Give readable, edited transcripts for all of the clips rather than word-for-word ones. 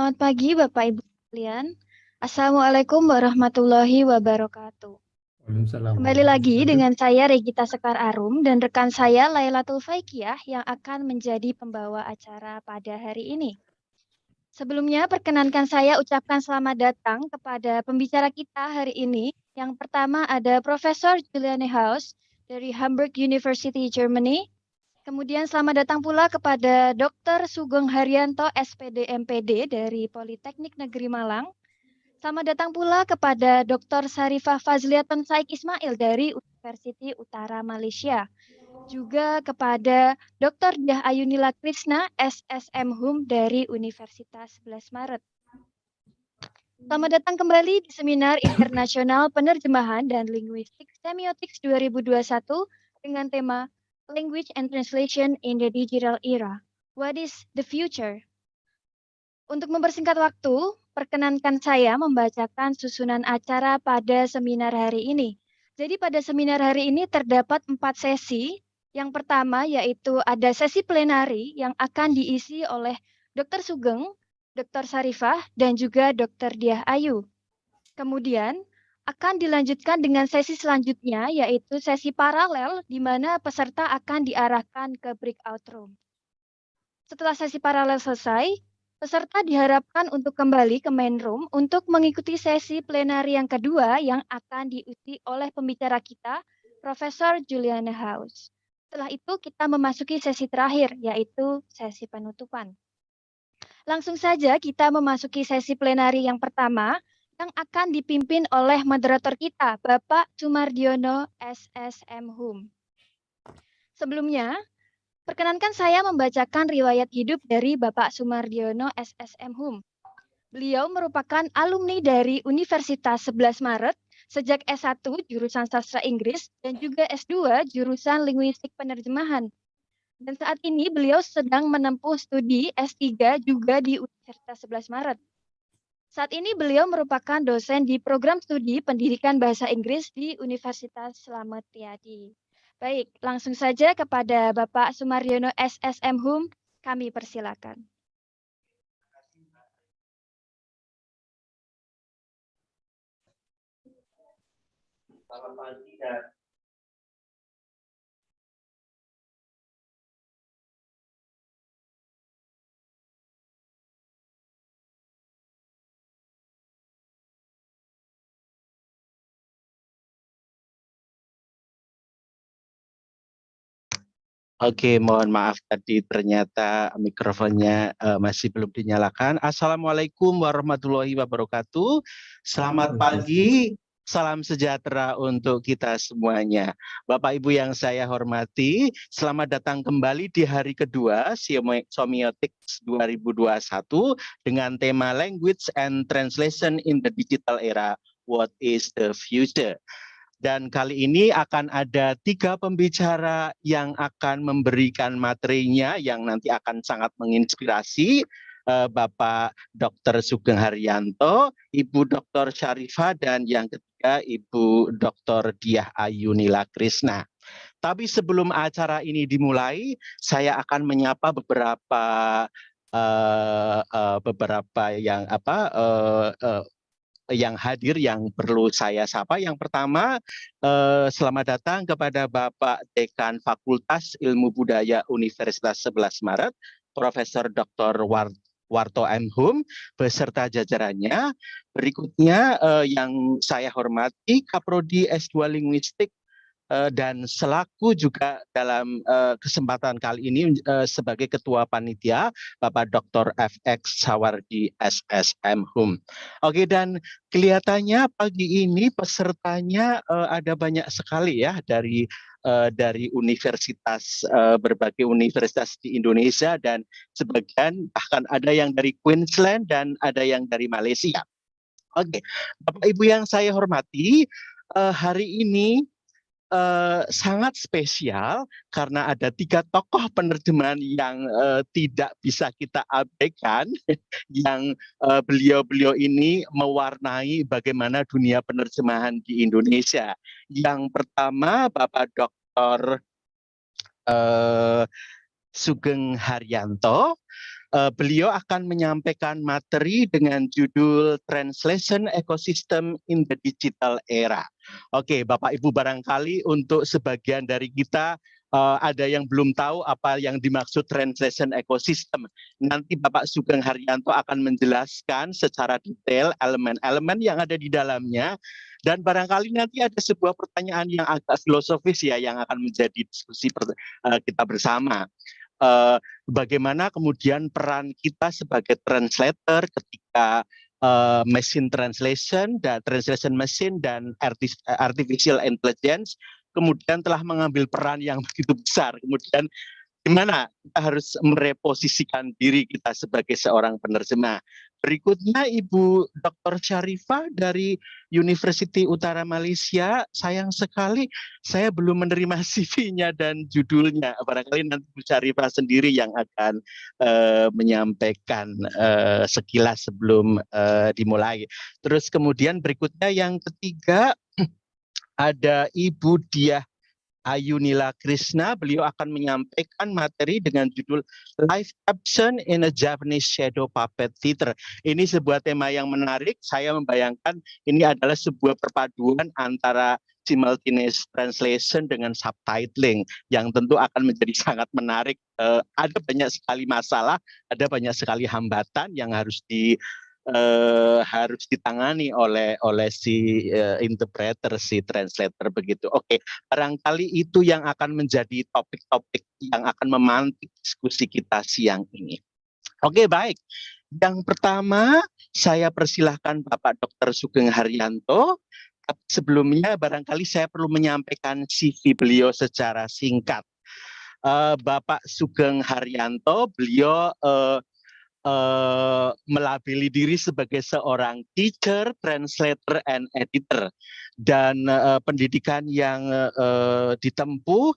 Selamat pagi Bapak Ibu sekalian. Assalamualaikum warahmatullahi wabarakatuh. Kembali lagi dengan saya Regita Sekar Arum dan rekan saya Lailatul Faikiah yang akan menjadi pembawa acara pada hari ini. Sebelumnya perkenankan saya ucapkan selamat datang kepada pembicara kita hari ini. Yang pertama ada Profesor Juliane dari Hamburg University, Germany. Kemudian selamat datang pula kepada Dr. Sugeng Hariyanto, S.Pd, M.Pd dari Politeknik Negeri Malang. Selamat datang pula kepada Dr. Sharifah Fazliyaton Shaik Ismail dari Universitas Utara Malaysia. Juga kepada Dr. Diah Ayunila Krishna, M.Hum dari Universitas Sebelas Maret. Selamat datang kembali di Seminar Internasional Penerjemahan dan Linguistics SEMIOTICS 2021 dengan tema Language and Translation in the Digital Era. What is the future? Untuk mempersingkat waktu, perkenankan saya membacakan susunan acara pada seminar hari ini. Jadi pada seminar hari ini terdapat 4 sesi. Yang pertama yaitu ada sesi plenari yang akan diisi oleh Dr. Sugeng, Dr. Sharifah, dan juga Dr. Diah Ayu. Kemudian akan dilanjutkan dengan sesi selanjutnya yaitu sesi paralel di mana peserta akan diarahkan ke breakout room. Setelah sesi paralel selesai, peserta diharapkan untuk kembali ke main room untuk mengikuti sesi plenari yang kedua yang akan diikuti oleh pembicara kita, Profesor Juliane. Setelah itu kita memasuki sesi terakhir, yaitu sesi penutupan. Langsung saja kita memasuki sesi plenari yang pertama, yang akan dipimpin oleh moderator kita, Bapak Sumardiono, S.M.Hum. Sebelumnya, perkenankan saya membacakan riwayat hidup dari Bapak Sumardiono S.M.Hum. Beliau merupakan alumni dari Universitas 11 Maret sejak S1 jurusan Sastra Inggris dan juga S2 jurusan Linguistik Penerjemahan. Dan saat ini beliau sedang menempuh studi S3 juga di Universitas 11 Maret. Saat ini beliau merupakan dosen di program studi pendidikan bahasa Inggris di Universitas M.Pd. Baik, langsung saja kepada Bapak Sumardiono S.M.Hum, kami persilakan. Selamat pagi dan Oke, mohon maaf tadi ternyata mikrofonnya masih belum dinyalakan. Assalamualaikum warahmatullahi wabarakatuh. Selamat pagi, salam sejahtera untuk kita semuanya. Bapak Ibu yang saya hormati, selamat datang kembali di hari kedua SEMIOTICS 2021 dengan tema Language and Translation in the Digital Era. What is the future? Dan kali ini akan ada 3 pembicara yang akan memberikan materinya yang nanti akan sangat menginspirasi. Bapak Dr. Sugeng Hariyanto, Ibu Dr. Sharifah, dan yang ketiga Ibu Dr. Diah Ayunila Krishna. Tapi sebelum acara ini dimulai, saya akan menyapa beberapa yang hadir yang perlu saya sapa. Yang pertama, selamat datang kepada Bapak Dekan Fakultas Ilmu Budaya Universitas 11 Maret, Profesor Dr. Warto M.Hum, beserta jajarannya. Berikutnya yang saya hormati, Kaprodi S2 Linguistik dan selaku juga dalam kesempatan kali ini sebagai Ketua Panitia, Bapak Dr. FX Sawardi SSM.Hum. Oke, dan kelihatannya pagi ini pesertanya ada banyak sekali ya dari universitas, berbagai universitas di Indonesia, dan sebagian bahkan ada yang dari Queensland dan ada yang dari Malaysia. Oke, Bapak Ibu yang saya hormati, hari ini sangat spesial karena ada 3 tokoh penerjemahan yang tidak bisa kita abaikan, yang beliau-beliau ini mewarnai bagaimana dunia penerjemahan di Indonesia. Yang pertama Bapak Dr. Sugeng Hariyanto. Beliau akan menyampaikan materi dengan judul Translation Ecosystem in the Digital Era. Oke, Bapak Ibu, barangkali untuk sebagian dari kita ada yang belum tahu apa yang dimaksud translation ecosystem. Nanti Bapak Sugeng Hariyanto akan menjelaskan secara detail elemen-elemen yang ada di dalamnya, dan barangkali nanti ada sebuah pertanyaan yang agak filosofis ya yang akan menjadi diskusi kita bersama. Bagaimana kemudian peran kita sebagai translator ketika machine translation dan translation machine dan artificial intelligence kemudian telah mengambil peran yang begitu besar. Kemudian gimana kita harus mereposisikan diri kita sebagai seorang penerjemah. Berikutnya Ibu Dr. Sharifah dari Universitas Utara Malaysia. Sayang sekali saya belum menerima CV-nya dan judulnya. Barangkali nanti Bu Sharifah sendiri yang akan menyampaikan sekilas sebelum dimulai. Terus kemudian berikutnya yang ketiga ada Ibu Diah Ayunila Krishna. Beliau akan menyampaikan materi dengan judul Live Caption in a Japanese Shadow Puppet Theater. Ini sebuah tema yang menarik. Saya membayangkan ini adalah sebuah perpaduan antara simultaneous translation dengan subtitling yang tentu akan menjadi sangat menarik. Ada banyak sekali masalah, ada banyak sekali hambatan yang harus ditangani oleh si interpreter, si translator begitu. Oke, barangkali itu yang akan menjadi topik-topik yang akan memantik diskusi kita siang ini. Oke, baik. Yang pertama, saya persilahkan Bapak Dr. Sugeng Hariyanto. Tapi sebelumnya barangkali saya perlu menyampaikan CV beliau secara singkat. Bapak Sugeng Hariyanto, beliau melabeli diri sebagai seorang teacher, translator, and editor. Dan pendidikan yang ditempuh,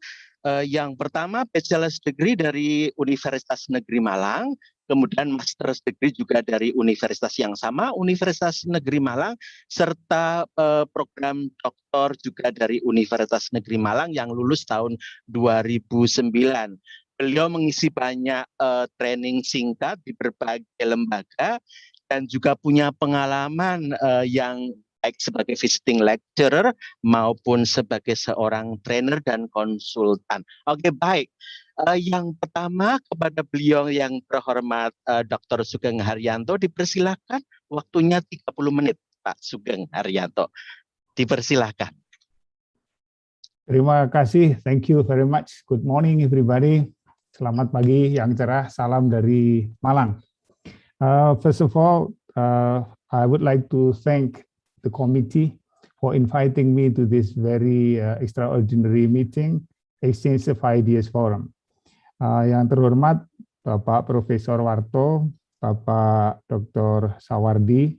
yang pertama bachelor's degree dari Universitas Negeri Malang, kemudian master's degree juga dari universitas yang sama, Universitas Negeri Malang, serta program doktor juga dari Universitas Negeri Malang yang lulus tahun 2009. Beliau mengisi banyak training singkat di berbagai lembaga dan juga punya pengalaman yang baik sebagai visiting lecturer maupun sebagai seorang trainer dan konsultan. Oke, baik. Yang pertama kepada beliau yang terhormat Dr. Sugeng Hariyanto, dipersilahkan, waktunya 30 menit Pak Sugeng Hariyanto. Dipersilahkan. Terima kasih, thank you very much. Good morning everybody. Selamat pagi yang cerah, salam dari Malang. First of all, I would like to thank the committee for inviting me to this very extraordinary meeting, Exchange of Ideas Forum. Yang terhormat Bapak Profesor Warto, Bapak Dr. Sawardi,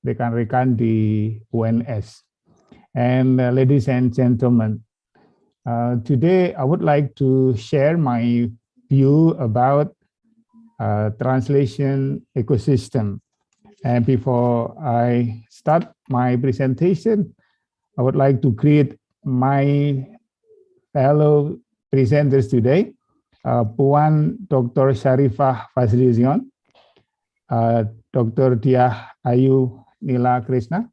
rekan-rekan di UNS, and ladies and gentlemen, today I would like to share my view about translation ecosystem. And before I start my presentation, I would like to greet my fellow presenters today, Puan Dr. Sharifah Fazliyaton, Dr. Diah Ayunila Krishna,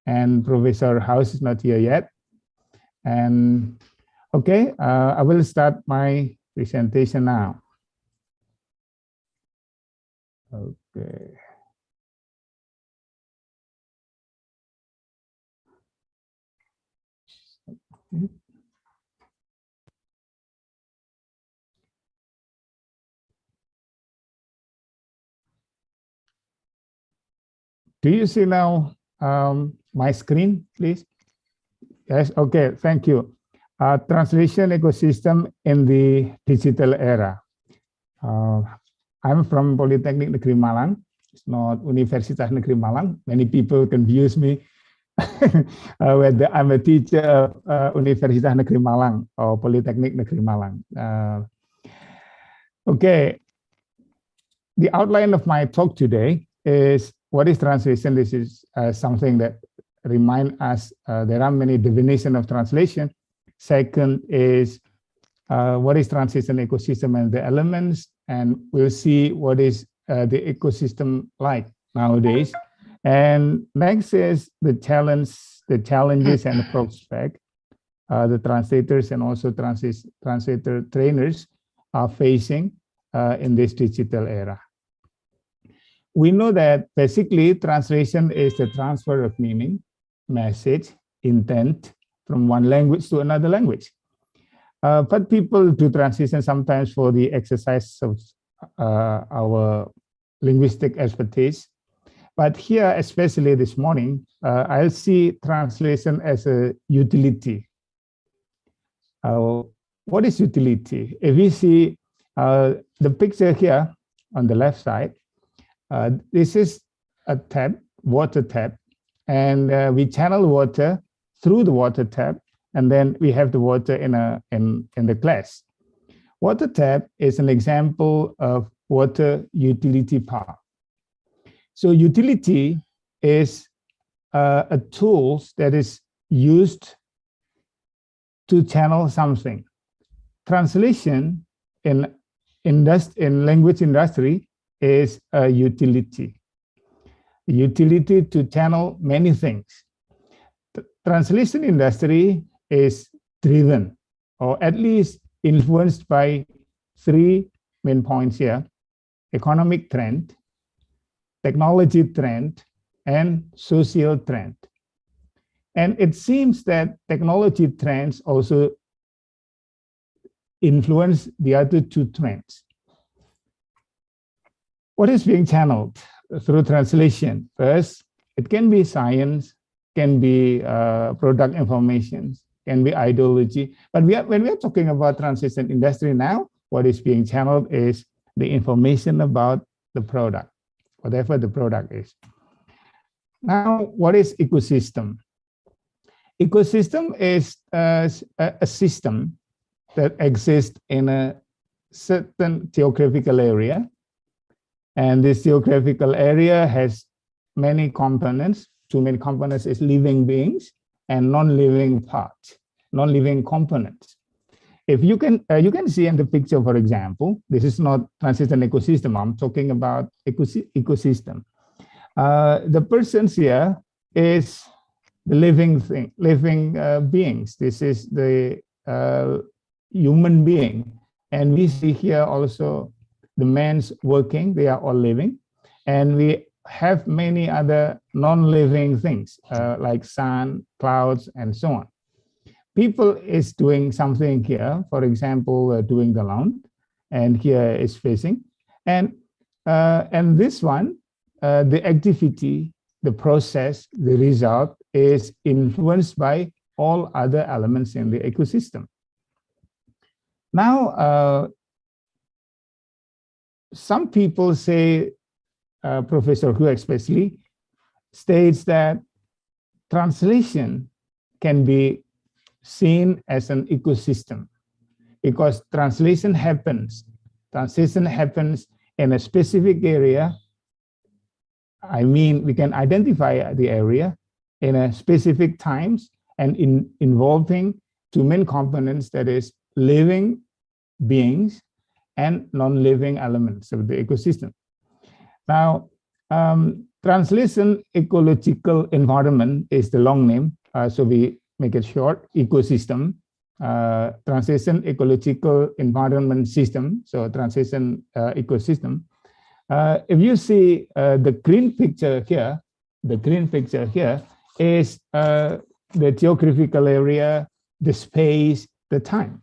and Professor House is not here yet. And okay, I will start my presentation now. Okay. Do you see now my screen, please? Yes, okay, thank you. Translation ecosystem in the digital era. I'm from Politeknik Negeri Malang. It's not Universitas Negeri Malang. Many people confuse me whether I'm a teacher of Universitas Negeri Malang or Politeknik Negeri Malang. Okay, the outline of my talk today is what is translation. This is something that reminds us there are many definitions of translation. Second is what is translation ecosystem and the elements and we'll see what is the ecosystem like nowadays. And next is the challenges and the prospect the translators and also translator trainers are facing in this digital era. We know that basically translation is the transfer of meaning, message, intent from one language to another language. But people do translation sometimes for the exercise of our linguistic expertise. But here, especially this morning, I'll see translation as a utility. What is utility? If we see the picture here on the left side, this is a tap, water tap, and we channel water through the water tap, and then we have the water in the glass. Water tap is an example of water utility power. So utility is a tool that is used to channel something. Translation in language industry is a utility to channel many things. The translation industry is driven, or at least influenced by three main points here: economic trend, technology trend, and social trend. And it seems that technology trends also influence the other two trends. What is being channeled through translation? First, it can be science, can be product information, can be ideology. But when we are talking about translation industry now, what is being channeled is the information about the product, whatever the product is. Now, what is ecosystem? Ecosystem is a system that exists in a certain geographical area. And this geographical area has many components. Two main components is living beings and non-living parts, non-living components. If you can see in the picture, for example, this is not translation ecosystem. I'm talking about ecosystem. The persons here is the living thing, living beings. This is the human being, and we see here also the men's working. They are all living, and we have many other non-living things like sun, clouds, and so on. People is doing something here, for example, doing the lawn, and here is fishing, and this one, the activity, the process, the result is influenced by all other elements in the ecosystem. Now, some people say, Professor Hu especially, states that translation can be seen as an ecosystem because translation happens in a specific area. I mean, we can identify the area in a specific times and involving two main components, that is living beings and non-living elements of the ecosystem. Now, translation ecological environment is the long name, so we make it short, ecosystem. Translation ecological environment system, so translation ecosystem. If you see the green picture here, is the geographical area, the space, the time.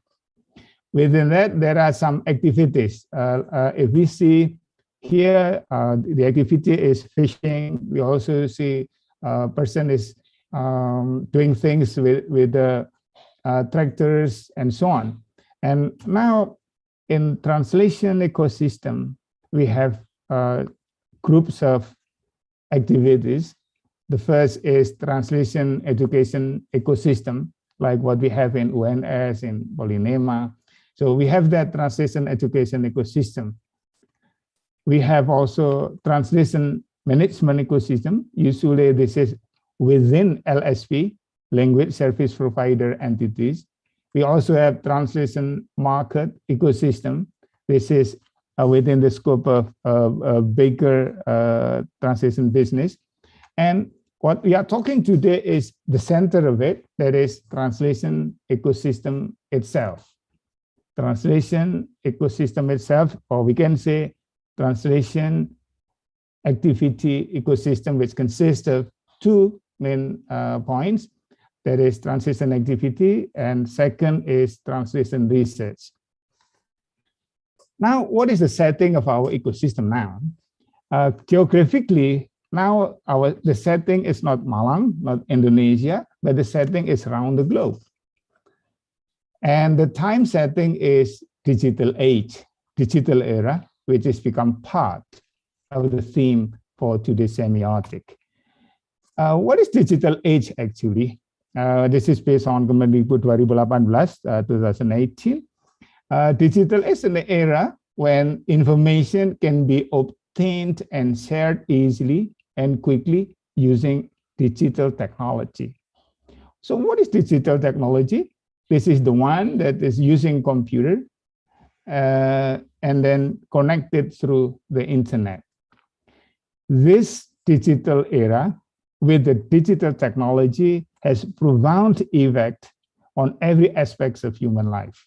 Within that, there are some activities. If we see here, the activity is fishing. We also see a person is doing things with the tractors and so on. And now in translation ecosystem, we have groups of activities. The first is translation education ecosystem, like what we have in UNS, in Polinema. So we have that translation education ecosystem. We have also translation management ecosystem. Usually this is within LSP, language service provider entities. We also have translation market ecosystem. This is within the scope of bigger translation business. And what we are talking today is the center of it, that is translation ecosystem itself. Translation ecosystem itself, or we can say translation activity ecosystem, which consists of two main points. That is translation activity, and second is translation research. Now, what is the setting of our ecosystem now? Geographically, now the setting is not Malang, not Indonesia, but the setting is around the globe. And the time setting is digital age, digital era, which has become part of the theme for today's semiotic. What is digital age actually? This is based on Kemendikbud 2018. Digital is an era when information can be obtained and shared easily and quickly using digital technology. So what is digital technology? This is the one that is using computer and then connected through the internet. This digital era with the digital technology has profound effect on every aspect of human life.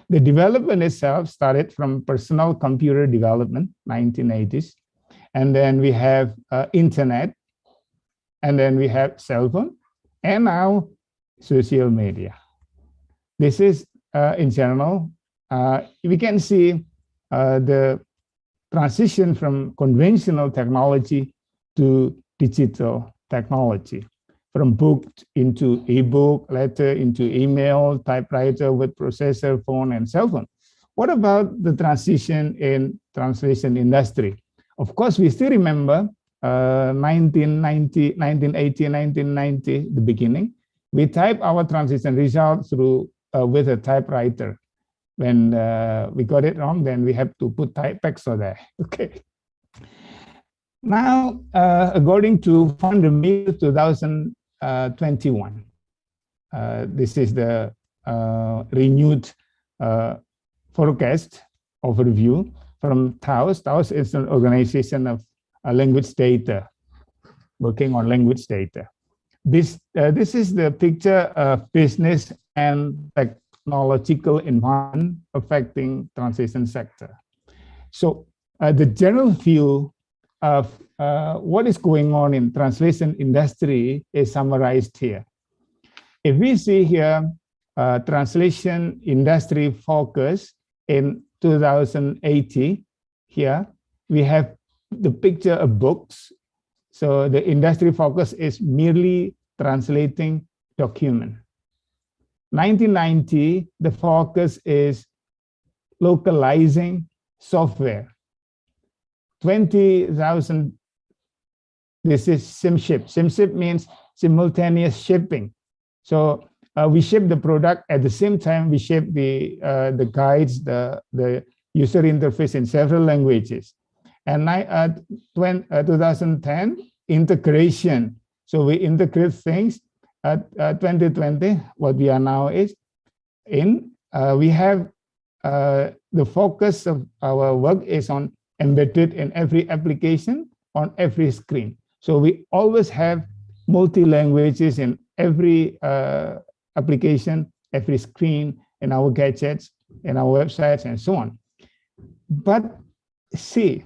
The development itself started from personal computer development, 1980s, and then we have internet, and then we have cell phone, and now social media. This is in general, we can see the transition from conventional technology to digital technology, from book into e-book, letter into email, typewriter with processor, phone, and cell phone. What about the transition in translation industry? Of course, we still remember 1980, 1990, the beginning. We type our translation result through with a typewriter. When we got it wrong, then we have to put typex on there. Okay. Now, according to Fundamental 2021, this is the renewed forecast overview from TAUS. TAUS is an organization of language data, working on language data. This is the picture of business and technological environment affecting translation sector. So the general view of what is going on in translation industry is summarized here. If we see here, translation industry focus in 2080, here we have the picture of books. So the industry focus is merely translating document. 1990, the focus is localizing software. 20,000, this is SIMShip. SIMShip means simultaneous shipping. So we ship the product at the same time we ship the guides, the user interface in several languages. And 2010, integration. So we integrate things. 2020, what we are now is in, we have the focus of our work is on embedded in every application on every screen. So we always have multi-languages in every application, every screen, in our gadgets, in our websites, and so on. But see,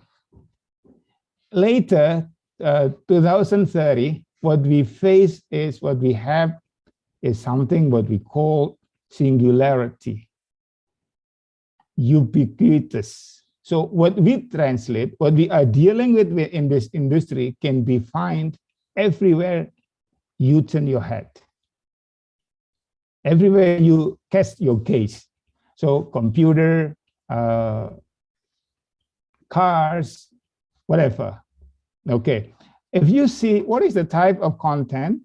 later, 2030, what we face is what we have is something what we call singularity, ubiquitous. So what we translate, what we are dealing with in this industry can be found everywhere you turn your head, everywhere you cast your gaze. So computer, cars, whatever. Okay. If you see what is the type of content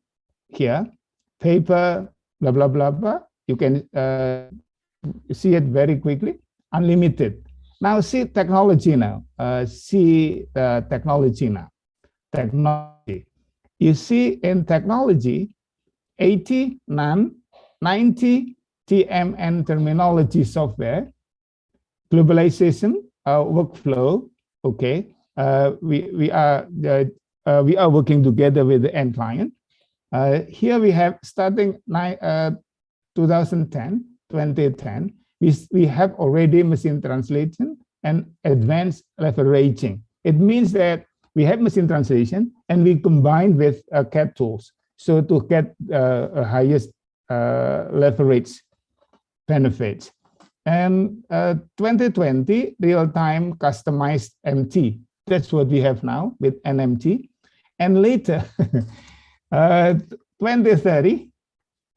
here, paper, blah, blah, blah, blah, you can see it very quickly, unlimited. Now see technology now, technology now, technology. You see in technology, 80 NaN, 90 TMN terminology software, globalization, workflow. Okay, we are working together with the end client. Here we have starting 2010, we have already machine translation and advanced leveraging. It means that we have machine translation and we combine with CAD tools, so to get highest leverage benefits. And 2020, real-time customized MT. That's what we have now with NMT. And later, 2030,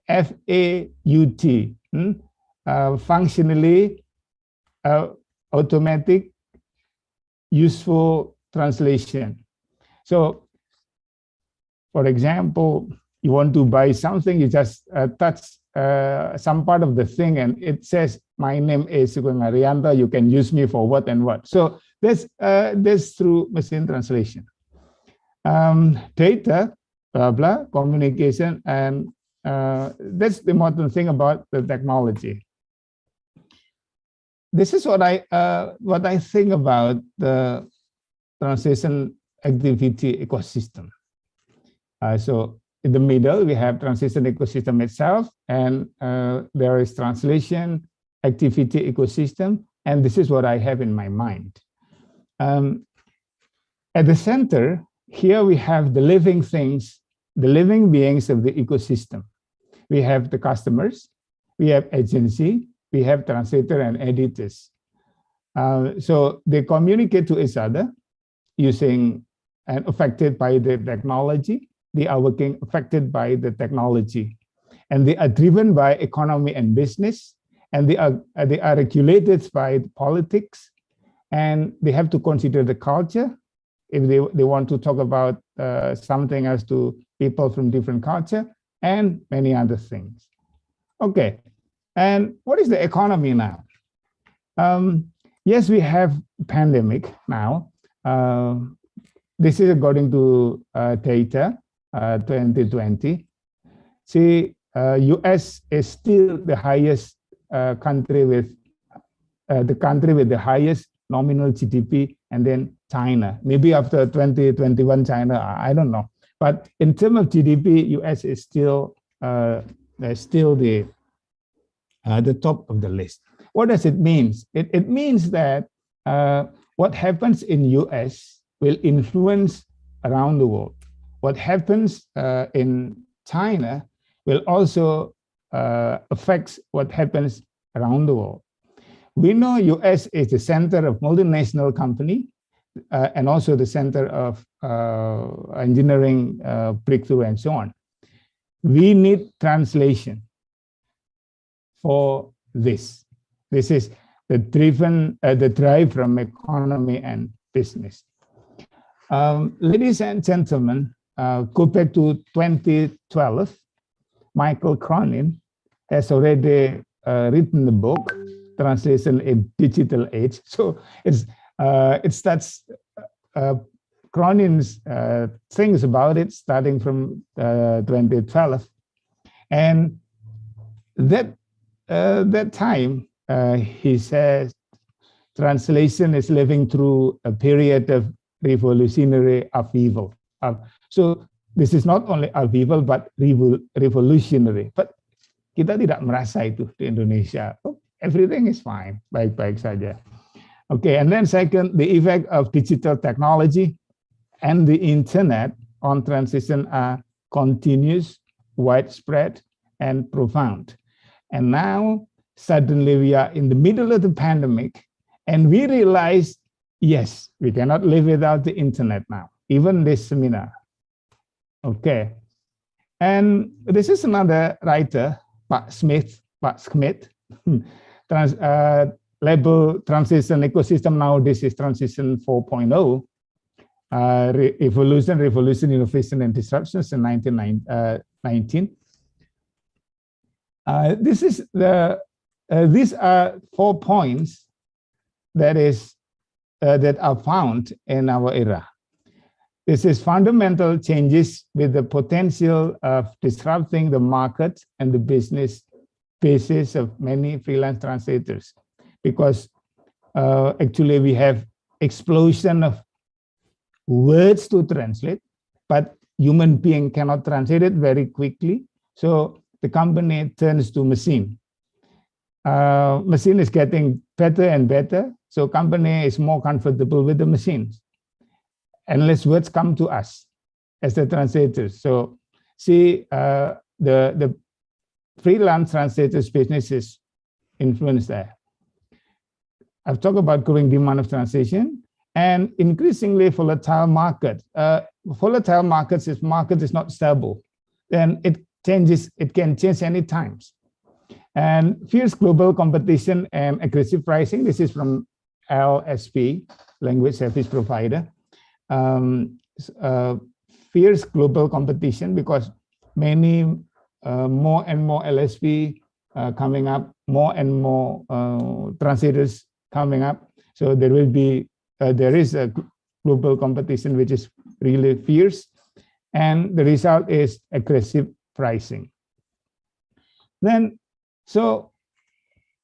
FAUT, functionally automatic useful translation. So, for example, you want to buy something, you just touch some part of the thing and it says, my name is Sugeng Hariyanto, you can use me for what and what. So that's through machine translation. Data, blah, blah, communication, and that's the important thing about the technology. This is what I think about the translation activity ecosystem. So in the middle, we have translation ecosystem itself, and there is translation activity ecosystem, and this is what I have in my mind. At the center, here we have the living things, the living beings of the ecosystem. We have the customers, we have agency, we have translator and editors. So they communicate to each other using and affected by the technology. They are working affected by the technology, and they are driven by economy and business, and they are regulated by politics, and they have to consider the culture if they want to talk about something as to people from different culture and many other things. Okay, and what is the economy now? Yes, we have pandemic now. This is according to data 2020. See, US is still the highest country with the highest nominal GDP, and then China. Maybe after 2021, China, I don't know. But in terms of GDP, US is still the top of the list. What does it mean? It means that what happens in US will influence around the world. What happens in China will also affect what happens around the world. We know US is the center of multinational company and also the center of engineering breakthrough and so on. We need translation for this. This is the drive from economy and business. Ladies and gentlemen, go back to 2012. Michael Cronin has already written the book, Translation in Digital Age. So it starts, Cronin's things about it starting from 2012. And that time, he says, translation is living through a period of revolutionary upheaval. So this is not only upheaval, but revolutionary. But kita tidak merasa itu di Indonesia. Oh, everything is fine, baik-baik saja. Okay, and then second, the effect of digital technology and the internet on translation are continuous, widespread, and profound. And now, suddenly we are in the middle of the pandemic, and we realize, yes, we cannot live without the internet now, even this seminar. Okay, and this is another writer, Pak Smith, label translation ecosystem. Now this is translation 4.0, revolution, innovation, and disruptions in 1919. These are 4 points that are found in our era. This is fundamental changes with the potential of disrupting the market and the business basis of many freelance translators, because actually we have explosion of words to translate, but human being cannot translate it very quickly. So the company turns to machine. Machine is getting better and better. So company is more comfortable with the machines, unless words come to us as the translators. So see, the freelance translators business is influenced there. I've talked about growing demand of translation and increasingly volatile market. Volatile markets, if market is not stable, then it changes, it can change any times. And fierce global competition and aggressive pricing. This is from LSP, Language Service Provider. Fierce global competition because many more and more LSP coming up, more and more translators coming up. So there will be, there is a global competition which is really fierce, and the result is aggressive pricing. Then, so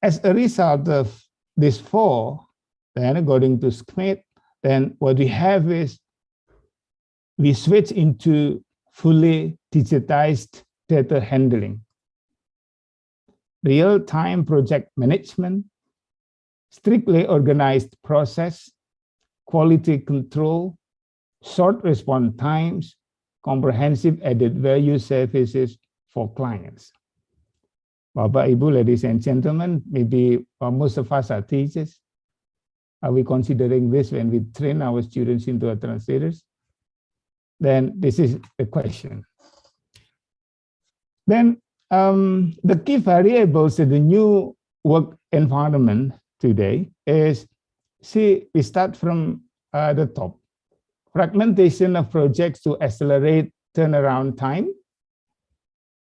as a result of this four, then according to Smith, then what we have is we switch into fully digitized data handling, real-time project management, strictly organized process, quality control, short response times, comprehensive added value services for clients. Bapak, Ibu, ladies and gentlemen, maybe most of us are teachers. Are we considering this when we train our students into translators? Then this is the question. Then the key variables in the new work environment today is, see, we start from the top. Fragmentation of projects to accelerate turnaround time.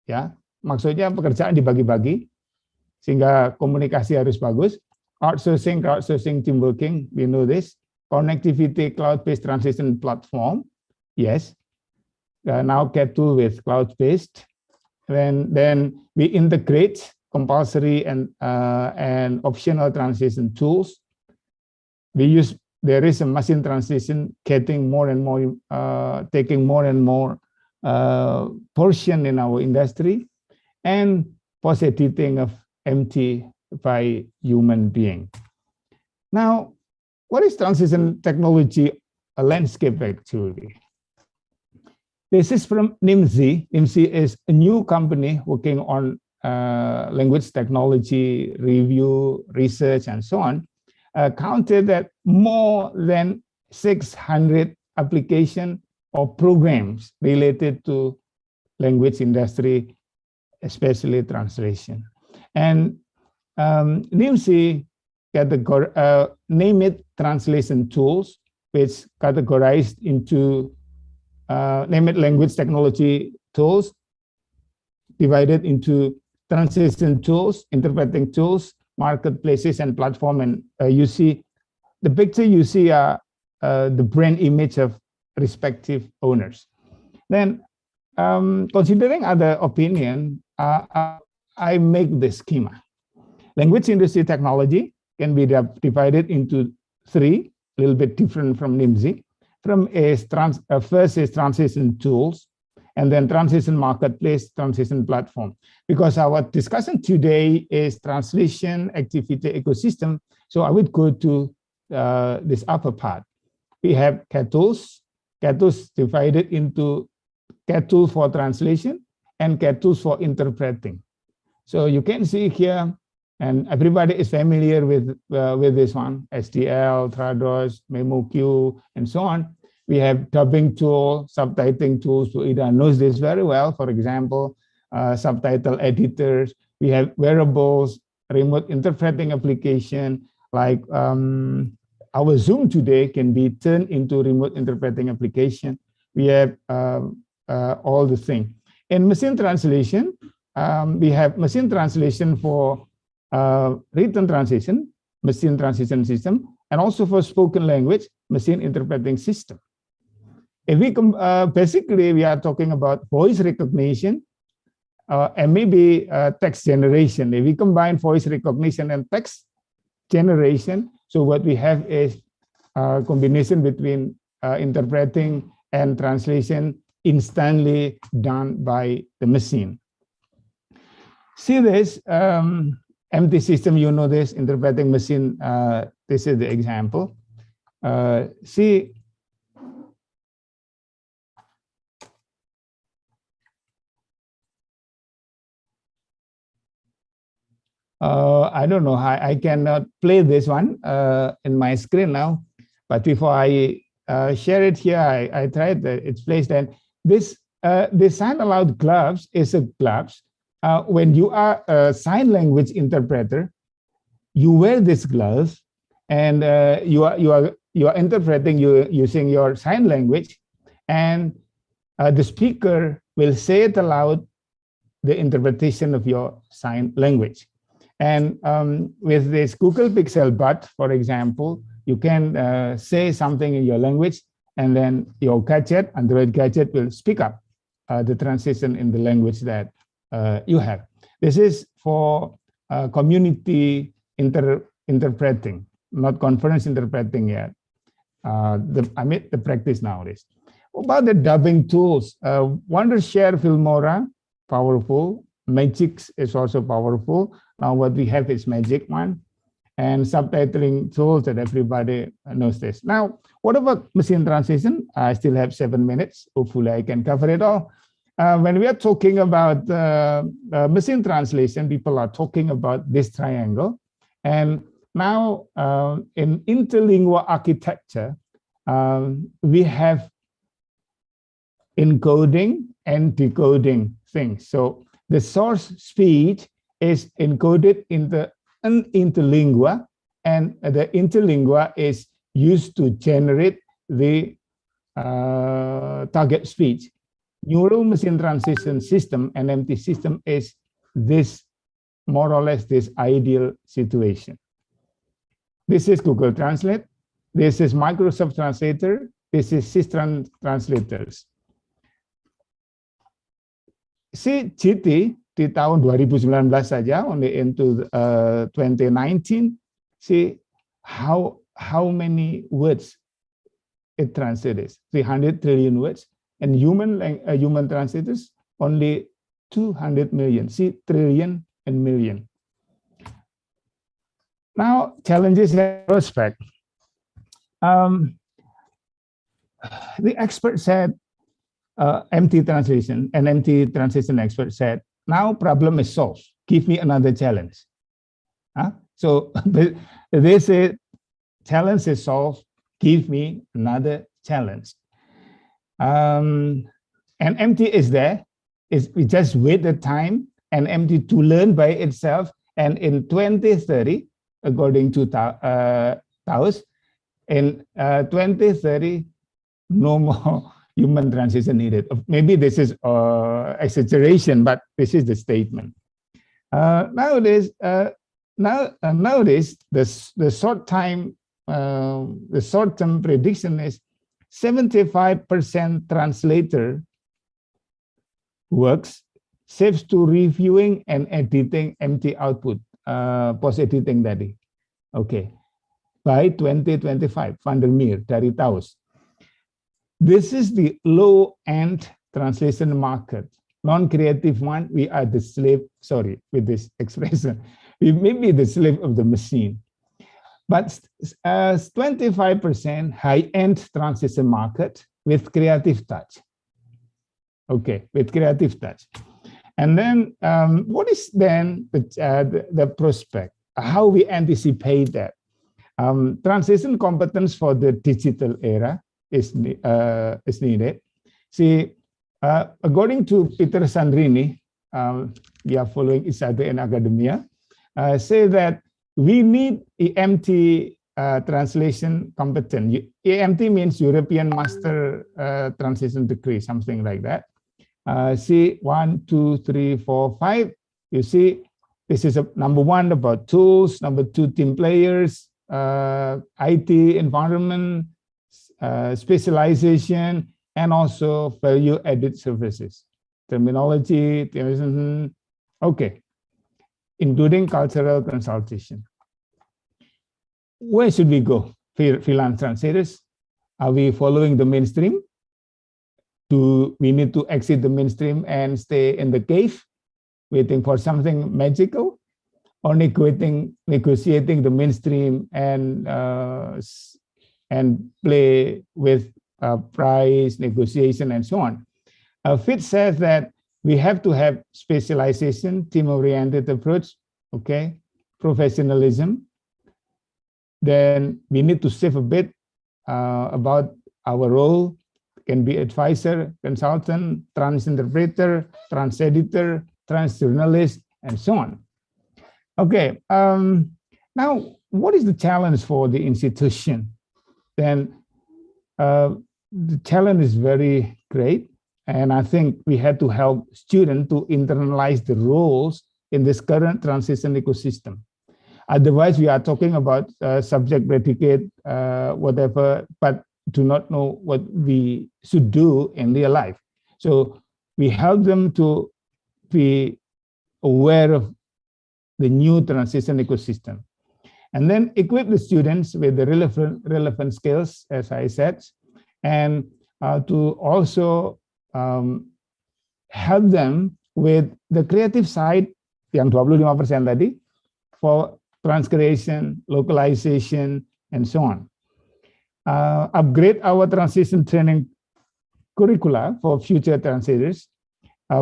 Ya, maksudnya pekerjaan dibagi-bagi sehingga komunikasi harus bagus. Outsourcing, crowdsourcing, team working, we know this. Connectivity, cloud-based translation platform, yes. Now get to with cloud-based. Then we integrate compulsory and optional translation tools. We use, there is a machine translation getting more and more, taking more and more portion in our industry, and post-editing of empty by human being. Now, what is translation technology landscape actually? This is from NIMSI. NIMSI is a new company working on language technology review, research, and so on. Counted that more than 600 applications or programs related to language industry, especially translation. And NIMSI name it translation tools, which categorized into name it language technology tools, divided into translation tools, interpreting tools, marketplaces, and platform. And you see the picture you see are the brand image of respective owners. Then considering other opinion, I make the schema. Language industry technology can be divided into three, a little bit different from NIMSI. First is translation tools, and then translation marketplace, translation platform. Because our discussion today is translation activity ecosystem, so I would go to this upper part. We have CAT-tools. CAT-tools divided into CAT-tools for translation and CAT-tools for interpreting. So you can see here, and everybody is familiar with this one, STL, Trados, MemoQ, and so on. We have dubbing tool, subtitling tools. Ida knows this very well. For example, subtitle editors. We have wearables, remote interpreting application, like our Zoom today can be turned into remote interpreting application. We have all the things. In machine translation, we have machine translation for written translation, machine translation system, and also for spoken language, machine interpreting system. If we basically we are talking about voice recognition and maybe text generation. If we combine voice recognition and text generation, So what we have is a combination between interpreting and translation instantly done by the machine. See this empty system, you know this, interpreting machine, this is the example. See, I don't know, I cannot play this one in my screen now, but before I share it here, I tried its placed, and this sign aloud gloves is a gloves. When you are a sign language interpreter, you wear this gloves, and you are interpreting using your sign language, and the speaker will say it aloud, the interpretation of your sign language. And with this Google Pixel Bud, for example, you can say something in your language, and then your gadget, Android gadget, will speak up the translation in the language that you have. This is for community interpreting, not conference interpreting yet. The practice nowadays. About the dubbing tools, Wondershare Filmora, powerful. Magix is also powerful. Now what we have is Magic one, and subtitling tools that everybody knows this. Now, what about machine translation? I still have 7 minutes. Hopefully I can cover it all. When we are talking about machine translation, people are talking about this triangle. And now in interlingual architecture, we have encoding and decoding things. So the source speech is encoded in the interlingua, and the interlingua is used to generate the target speech. Neural machine translation system, NMT system, is this more or less this ideal situation. This is Google Translate. This is Microsoft Translator. This is Systran Translators. Si GT di tahun 2019 saja, only into 2019, see how many words it translates. 300 trillion words, and human translators only 200 million. See, trillion and million. Now, challenges in prospect. The expert said, MT translation, an MT translation expert said, now problem is solved. Give me another challenge. So they say, challenge is solved. Give me another challenge. And MT is there. We just wait the time and MT to learn by itself. And in 2030, according to Taos, in 2030, no more human translation needed. Maybe this is exaggeration, but this is the statement. Nowadays, the short-term prediction is 75% translator works shifts to reviewing and editing MT output, post-editing tadi. Okay, by 2025, Van der Meer dari Taos. This is the low-end translation market. Non-creative one, we are the slave, sorry, with this expression. We may be the slave of the machine. But 25% high-end translation market with creative touch. Okay, with creative touch. And then what is then the prospect? How we anticipate that? Translation competence for the digital era is needed. See, according to Peter Sandrini, we are following each other in academia, say that we need EMT translation competence. EMT means European Master Translation Degree, something like that. See, 1, 2, 3, 4, 5. You see, this is number 1 about tools, number 2 team players, IT environment, specialization, and also value added services, terminology, okay, including cultural consultation. where should we go? Freelance translators, are we following the mainstream? Do we need to exit the mainstream and stay in the cave, waiting for something magical, or negotiating the mainstream and play with price negotiation and so on? Fitz says that we have to have specialization, team-oriented approach, okay, professionalism. Then we need to save a bit about our role. Can be advisor, consultant, transinterpreter, transeditor, transjournalist, and so on. Okay, now what is the challenge for the institution? Then the challenge is very great. And I think we had to help students to internalize the roles in this current transition ecosystem. Otherwise, we are talking about subject, predicate, whatever, but do not know what we should do in real life. So we help them to be aware of the new transition ecosystem. And then equip the students with the relevant skills, as I said, and to also help them with the creative side, yang 25% tadi, for transcreation, localization, and so on. Upgrade our transition training curricula for future translators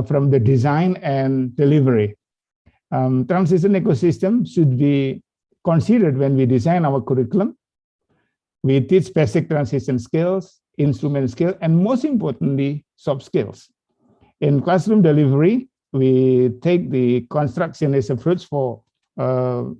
from the design and delivery. Transition ecosystem should be considered when we design our curriculum. We teach basic transition skills, instrument skills, and most importantly, soft skills. In classroom delivery, we take the constructionist approach for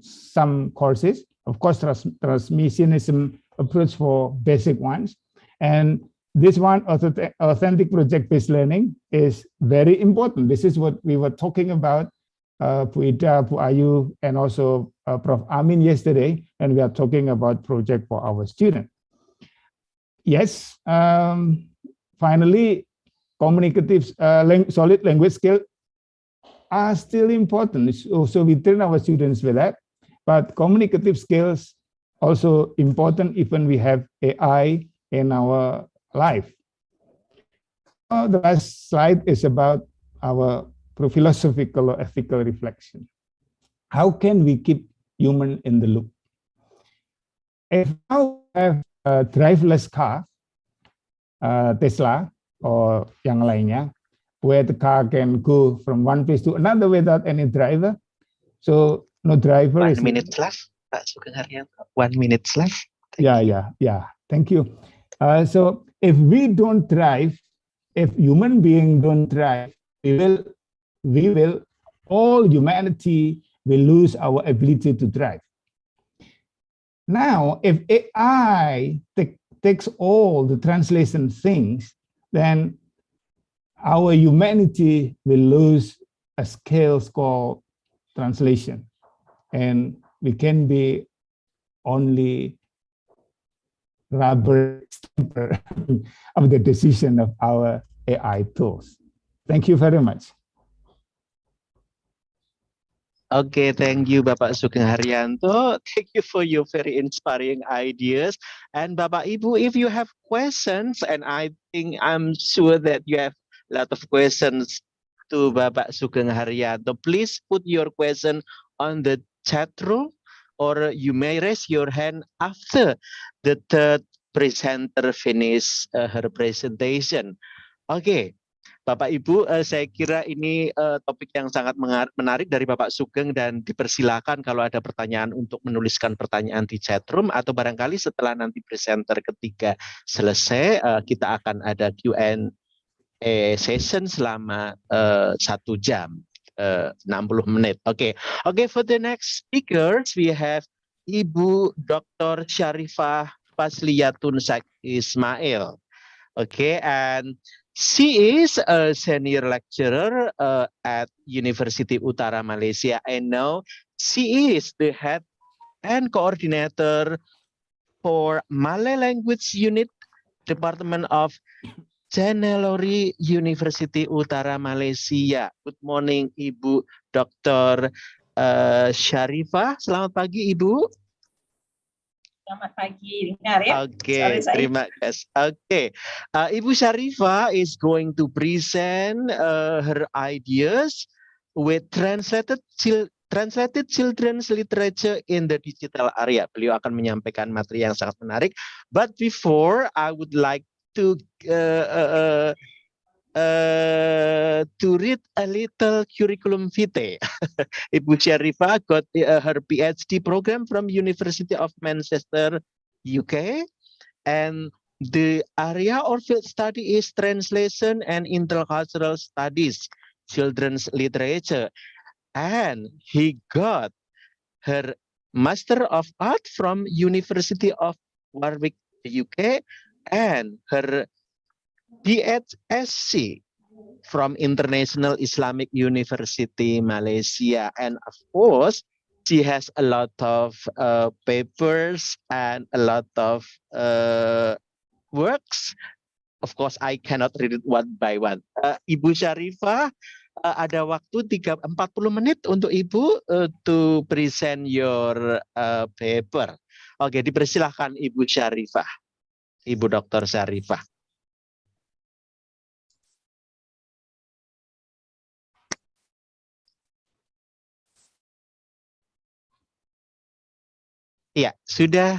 some courses, of course, transmissionism approach for basic ones. And this one, authentic project-based learning, is very important. This is what we were talking about, Bu Ida, Bu Ayu, and also Prof. Amin yesterday, and we are talking about project for our students. Yes, finally, communicative, solid language skills are still important. So we train our students with that, but communicative skills also important even we have AI in our life. The last slide is about our philosophical or ethical reflection. How can we keep human in the loop? If now we have a driverless car, Tesla or yang lainnya, where the car can go from one place to another without any driver. So no driver. 1 minute left, Pak Sugeng Hariyanto. 1 minute left. Yeah. Thank you. So if we don't drive, if human beings don't drive, we will, all humanity will lose our ability to drive. Now, if AI takes all the translation things, then our humanity will lose a skill called translation. And we can be only rubber stamper of the decision of our AI tools. Thank you very much. Okay, thank you Bapak Sugeng Hariyanto. Thank you for your very inspiring ideas. And Bapak Ibu, if you have questions, and I'm sure that you have a lot of questions to Bapak Sugeng Hariyanto, please put your question on the chat room, or you may raise your hand after the third presenter finish her presentation. Okay. Bapak Ibu, saya kira ini topik yang sangat menarik dari Bapak Sugeng, dan dipersilakan kalau ada pertanyaan untuk menuliskan pertanyaan di chat room, atau barangkali setelah nanti presenter ketiga selesai, kita akan ada Q&A session selama 1 jam, 60 menit. Okay, for the next speakers, we have Ibu Dr. Sharifah Fazliyaton Ismail. Okay, and she is a senior lecturer at University Utara Malaysia, and now she is the head and coordinator for Malay Language Unit, Department of Janelori, University Utara Malaysia. Good morning, Ibu Dr. Sharifah. Selamat pagi, Ibu. Selamat pagi, dengar ya. Oke, terima kasih. Oke, Ibu Sharifah is going to present her ideas with translated children's literature in the digital area. Beliau akan menyampaikan materi yang sangat menarik. But before, I would like to read a little curriculum vitae. Ibu Sharifah got her PhD program from University of Manchester, UK, and the area of field study is translation and intercultural studies, children's literature, and he got her Master of Art from University of Warwick, UK, and her DHSC from International Islamic University, Malaysia. And of course, she has a lot of papers and a lot of works. Of course, I cannot read it one by one. Ibu Sharifah, ada waktu 40 menit untuk Ibu to present your paper. Oke, dipersilahkan Ibu Sharifah. Ibu Dr. Sharifah. Ya, sudah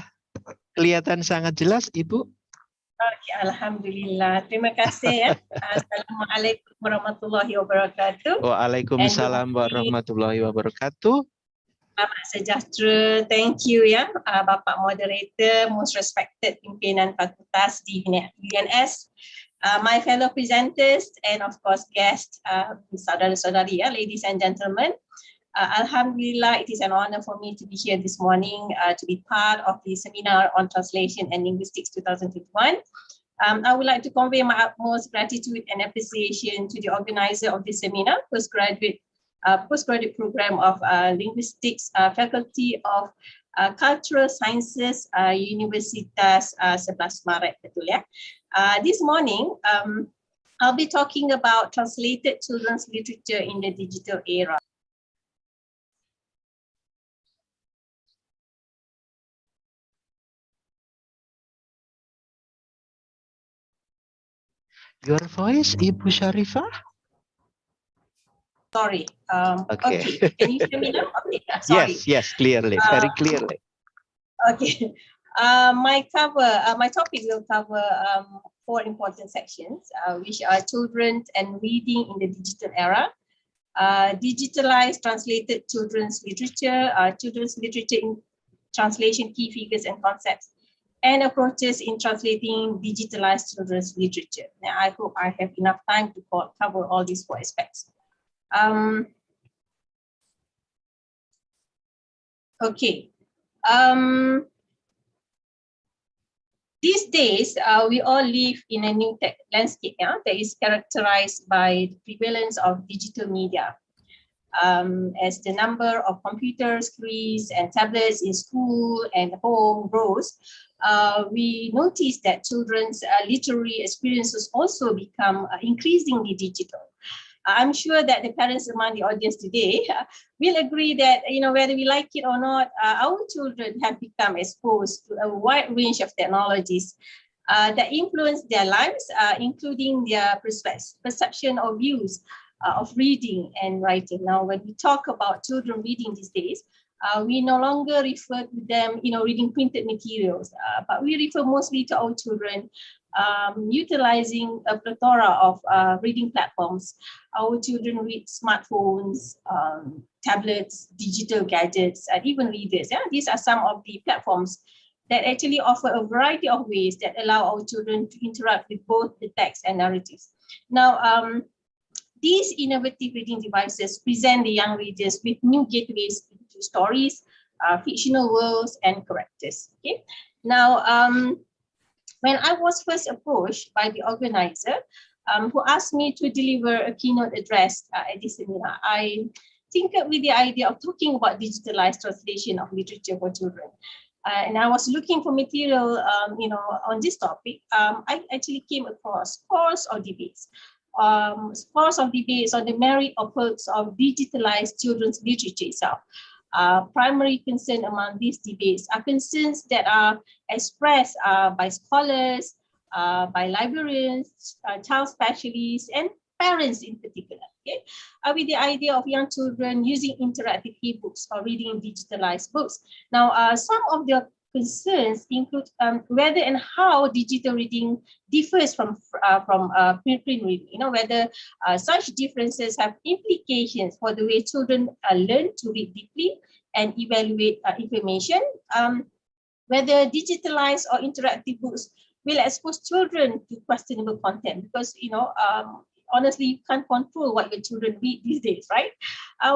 kelihatan sangat jelas, Ibu. Oke, alhamdulillah. Terima kasih ya. Assalamualaikum warahmatullahi wabarakatuh. Waalaikumsalam warahmatullahi wabarakatuh. Selamat sejahtera. Thank you ya, Bapak Moderator, most respected pimpinan fakultas di UNS, my fellow presenters, and of course guests, saudara-saudari ya, ladies and gentlemen. Alhamdulillah, it is an honor for me to be here this morning to be part of the seminar on translation and linguistics 2021. I would like to convey my utmost gratitude and appreciation to the organizer of this seminar, postgraduate program of linguistics, faculty of cultural sciences, Universitas Sebelas Maret, betul ya. This morning, I'll be talking about translated children's literature in the digital era. Your voice, Ibu Sharifah? Sorry. Okay. Can you hear me now? Okay. Sorry. Yes, clearly, very clearly. Okay. My topic will cover 4 important sections, which are children and reading in the digital era, digitalized translated children's literature in translation key figures and concepts, and approaches in translating digitalized children's literature. Now, I hope I have enough time to cover all these 4 aspects. Okay. These days, we all live in a new tech landscape that is characterized by the prevalence of digital media. As the number of computer screens and tablets in school and home grows, we notice that children's literary experiences also become increasingly digital. I'm sure that the parents among the audience today will agree that, whether we like it or not, our children have become exposed to a wide range of technologies that influence their lives, including their perception or views of reading and writing. Now, when we talk about children reading these days, we no longer refer to them, reading printed materials, but we refer mostly to our children utilizing a plethora of reading platforms. Our children read smartphones, tablets, digital gadgets, and even readers. Yeah? These are some of the platforms that actually offer a variety of ways that allow our children to interact with both the text and narratives. Now, these innovative reading devices present the young readers with new gateways into stories, fictional worlds, and characters. Okay. Now, when I was first approached by the organizer, who asked me to deliver a keynote address at this seminar, I tinkered with the idea of talking about digitalized translation of literature for children. And I was looking for material, on this topic. I actually came across scores of debates on the merit or perks of digitalized children's literature itself. Primary concern among these debates are concerns that are expressed by scholars, by librarians, child specialists, and parents in particular, okay? With the idea of young children using interactive e-books or reading digitalized books. Now, some of the concerns include whether and how digital reading differs from print reading, whether such differences have implications for the way children learn to read deeply and evaluate information, whether digitalized or interactive books will expose children to questionable content, because honestly, you can't control what your children read these days, right?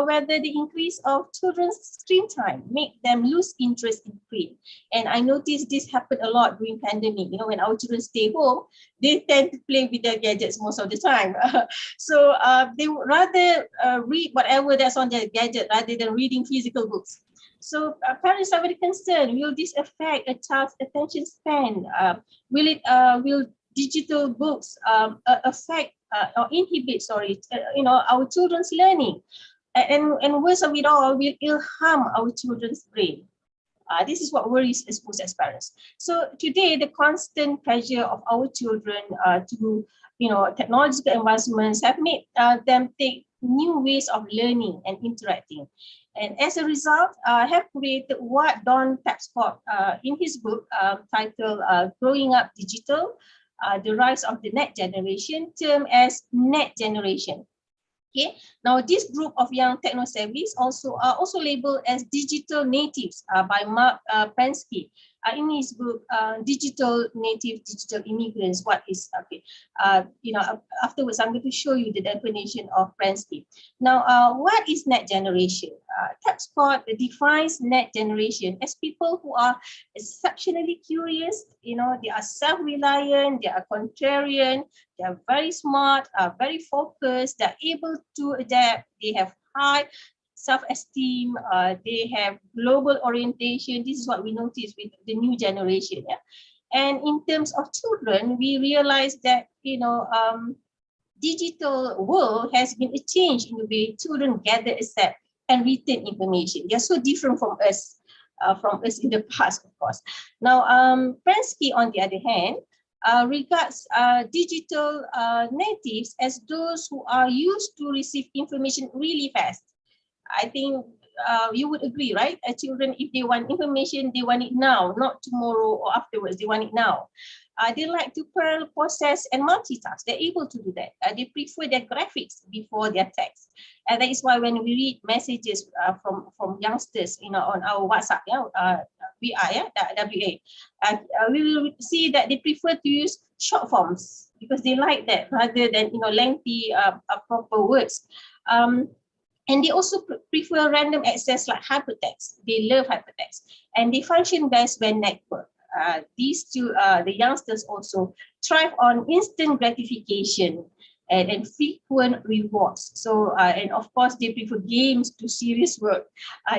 Whether the increase of children's screen time make them lose interest in print. And I noticed this happened a lot during pandemic. When our children stay home, they tend to play with their gadgets most of the time. So they would rather read whatever that's on their gadget rather than reading physical books. So parents are very concerned. Will this affect a child's attention span? Will digital books affect or inhibit, our children's learning? And worst of it all, will ill harm our children's brain? This is what worries us as parents. So today, the constant pressure of our children to technological advancements have made them take new ways of learning and interacting. And as a result, I have created what Don Tapscott in his book titled Growing Up Digital, The Rise of the Net Generation, termed as Net Generation. Okay. Now, this group of young techno-savvies are also labeled as digital natives by Mark Prensky in his book, Digital Native, Digital Immigrants. What is, okay? Afterwards, I'm going to show you the definition of Prensky. Now, what is net generation? Tapscott defines net generation as people who are exceptionally curious, they are self-reliant, they are contrarian, they are very smart, very focused, they're able to adapt, they have high self-esteem, they have global orientation. This is what we notice with the new generation. Yeah? And in terms of children, we realize that, digital world has been a change in the way children gather, accept, and retain information. They're so different from us in the past, of course. Now, Prensky, on the other hand, regards digital natives as those who are used to receive information really fast. I think you would agree, right? Children, if they want information, they want it now, not tomorrow or afterwards. They want it now. They like to process and multitask. They're able to do that. They prefer their graphics before their text. And that is why when we read messages from youngsters, on our WhatsApp, WA, we will see that they prefer to use short forms because they like that rather than lengthy proper words. And they also prefer random access like hypertext. They love hypertext, and they function best when networked. These two, the youngsters also thrive on instant gratification and frequent rewards. So, and of course, they prefer games to serious work.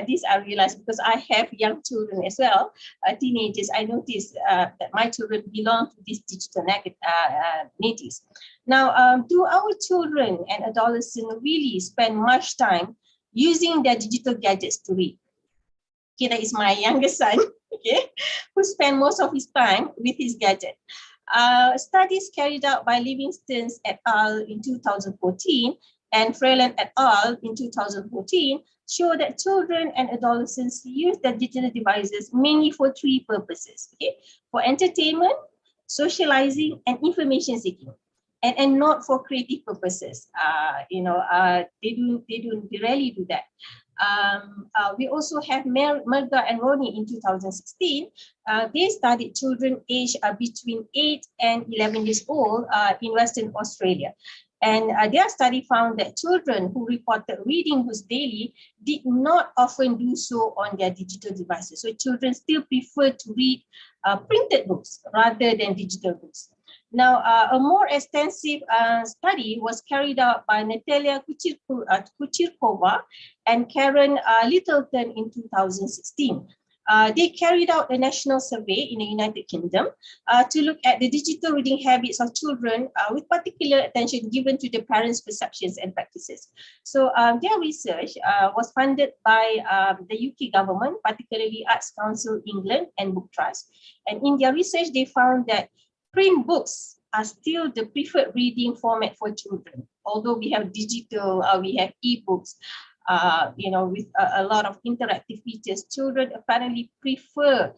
This I realized because I have young children as well, teenagers. I noticed that my children belong to these digital natives. Now, do our children and adolescents really spend much time using their digital gadgets to read? Okay, that is my youngest son, okay, who spent most of his time with his gadget. Studies carried out by Livingston et al. In 2014 and Freeland et al. In 2014 show that children and adolescents use their digital devices mainly for three purposes, okay, for entertainment, socializing, and information seeking. And not for creative purposes. They rarely do that. We also have Merga and Ronnie in 2016. They studied children aged between 8 and 11 years old in Western Australia. And their study found that children who reported reading books daily did not often do so on their digital devices. So children still prefer to read printed books rather than digital books. Now, a more extensive study was carried out by Natalia Kuchirkova and Karen Littleton in 2016. They carried out a national survey in the United Kingdom to look at the digital reading habits of children with particular attention given to the parents' perceptions and practices. So their research was funded by the UK government, particularly Arts Council England and Book Trust. And in their research, they found that print books are still the preferred reading format for children. Although we have digital, we have e-books, with a lot of interactive features, children apparently prefer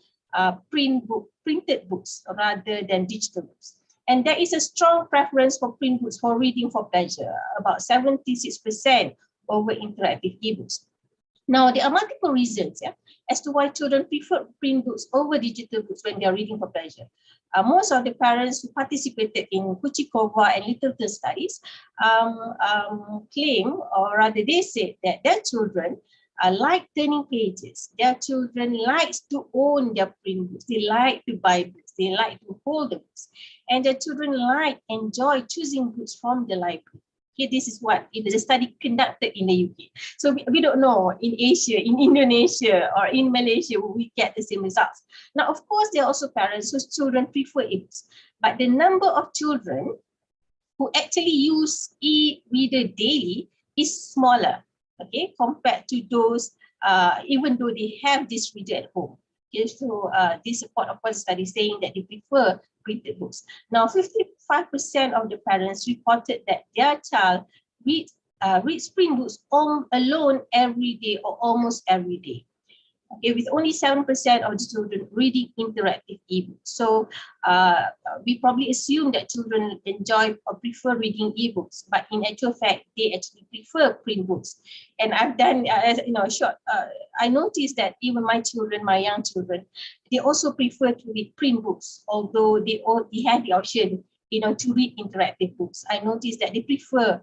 printed books rather than digital books. And there is a strong preference for print books for reading for pleasure, about 76% over interactive e-books. Now, there are multiple reasons as to why children prefer print books over digital books when they are reading for pleasure. Most of the parents who participated in Kuchikova and Littleton studies claim, or rather they said, that their children like turning pages. Their children like to own their print books. They like to buy books. They like to hold the books. And their children enjoy choosing books from the library. Okay, this is what it is a study conducted in the UK. So we don't know in Asia, in Indonesia, or in Malaysia, we get the same results. Now, of course, there are also parents whose children prefer e-books, but the number of children who actually use e-reader daily is smaller, okay, compared to those, even though they have this reader at home. Okay, so this support, of course, study saying that they prefer printed books. Now, 55% of the parents reported that their child reads print books alone every day or almost every day. Okay, with only 7% of the children reading interactive ebooks. So we probably assume that children enjoy or prefer reading ebooks, but in actual fact, they actually prefer print books. And I've done, I noticed that even my children, my young children, they also prefer to read print books, although they have the option, to read interactive books. I noticed that they prefer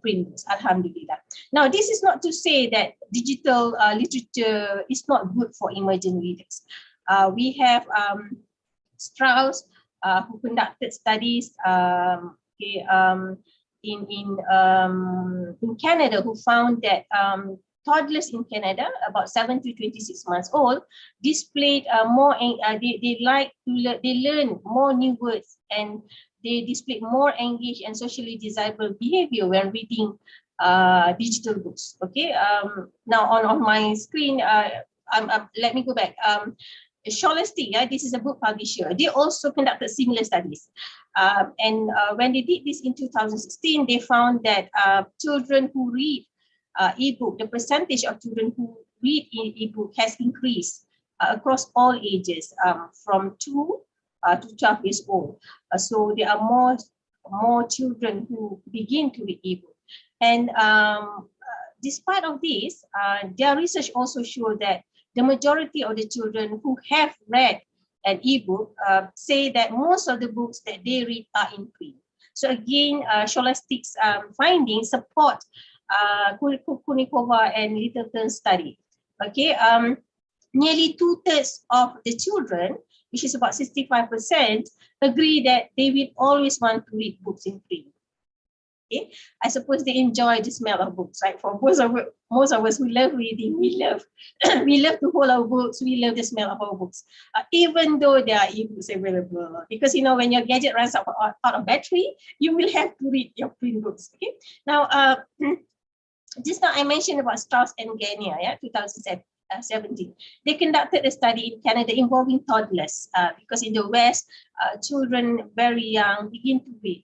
print books, alhamdulillah. Now, this is not to say that digital literature is not good for emerging readers. We have Strauss, who conducted studies in Canada, who found that toddlers in Canada, about 7 to 26 months old, displayed they learn more new words, and they display more engaged and socially desirable behavior when reading digital books. Okay. Now on my screen, let me go back. Scholastic, this is a book publisher. They also conducted similar studies, and when they did this in 2016, they found that children who read ebook, the percentage of children who read ebook has increased across all ages, from 2 to 12 years old. So there are more children who begin to read ebook. And despite of this, their research also showed that the majority of the children who have read an ebook say that most of the books that they read are in print. So again, Scholastic's findings support Kunikova and Littleton's study. Okay, nearly 2/3 of the children, which is about 65%, agree that they will always want to read books in print. Okay, I suppose they enjoy the smell of books, right? For most of us who love reading, we love to hold our books. We love the smell of our books, even though there are ebooks available. Because when your gadget runs out of battery, you will have to read your print books. Okay, now just now I mentioned about Strauss and Gania, 2017. They conducted a study in Canada involving toddlers, because in the West, children very young begin to read.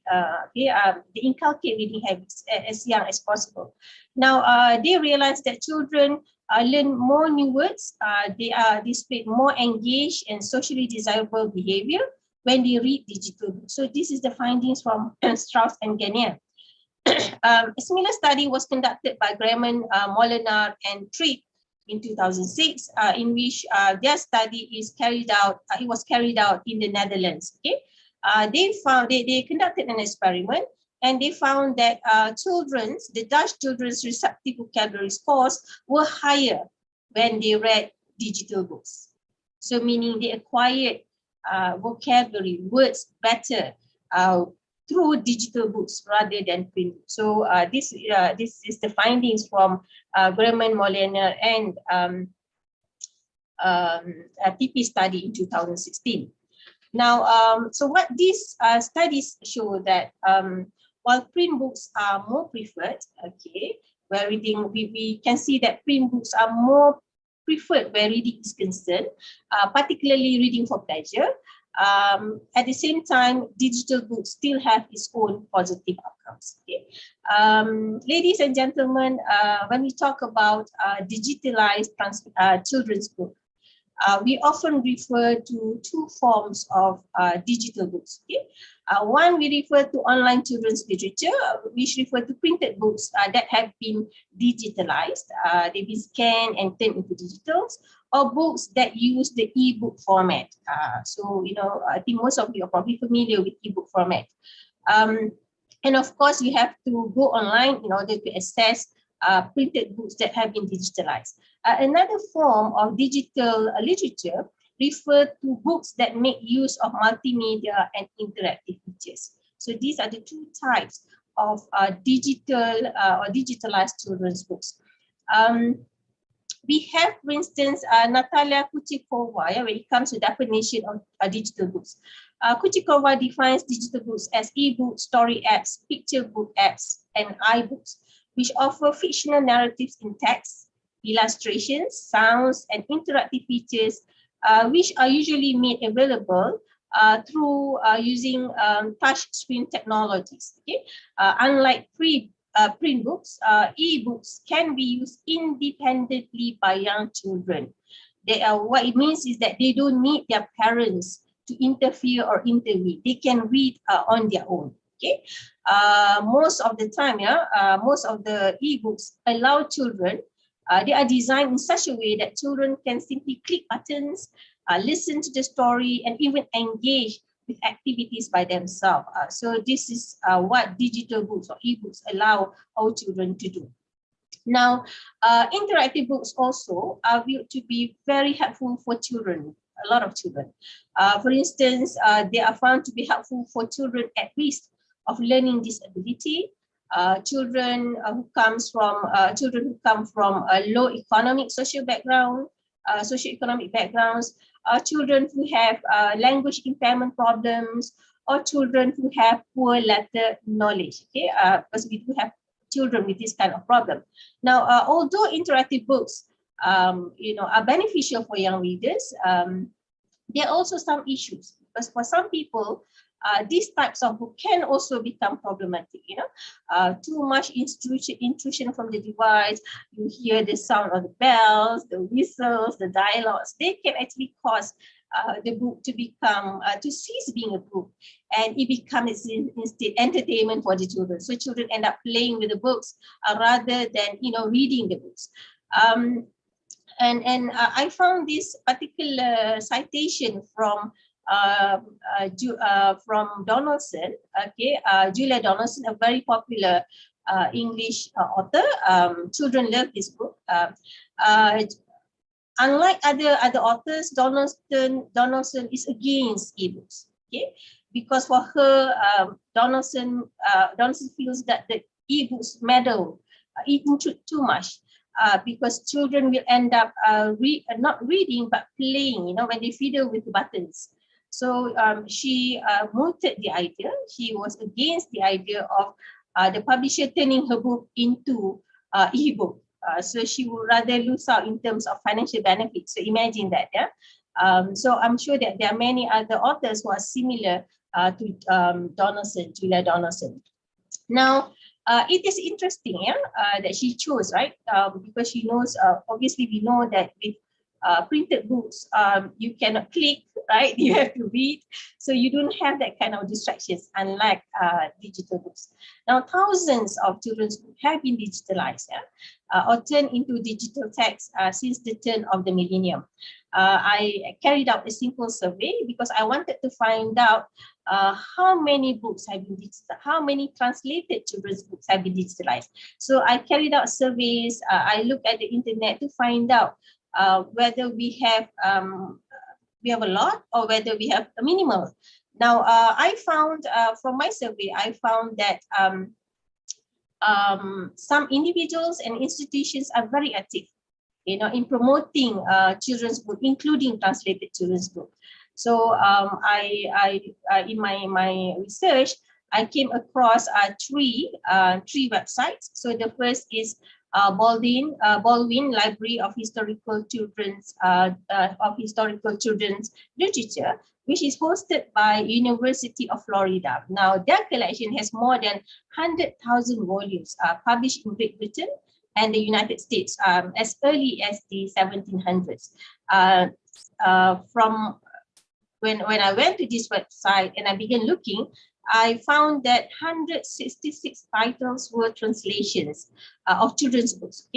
They inculcate reading habits as young as possible. Now, they realized that children learn more new words. They display more engaged and socially desirable behavior when they read digital books. So this is the findings from Strauss and Gania. A similar study was conducted by Graham, Molenaar, and Tripp in 2006, in which their study is carried out. It was carried out in the Netherlands. Okay, they conducted an experiment, and they found that the Dutch children's receptive vocabulary scores were higher when they read digital books. So meaning they acquired vocabulary, words better through digital books rather than print. So this is the findings from Graham, Molenaar, and TP study in 2016. Now, so what these studies show that while print books are more preferred, okay, where reading, we can see that print books are more preferred where reading is concerned, particularly reading for pleasure. At the same time, digital books still have its own positive outcomes. Okay? Ladies and gentlemen, when we talk about digitalized children's book, we often refer to two forms of digital books. Okay? One, we refer to online children's literature, which refer to printed books that have been digitalized. They've been scanned and turned into digitals, or books that use the e-book format. So, you know, I think most of you are probably familiar with e-book format. And of course, you have to go online in order to access printed books that have been digitalized. Another form of digital literature refer to books that make use of multimedia and interactive features. So these are the two types of digital or digitalized children's books. We have, for instance, Natalia Kuchikova, when it comes to definition of digital books. Kuchikova defines digital books as e-books, story apps, picture book apps, and iBooks, which offer fictional narratives in text, illustrations, sounds, and interactive features, which are usually made available through using touch screen technologies. Okay? Unlike print books, e-books can be used independently by young children. What it means is that they don't need their parents to interfere or intervene. They can read on their own. Okay, most of the time, most of the e-books allow children. They are designed in such a way that children can simply click buttons, listen to the story, and even engage with activities by themselves. So this is what digital books or e-books allow our children to do. Now, interactive books also are viewed to be very helpful for children, a lot of children. For instance, they are found to be helpful for children at risk of learning disability, children who come from a low economic social background, socioeconomic backgrounds, children who have language impairment problems, or children who have poor letter knowledge. Okay, because we do have children with this kind of problem. Now, although interactive books, are beneficial for young readers, there are also some issues, because for some people, these types of books can also become problematic. Too much intrusion from the device. You hear the sound of the bells, the whistles, the dialogues. They can actually cause the book to become to cease being a book, and it becomes instead entertainment for the children. So children end up playing with the books rather than reading the books. And I found this particular citation from Donaldson, okay, Julia Donaldson, a very popular English author. Children love this book. Unlike other authors, Donaldson is against ebooks, okay, because for her, Donaldson feels that the ebooks meddle eating too much. Because children will end up not reading but playing, when they fiddle with the buttons. So she mooted the idea. She was against the idea of the publisher turning her book into ebook. So she would rather lose out in terms of financial benefits. So imagine that, yeah. So I'm sure that there are many other authors who are similar to Julia Donaldson. Now, it is interesting, that she chose, right? Because she knows, obviously we know that with printed books, you cannot click, right? You have to read. So you don't have that kind of distractions, unlike digital books. Now, thousands of children's books have been digitalized, or turned into digital text since the turn of the millennium. I carried out a simple survey because I wanted to find out how many books have been digitalized, how many translated children's books have been digitalized. So I carried out surveys. I looked at the internet to find out whether we have a lot or whether we have a minimal. Now, I found from my survey, I found that some individuals and institutions are very active. in promoting children's book, including translated children's book. So in my research, I came across three websites. So the first is Baldwin Library of Historical Children's Literature, which is hosted by University of Florida. Now, their collection has more than 100,000 volumes published in Great Britain and the United States as early as the 1700s. From when I went to this website and I began looking, I found that 166 titles were translations of children's books.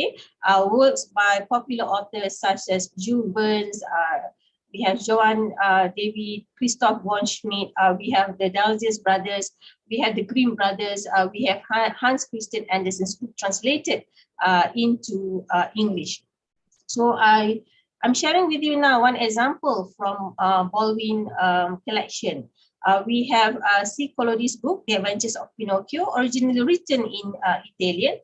Works by popular authors such as Jules Verne, we have Johann David, Christoph von Schmidt, we have the Dalzius brothers, we have the Grimm brothers, we have Hans Christian Andersen, who translated into English. So I'm sharing with you now one example from Baldwin collection. We have C. Collodi's book, The Adventures of Pinocchio, originally written in Italian,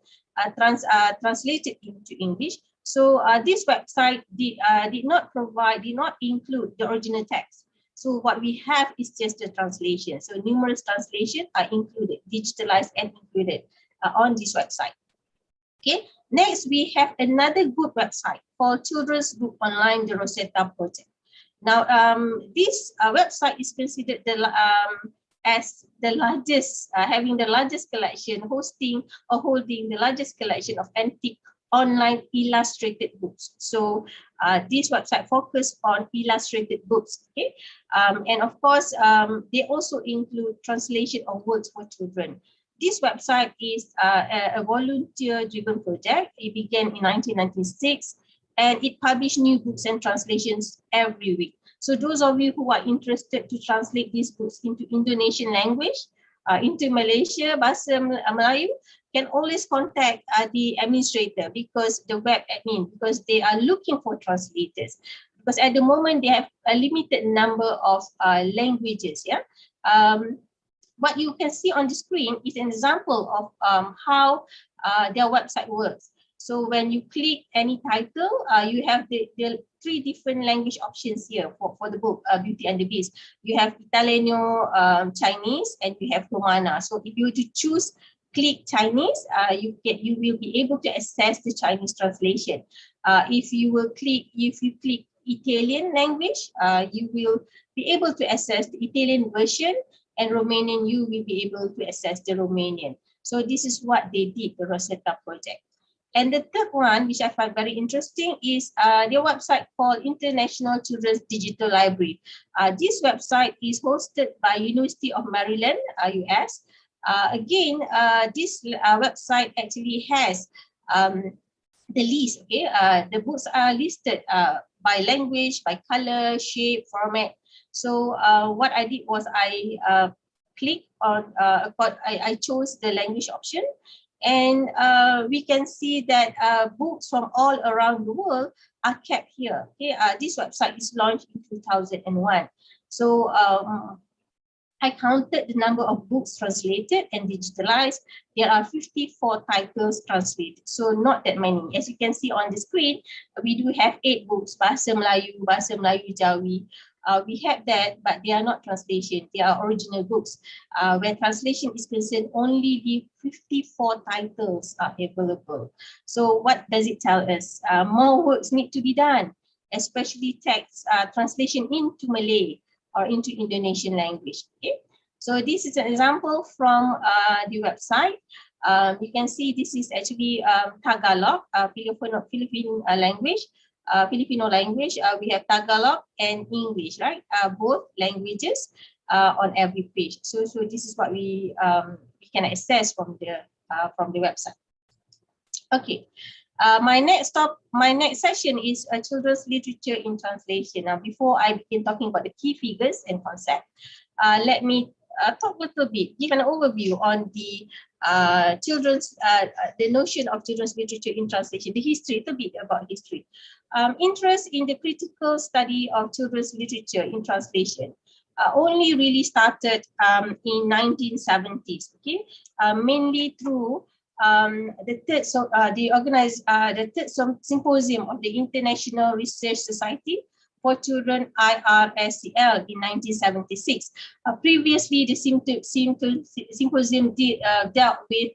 translated into English. So this website did not include the original text. So what we have is just the translation. So numerous translations are included, digitalized and included on this website. Okay. Next, we have another good website called Children's Book Online, the Rosetta Project. Now, this website is considered as the largest, having the largest collection, holding the largest collection of antique online illustrated books. So this website focuses on illustrated books. Okay, and of course, they also include translation of works for children. This website is a volunteer-driven project. It began in 1996, and it published new books and translations every week. So those of you who are interested to translate these books into Indonesian language, into Malaysia, Bahasa Melayu, can always contact the administrator, because the web admin, because they are looking for translators. Because at the moment, they have a limited number of languages. Yeah. What you can see on the screen is an example of how their website works. So when you click any title, you have the three different language options here for the book, Beauty and the Beast. You have Italiano, Chinese, and you have Romana. So if you were to choose click Chinese, you will be able to access the Chinese translation. If you click Italian language, you will be able to access the Italian version, and Romanian, you will be able to access the Romanian. So this is what they did, the Rosetta project. And the third one, which I find very interesting, is their website called International Children's Digital Library. This website is hosted by University of Maryland, US. Again, this website actually has the list. Okay, the books are listed by language, by color, shape, format. So what I did was I clicked on, I chose the language option, and we can see that books from all around the world are kept here. Okay, this website is launched in 2001. So I counted the number of books translated and digitalized. There are 54 titles translated, so not that many. As you can see on the screen, we do have 8 books, Bahasa Melayu Jawi. We have that, but they are not translation. They are original books. Where translation is concerned, only the 54 titles are available. So what does it tell us? More works need to be done, especially text translation into Malay or into Indonesian language. Okay, so this is an example from the website. You can see this is actually Tagalog, Filipino language. Filipino language, we have Tagalog and English, right? Both languages on every page. So this is what we can access from the website. Okay, my next session is children's literature in translation. Now, before I begin talking about the key figures and concept, let me talk a little bit, give an overview on the the notion of children's literature in translation, the history, a bit about history. Interest in the critical study of children's literature in translation only really started in 1970s, okay, mainly through They organized the third symposium of the International Research Society for Children, IRSCL, in 1976. Previously, the symposium dealt with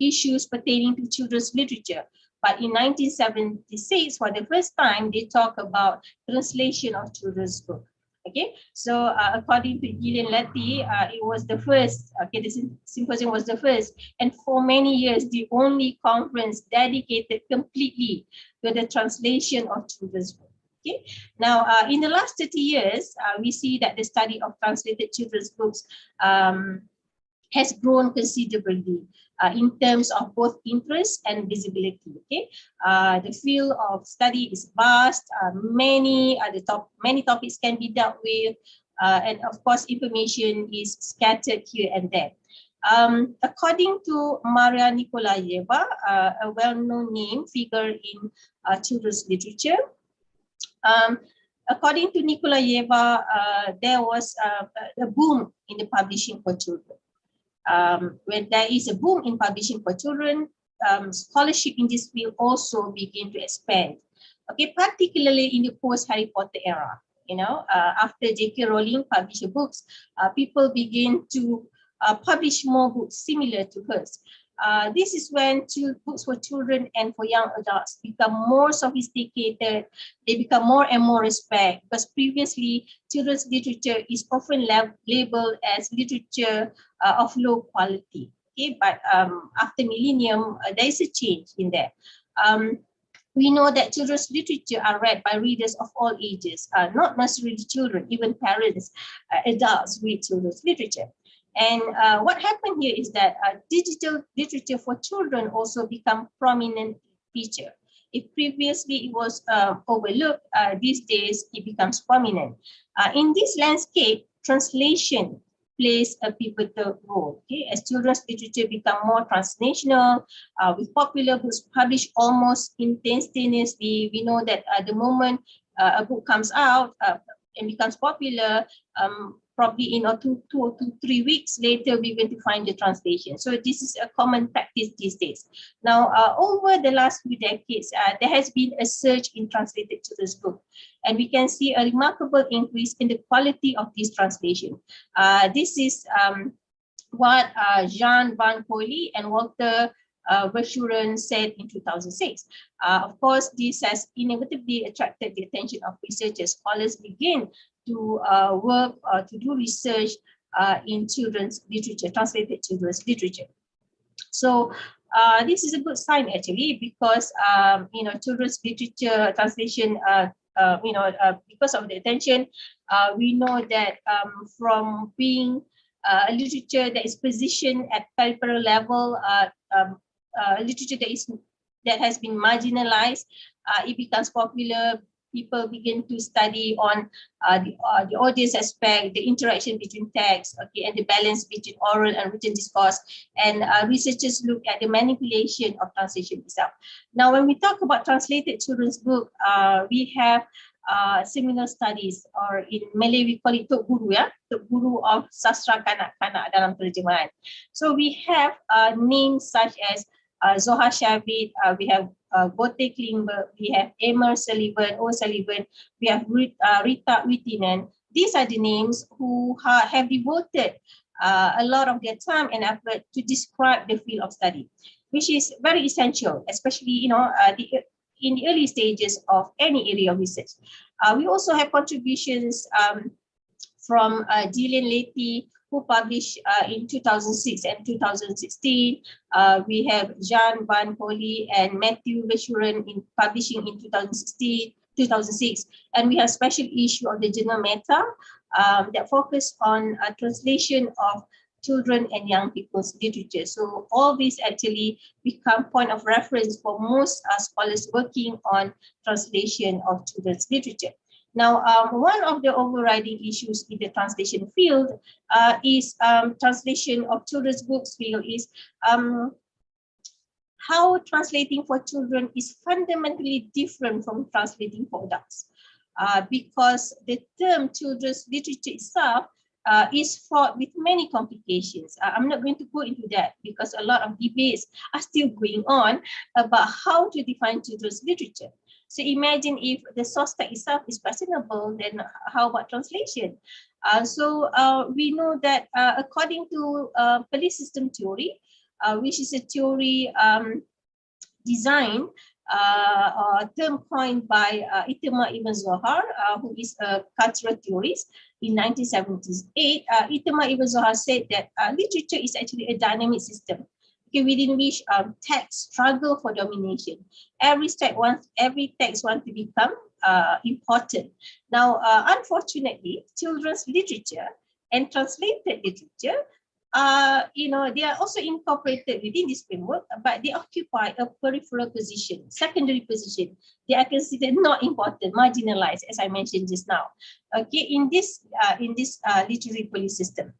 issues pertaining to children's literature. But in 1976, for the first time, they talk about translation of children's book. Okay, so according to Juliane, it was the first. Okay, the symposium was the first, and for many years, the only conference dedicated completely to the translation of children's book. Okay, now in the last 30 years, we see that the study of translated children's books has grown considerably in terms of both interest and visibility. Okay, the field of study is vast. Many topics can be dealt with, and of course, information is scattered here and there. According to Maria Nikolayeva, a well-known name figure in children's literature, according to Nikolayeva, there was a boom in the publishing for children. When there is a boom in publishing for children, scholarship in this field also begin to expand. Okay, particularly in the post-Harry Potter era. You know, after J.K. Rowling published her books, people begin to publish more books similar to hers. This is when books for children and for young adults become more sophisticated. They become more and more respect, because previously children's literature is often labeled as literature of low quality. Okay, but after millennium, there is a change in that. We know that children's literature are read by readers of all ages, not necessarily children, even parents, adults read children's literature. And what happened here is that digital literature for children also become prominent feature. If previously it was overlooked, these days it becomes prominent. In this landscape, translation plays a pivotal role. Okay? As children's literature become more transnational, with popular books published almost instantaneously, we know that the moment a book comes out and becomes popular, probably in 2 to 3 weeks later, we're going to find the translation. So this is a common practice these days. Now, over the last few decades, there has been a surge in translated children's books, and we can see a remarkable increase in the quality of this translation. This is what Jean Van Coyle and Walter Verschuren said in 2006. Of course, this has inevitably attracted the attention of researchers. Scholars begin to work to do research in children's literature, translated children's literature. So this is a good sign actually, because children's literature translation, because of the attention, we know that from being a literature that is positioned at peripheral level, literature that has been marginalized, it becomes popular. People begin to study on the audience aspect, the interaction between text, okay, and the balance between oral and written discourse. And researchers look at the manipulation of translation itself. Now, when we talk about translated children's book, we have similar studies, or in Malay we call it Tok Guru, ya, Tok Guru of Sastra Kanak-Kanak dalam terjemahan. So we have names such as Zohar Shavit, we have Botte Klingberg, we have Emmer Sullivan, O'Sullivan, we have Rita Wittinen. These are the names who have devoted a lot of their time and effort to describe the field of study, which is very essential, especially in the early stages of any area of research. We also have contributions from Juliane, who published in 2006 and 2016. We have Jean Van Coyle and Matthew Verschuren publishing in 2006. And we have special issue of the journal Meta that focus on translation of children and young people's literature. So all these actually become point of reference for most scholars working on translation of children's literature. Now, one of the overriding issues in the translation field is translation of children's books field is how translating for children is fundamentally different from translating for adults. Because the term children's literature itself is fraught with many complications. I'm not going to go into that because a lot of debates are still going on about how to define children's literature. So imagine if the source text itself is questionable, then how about translation? So we know that according to police system theory, which is a theory designed or term coined by Itamar Ibn Zohar, who is a cultural theorist in 1978. Itamar Ibn Zohar said that literature is actually a dynamic system, okay, within which texts struggle for domination. Every text wants to become important. Now, unfortunately, children's literature and translated literature, they are also incorporated within this framework, but they occupy a peripheral position, secondary position. They are considered not important, marginalized, as I mentioned just now. Okay, in this literary policy system.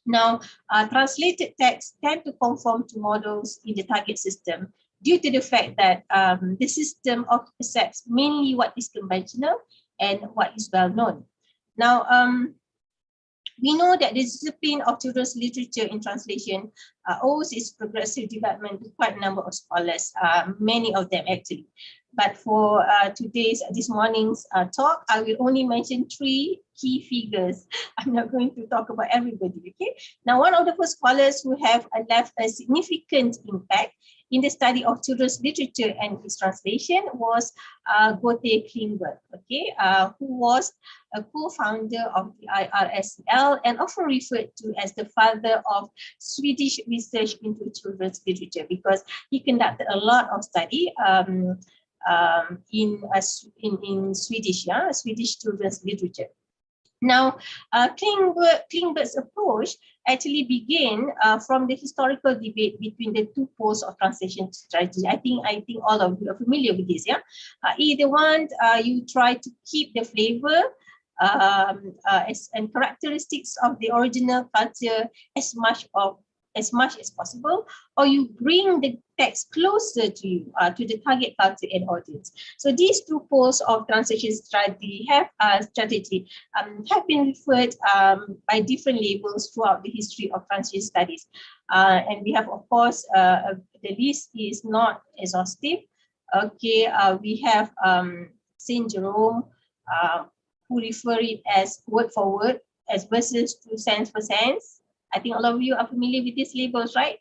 Now, translated texts tend to conform to models in the target system due to the fact that the system accepts mainly what is conventional and what is well known. Now, we know that the discipline of children's literature in translation owes its progressive development to quite a number of scholars, many of them actually. But for this morning's talk, I will only mention 3 key figures. I'm not going to talk about everybody, okay? Now, one of the first scholars who have left a significant impact in the study of children's literature and its translation was Gothe Klingberg, okay, who was a co-founder of the IRSCL and often referred to as the father of Swedish research into children's literature because he conducted a lot of study in Swedish, Swedish children's literature. Now, Klingberg's approach actually began from the historical debate between the 2 poles of translation strategy. I think all of you are familiar with this, yeah. Either one, you try to keep the flavor and characteristics of the original culture as much as possible, or you bring the text closer to you, to the target culture and audience. So these 2 poles of translation strategy have been referred by different labels throughout the history of translation studies. And we have, of course, the list is not exhaustive. Okay, we have Saint Jerome, who refer it as word for word, as versus to sense for sense. I think all of you are familiar with these labels, right?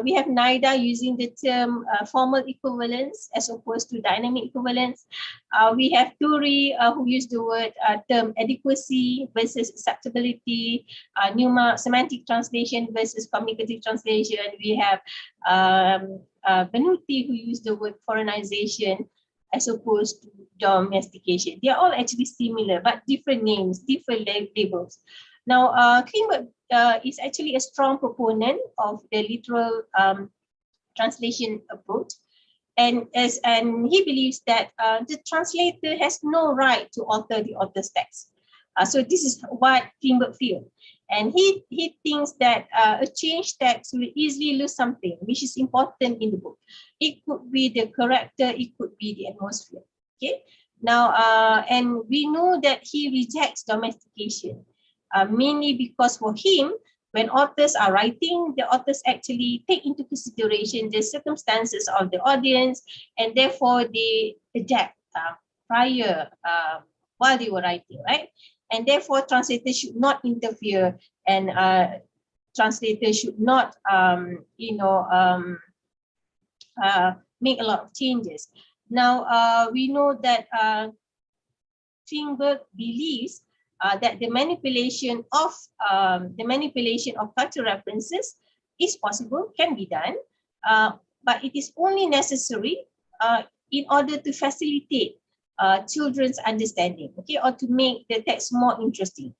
We have NIDA using the term formal equivalence as opposed to dynamic equivalence. We have Turi who use the word term adequacy versus acceptability, semantic translation versus communicative translation. We have Benuti who use the word foreignization as opposed to domestication. They are all actually similar, but different names, different labels. Now, Klingberg is actually a strong proponent of the literal translation approach, and he believes that the translator has no right to alter the author's text. So this is what Klingberg feels, and he thinks that a changed text will easily lose something which is important in the book. It could be the character, it could be the atmosphere. Okay. Now, and we know that he rejects domestication. Mainly because for him, when authors are writing, the authors actually take into consideration the circumstances of the audience, and therefore they adapt prior while they were writing, right? And therefore, translators should not interfere, and translators should not, make a lot of changes. Now, we know that Klingberg believes that the manipulation of cultural references is possible, can be done, but it is only necessary in order to facilitate children's understanding, okay, or to make the text more interesting.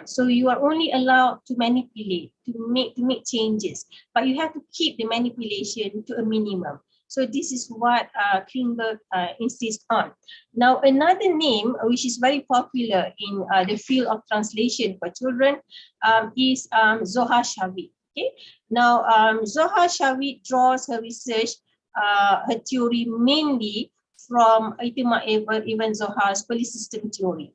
So you are only allowed to manipulate, to make changes, but you have to keep the manipulation to a minimum. So this is what Klingberg insists on. Now, another name which is very popular in the field of translation for children is Zohar Shavit. Okay. Now, Zohar Shavit draws her research, her theory mainly from Itamar Ibn Zohar's polysystem theory.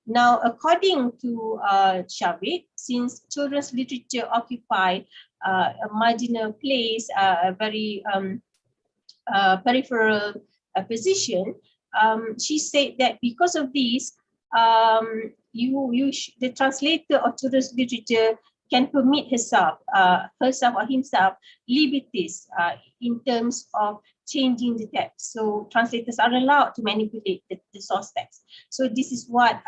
Now, according to Shaik, since children's literature occupy a marginal place, a very peripheral position, she said that because of this, the translator of children's literature can permit herself or himself liberties in terms of changing the text. So translators are allowed to manipulate the source text. So this is what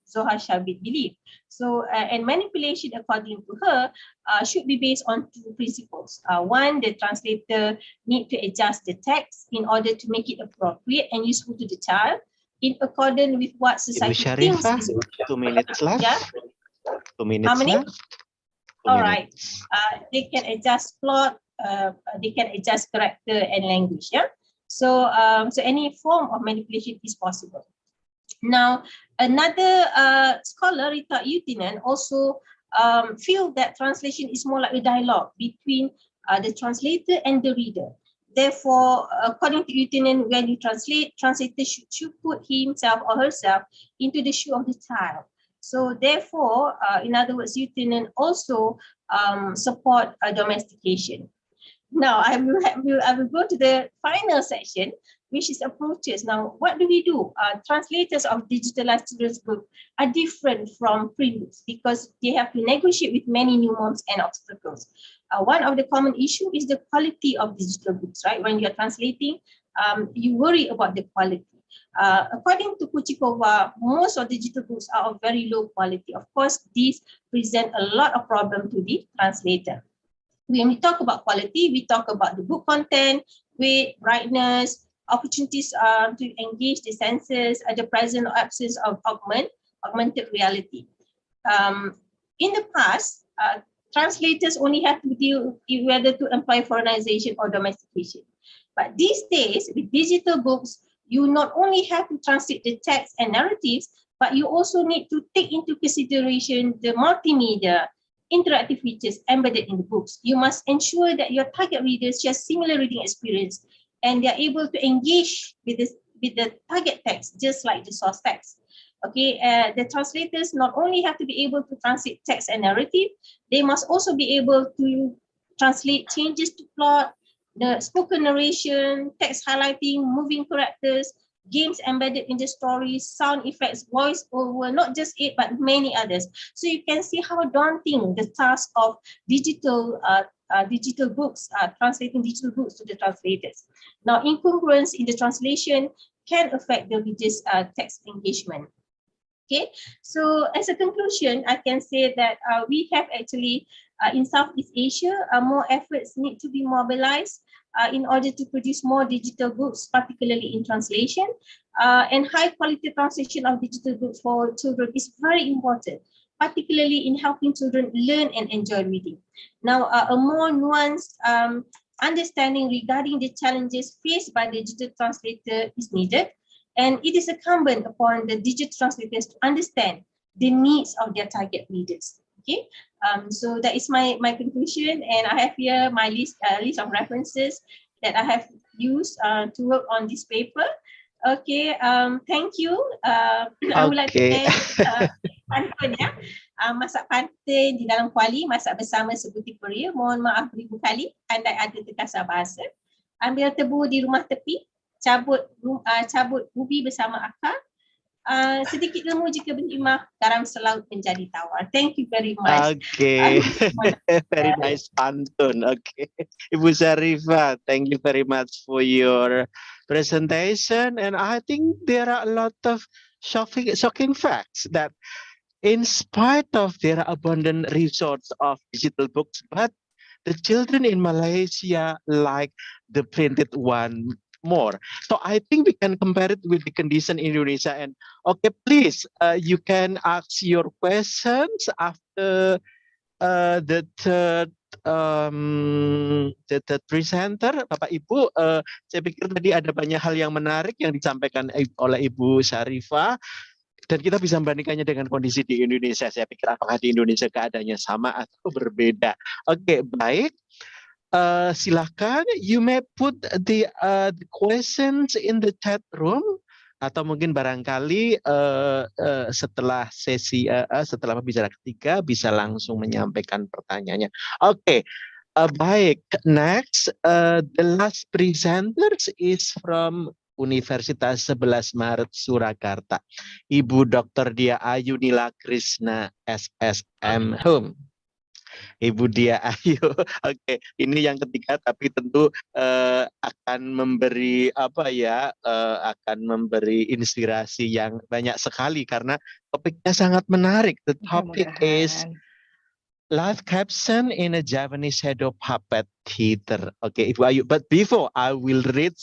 Zohar Shabit believed. So and manipulation, according to her, should be based on two principles. One, the translator need to adjust the text in order to make it appropriate and useful to the child in accordance with what society thinks is 2 minutes left. Yeah. 2 minutes How many? left. 2 All minutes. right. They can adjust plot. They can adjust character and language. Yeah. So so any form of manipulation is possible. Now, another scholar, Rita Yustanto, also feel that translation is more like a dialogue between the translator and the reader. Therefore, according to Yustanto, when you translate, translator should put himself or herself into the shoe of the child. So therefore, in other words, Yustanto also support domestication. Now, I will go to the final section, which is approaches. Now, what do we do? Translators of digitalized children's books are different from print books because they have to negotiate with many new norms and obstacles. One of the common issue is the quality of digital books, right? When you're translating, you worry about the quality. According to Kuchikova, most of digital books are of very low quality. Of course, these present a lot of problem to the translator. When we talk about quality, we talk about the book content, weight, brightness, opportunities to engage the senses, the presence or absence of augmented reality. In the past, translators only have to deal with whether to employ foreignization or domestication. But these days, with digital books, you not only have to translate the text and narratives, but you also need to take into consideration the multimedia, interactive features embedded in the books. You must ensure that your target readers share similar reading experience and they are able to engage with the target text, just like the source text. Okay, the translators not only have to be able to translate text and narrative, they must also be able to translate changes to plot, the spoken narration, text highlighting, moving characters, games embedded in the stories, sound effects, voice over, not just it, but many others. So you can see how daunting the task of digital books, translating digital books to the translators. Now, incongruence in the translation can affect the reader's text engagement. Okay, so as a conclusion, I can say that we have actually in Southeast Asia, more efforts need to be mobilized in order to produce more digital books, particularly in translation. And high quality translation of digital books for children is very important, particularly in helping children learn and enjoy reading. Now, a more nuanced understanding regarding the challenges faced by the digital translator is needed. And it is incumbent upon the digital translators to understand the needs of their target readers. Okay, so that is my conclusion, and I have here my list of references that I have used to work on this paper. Okay, thank you. I would like to thank pantun ya. Masak pantun di dalam kuali, masak bersama sebutir Korea. Mohon maaf beribu kali, andai ada terkasar bahasa. Ambil tebu di rumah tepi, cabut ubi bersama akar. Sedikit ilmu jika berhikmah, garam selaut menjadi tawar. Thank you very much. Okay, very nice pantun. Okay, Ibu Sharifah, thank you very much for your presentation. And I think there are a lot of shocking facts that in spite of their abundant resource of digital books, but the children in Malaysia like the printed one more. So I think we can compare it with the condition in Indonesia. And okay, please, you can ask your questions after the third presenter. Bapak Ibu, saya pikir tadi ada banyak hal yang menarik yang disampaikan oleh Ibu Sharifah. Dan kita bisa membandingkannya dengan kondisi di Indonesia. Saya pikir apakah di Indonesia keadaannya sama atau berbeda. Oke, baik. Silakan, you may put the questions in the chat room. atau mungkin barangkali setelah sesi setelah pembicara ketiga bisa langsung menyampaikan pertanyaannya. Oke, baik. Next, the last presenters is from Universitas 11 Maret Surakarta, Ibu Dr. Dia Ayunila Krishna S.M.Hum. Ibu Dia Ayu. Oke, ini yang ketiga, tapi tentu akan memberi akan memberi inspirasi yang banyak sekali karena topiknya sangat menarik. The topic is live caption in a Japanese shadow puppet theater. Okay, Ibu Ayu. But before I will read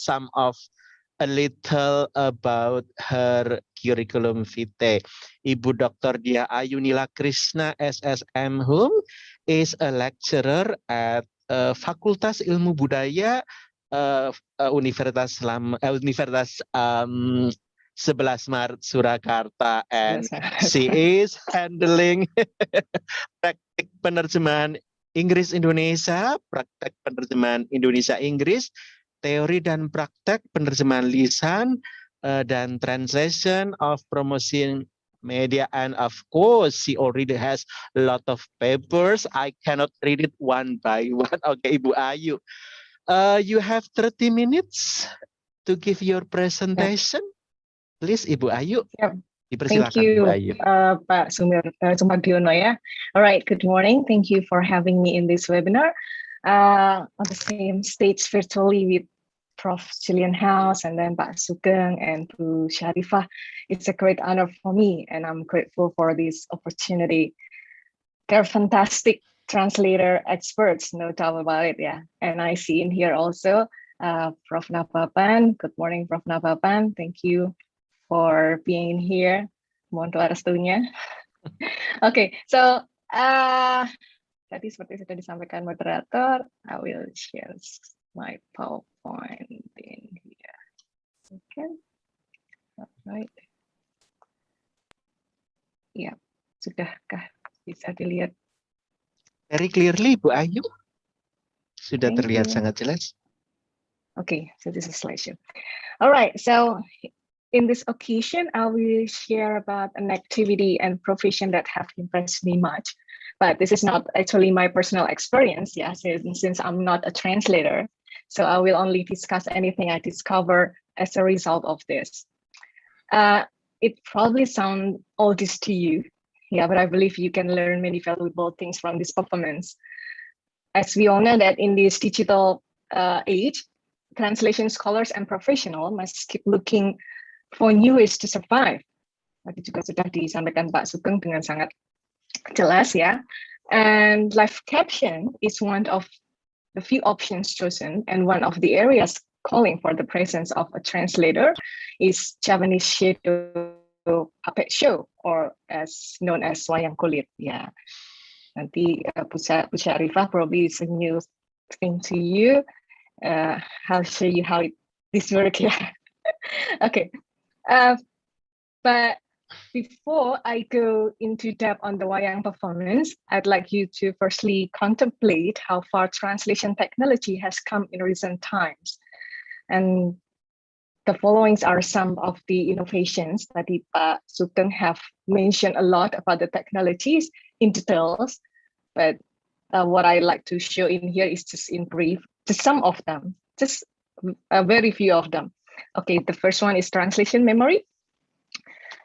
a little about her curriculum vitae. Ibu Dr. Dia Ayunila Krishna SSM.Hum is a lecturer at Fakultas Ilmu Budaya Universitas 11 Maret Surakarta, and she is handling praktik penerjemahan Inggris Indonesia, praktek penerjemahan Indonesia Inggris, teori dan praktek penerjemahan lisan dan translation of promotion media, and of course she already has a lot of papers. I cannot read it one by one. Okay, Ibu Ayu, you have 30 minutes to give your presentation. Please, Ibu Ayu. Yep. Dipersilakan, Thank you, Ibu Ayu. Pak Sumardiono. All right, good morning. Thank you for having me in this webinar. On the same stage virtually with Prof. Juliane and then Pak Sugeng and Bu Sharifah. It's a great honor for me, and I'm grateful for this opportunity. They're fantastic translator experts, no doubt about it, yeah. And I see in here also Prof. Nababan. Good morning, Prof. Nababan. Thank you for being here. Mohon doa restunya. Okay, so tadi seperti sudah disampaikan moderator, I will share my PowerPoint in here. Okay, all right. Ya, sudahkah bisa dilihat? Very clearly, Bu Ayu. Sudah Thank terlihat you. sangat jelas. Okay, so this is slideshow. All right, so in this occasion, I will share about an activity and profession that have impressed me much. But this is not actually my personal experience, yeah, since I'm not a translator. So I will only discuss anything I discover as a result of this. It probably sounds oldish to you, yeah, but I believe you can learn many valuable things from this performance. As we all know that in this digital age, translation scholars and professionals must keep looking for new ways to survive. Tadi juga sudah disampaikan Pak Sugeng dengan sangat jelas, ya. And live caption is one of the few options chosen, and one of the areas calling for the presence of a translator is Japanese shadow puppet show, or as known as wayang kulit. Yeah, nanti Bu Sharifah probably is a new thing to you. I'll show you how this works. Yeah. Okay. But before I go into depth on the wayang performance, I'd like you to firstly contemplate how far translation technology has come in recent times. And the following are some of the innovations that Pak Sugeng have mentioned a lot about the technologies in details, but what I like to show in here is just in brief, just some of them, just a very few of them. Okay, the first one is translation memory.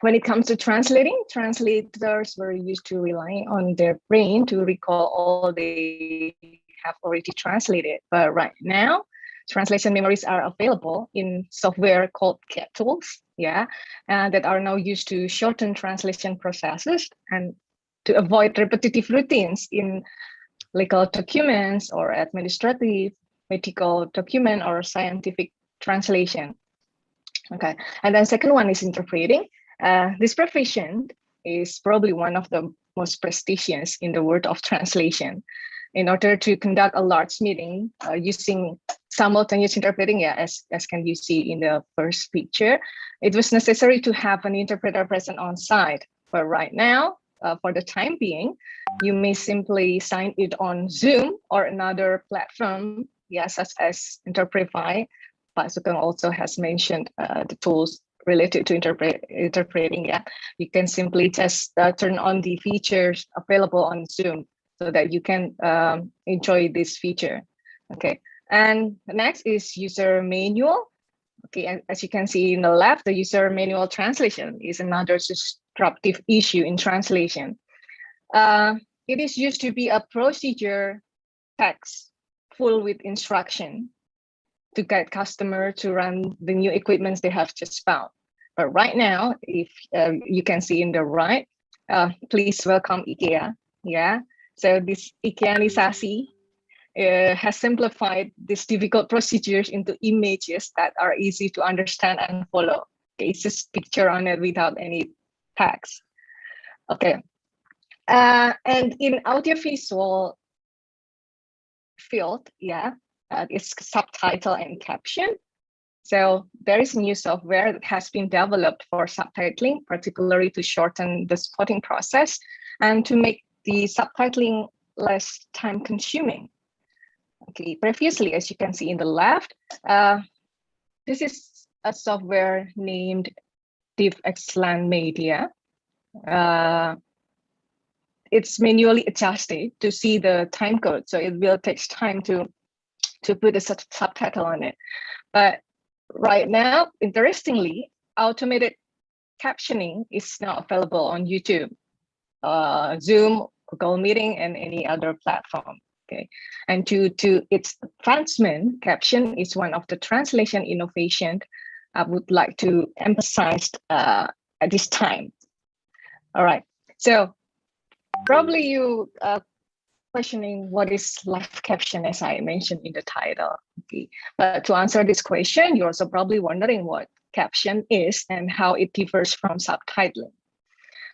When it comes to translating, translators were used to rely on their brain to recall all they have already translated. But right now, translation memories are available in software called CAT tools, yeah, that are now used to shorten translation processes and to avoid repetitive routines in legal documents or administrative, medical document, or scientific translation. Okay, and then second one is interpreting. This profession is probably one of the most prestigious in the world of translation. In order to conduct a large meeting using simultaneous interpreting, yeah, as can you see in the first picture, it was necessary to have an interpreter present on site. But right now, for the time being, you may simply sign it on Zoom or another platform, yeah, such as Interpretify. Pak Sugeng also has mentioned the tools related to interpreting. Yeah, you can simply just turn on the features available on Zoom so that you can enjoy this feature. Okay, and the next is user manual. Okay, and as you can see in the left, the user manual translation is another disruptive issue in translation. It is used to be a procedure text full with instruction to guide customer to run the new equipments they have just found. But right now, if you can see in the right, please welcome IKEA. Yeah, so this IKEAnisasi has simplified these difficult procedures into images that are easy to understand and follow. Okay, it's just picture on it without any text. Okay, and in audiovisual field, yeah, it's subtitle and caption. So there is new software that has been developed for subtitling, particularly to shorten the spotting process and to make the subtitling less time consuming. Okay, previously, as you can see in the left, this is a software named DivXLand Media. It's manually adjusted to see the time code, so it will take time to put a subtitle on it. But right now, interestingly, automated captioning is now available on YouTube, Zoom, Google Meeting, and any other platform. Okay, and to its advancement, caption is one of the translation innovation I would like to emphasize at this time. All right, so probably you questioning what is live caption, as I mentioned in the title. Okay, but to answer this question, you're also probably wondering what caption is and how it differs from subtitling.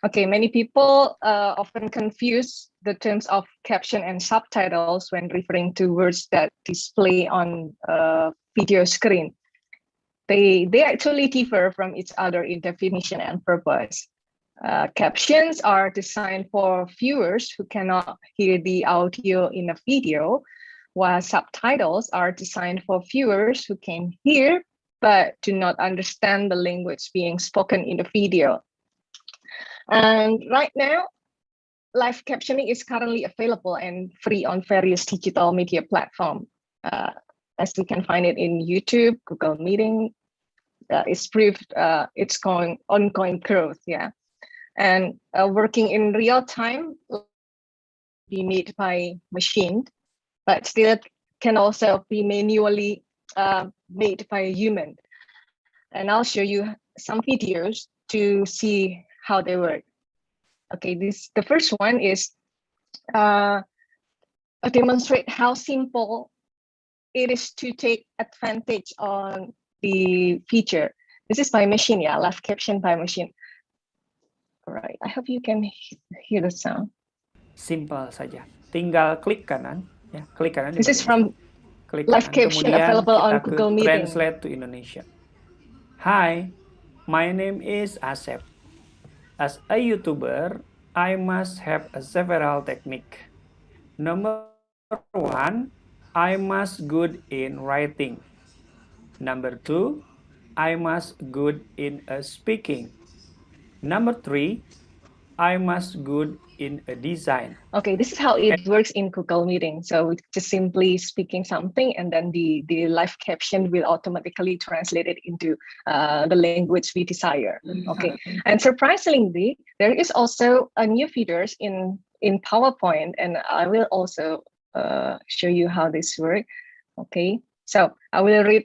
Okay, many people often confuse the terms of caption and subtitles when referring to words that display on a video screen. They actually differ from each other in definition and purpose. Captions are designed for viewers who cannot hear the audio in a video, while subtitles are designed for viewers who can hear but do not understand the language being spoken in the video. And right now, live captioning is currently available and free on various digital media platforms. As you can find it in YouTube, Google Meeting. It's proved it's ongoing growth, yeah. And working in real time be made by machine, but still can also be manually made by a human. And I'll show you some videos to see how they work. Okay, the first one is demonstrate how simple it is to take advantage on the feature. This is by machine, yeah, live caption by machine. All right, I hope you can hear the sound. Simple saja, tinggal klik kanan, ya, klik kanan. This is from klik live kanan. caption Kemudian available on kita Google Meeting. Translate to Indonesia. Hi, my name is Asep. As a YouTuber, I must have several techniques. Number one, I must good in writing. Number two, I must good in speaking. Number three, I must good in a design. Okay, this is how it works in Google Meeting. So just simply speaking something, and then the live caption will automatically translate it into the language we desire. Okay, and surprisingly, there is also a new features in PowerPoint, and I will also show you how this works. Okay, so I will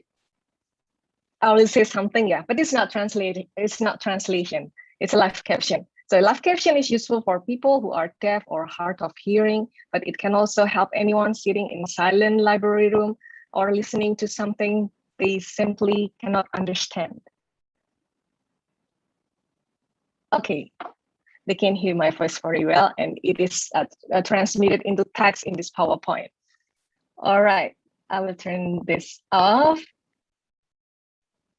say something, yeah, but it's not translating. It's not translation. It's a live caption. So live caption is useful for people who are deaf or hard of hearing, but it can also help anyone sitting in a silent library room or listening to something they simply cannot understand. Okay, they can hear my voice very well, and it is transmitted into text in this PowerPoint. All right, I will turn this off.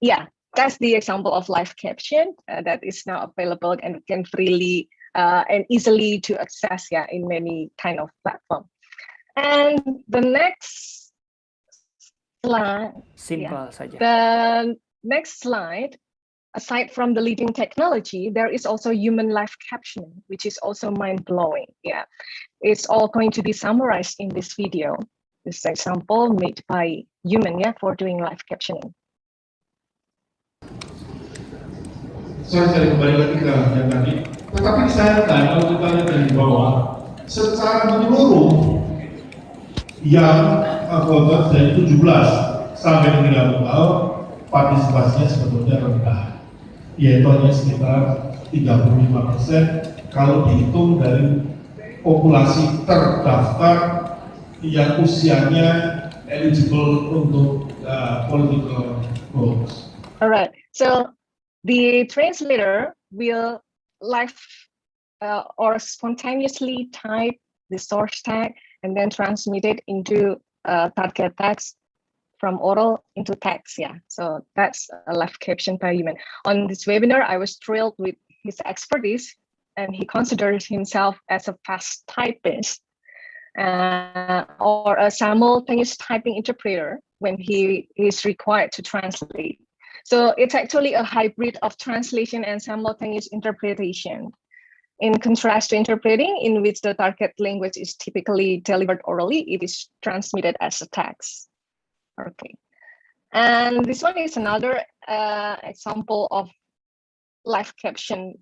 Yeah. That's the example of live caption that is now available and can freely and easily to access, yeah, in many kind of platform. And the next slide, simple saja. The next slide aside from the leading technology, there is also human live captioning, which is also mind-blowing. Yeah, it's all going to be summarized in this video. This example made by human, yeah, for doing live captioning. Saya kembali lagi ke yang tadi, tetapi sayangkan kalau kita lihat dari bawah, secara menyeluruh yang Kevert dari 17 sampai dengan 30 tahun partisipasinya sebetulnya rendah, yaitu hanya sekitar 35% kalau dihitung dari populasi terdaftar yang usianya eligible untuk political votes. Alright, so the translator will live or spontaneously type the source tag and then transmit it into target text from oral into text. Yeah, so that's a live caption by human. On this webinar, I was thrilled with his expertise, and he considers himself as a fast typist or a simultaneous typing interpreter when he is required to translate. So it's actually a hybrid of translation and simultaneous interpretation. In contrast to interpreting, in which the target language is typically delivered orally, it is transmitted as a text. Okay, and this one is another example of live caption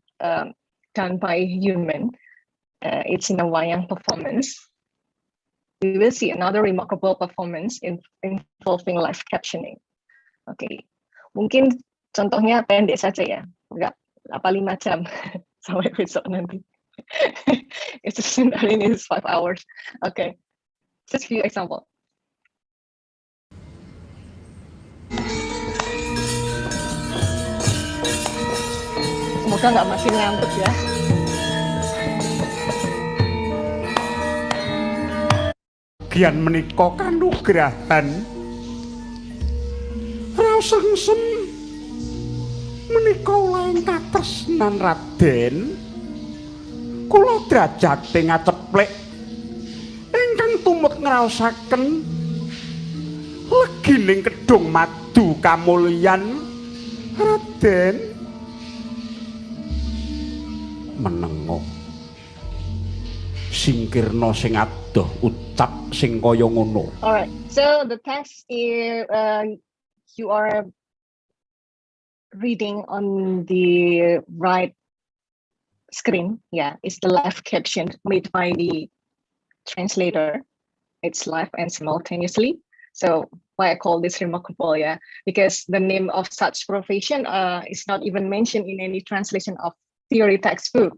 done by human. It's in a wayang performance. We will see another remarkable performance involving live captioning. Okay, mungkin contohnya pendek saja ya, enggak 5 jam sampai besok nanti. It's hari ini is 5 hours. Okay, just few example. Semoga nggak makin ngantuk ya. Gian menika kanugrahan rasengsem menika ulah katresnan Raden, kula drajate ngaceplek ingkang tumut ngraosaken legining kedung madu kamulyan Raden. Menengo singkirna sing adoh ucap sing kaya ngono. Alright, so the text is you are reading on the right screen. Yeah, it's the live caption made by the translator. It's live and simultaneously. So why I call this remarkable, yeah, because the name of such profession is not even mentioned in any translation of theory textbook.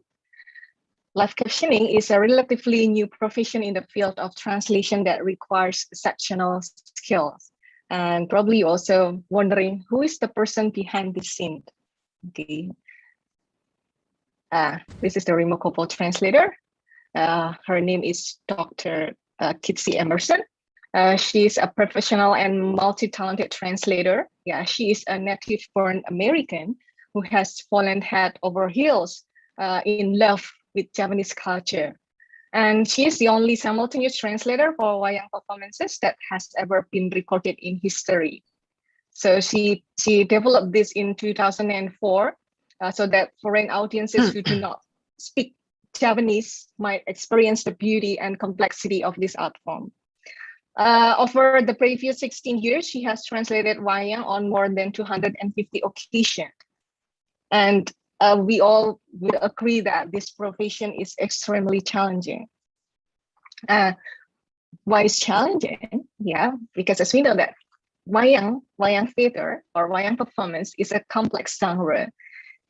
Live captioning is a relatively new profession in the field of translation that requires exceptional skills. And probably also wondering who is the person behind the scene. Okay. This is the remarkable translator. Her name is Dr. Kitsy Emerson. She's a professional and multi-talented translator. Yeah, she is a native-born American who has fallen head over heels in love with Japanese culture. And she is the only simultaneous translator for wayang performances that has ever been recorded in history. So she developed this in 2004 so that foreign audiences who do not speak Japanese might experience the beauty and complexity of this art form. Over the previous 16 years, she has translated wayang on more than 250 occasions. And we all would agree that this profession is extremely challenging. Why is challenging? Yeah, because as we know that wayang theater or wayang performance is a complex genre.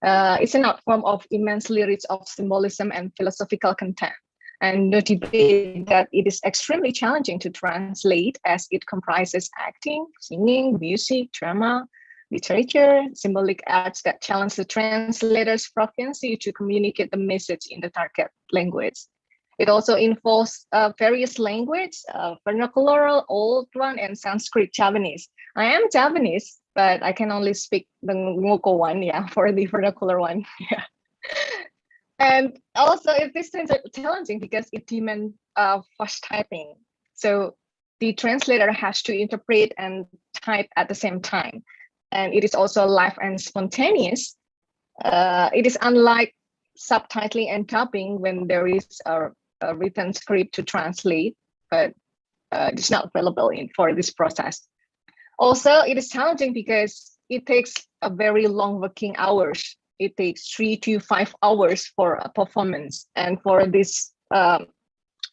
It's an art form of immensely rich of symbolism and philosophical content. And no debate that it is extremely challenging to translate as it comprises acting, singing, music, drama, literature, symbolic arts that challenge the translator's proficiency to communicate the message in the target language. It also involves various languages, vernacular, old one, and Sanskrit Javanese. I am Javanese, but I can only speak the Ngoko one, yeah, for the vernacular one. Yeah. And also it is challenging because it demands fast typing. So the translator has to interpret and type at the same time. and it is also live and spontaneous. It is unlike subtitling and dubbing when there is a written script to translate, but it's not available for this process. Also, it is challenging because it takes a very long working hours. It takes 3 to 5 hours for a performance. And for this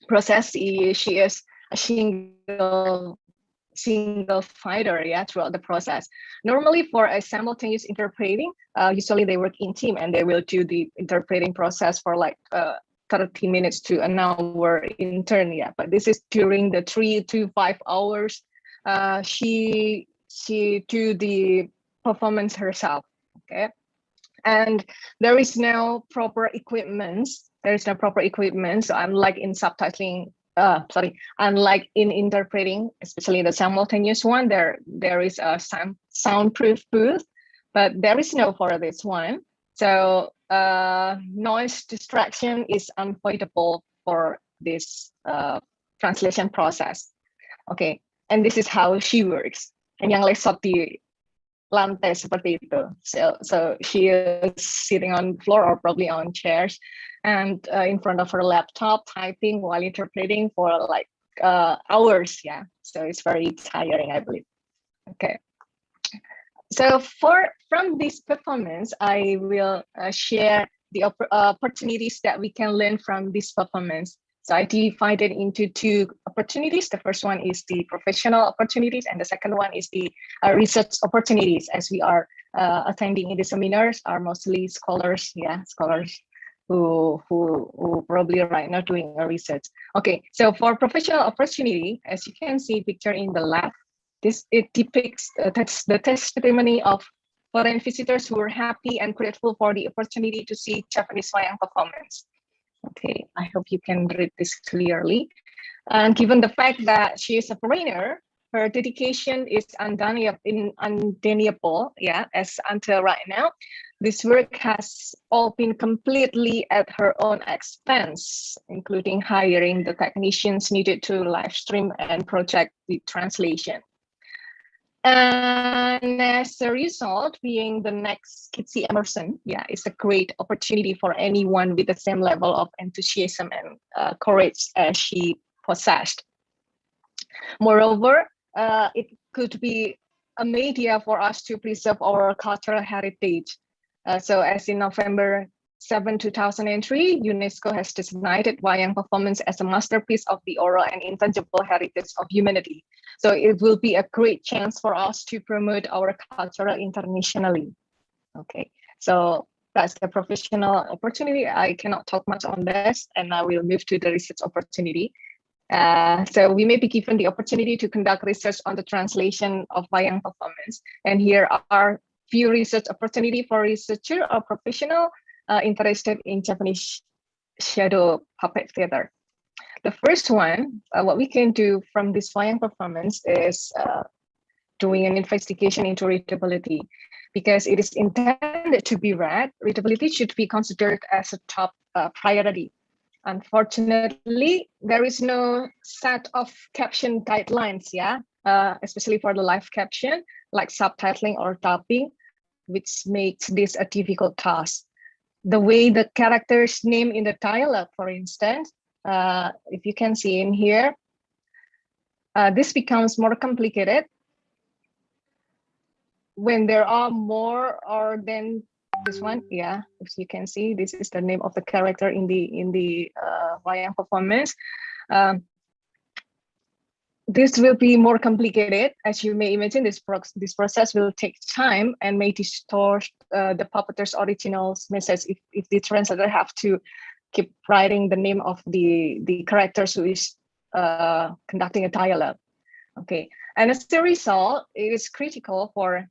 process, she is a single fighter, yeah, throughout the process. Normally for a simultaneous interpreting, usually they work in team and they will do the interpreting process for like 30 minutes to an hour in turn, yeah. But this is during the 3 to 5 hours. She do the performance herself, okay. And there is no proper equipment. So unlike in subtitling, unlike in interpreting, especially the simultaneous one, there is a soundproof booth, but there is no for this one. So noise distraction is unavoidable for this translation process. Okay, and this is how she works. And yang lesot di lantai seperti itu. So she is sitting on the floor or probably on chairs and in front of her laptop typing while interpreting for like hours, yeah. So it's very tiring, I believe. Okay. So from this performance, I will share the opportunities that we can learn from this performance. So I divided into 2 opportunities. The first one is the professional opportunities, and the second one is the research opportunities. As we are attending in the seminars, are mostly scholars, yeah, scholars who probably right now doing a research. Okay, so for professional opportunity, as you can see picture in the left, it depicts the testimony of foreign visitors who were happy and grateful for the opportunity to see Japanese wayang performance. Okay, I hope you can read this clearly. And given the fact that she is a foreigner, her dedication is undeniable, yeah, as until right now. This work has all been completely at her own expense, including hiring the technicians needed to live stream and project the translation. And as a result, being the next Kitsy Emerson, yeah, it's a great opportunity for anyone with the same level of enthusiasm and courage as she possessed. Moreover, it could be a media for us to preserve our cultural heritage. So as in November 7, 2003, UNESCO has designated wayang performance as a masterpiece of the oral and intangible heritage of humanity. So it will be a great chance for us to promote our culture internationally. Okay, so that's the professional opportunity. I cannot talk much on this, and I will move to the research opportunity. So we may be given the opportunity to conduct research on the translation of wayang performance. And here are few research opportunity for researcher or professional interested in Japanese shadow puppet theater. The first one, what we can do from this wayang performance is doing an investigation into readability. Because it is intended to be read, readability should be considered as a top priority. Unfortunately, there is no set of caption guidelines, yeah, especially for the live caption, like subtitling or dubbing, which makes this a difficult task. The way the character's name in the dialogue, for instance, if you can see in here, this becomes more complicated when there are more or than this one. Yeah, as you can see, this is the name of the character in the wayang performance. This will be more complicated. As you may imagine, this process will take time and may distort the puppeteer's original message if the translator have to keep writing the name of the characters who is conducting a dialogue. Okay, and as a result, it is critical for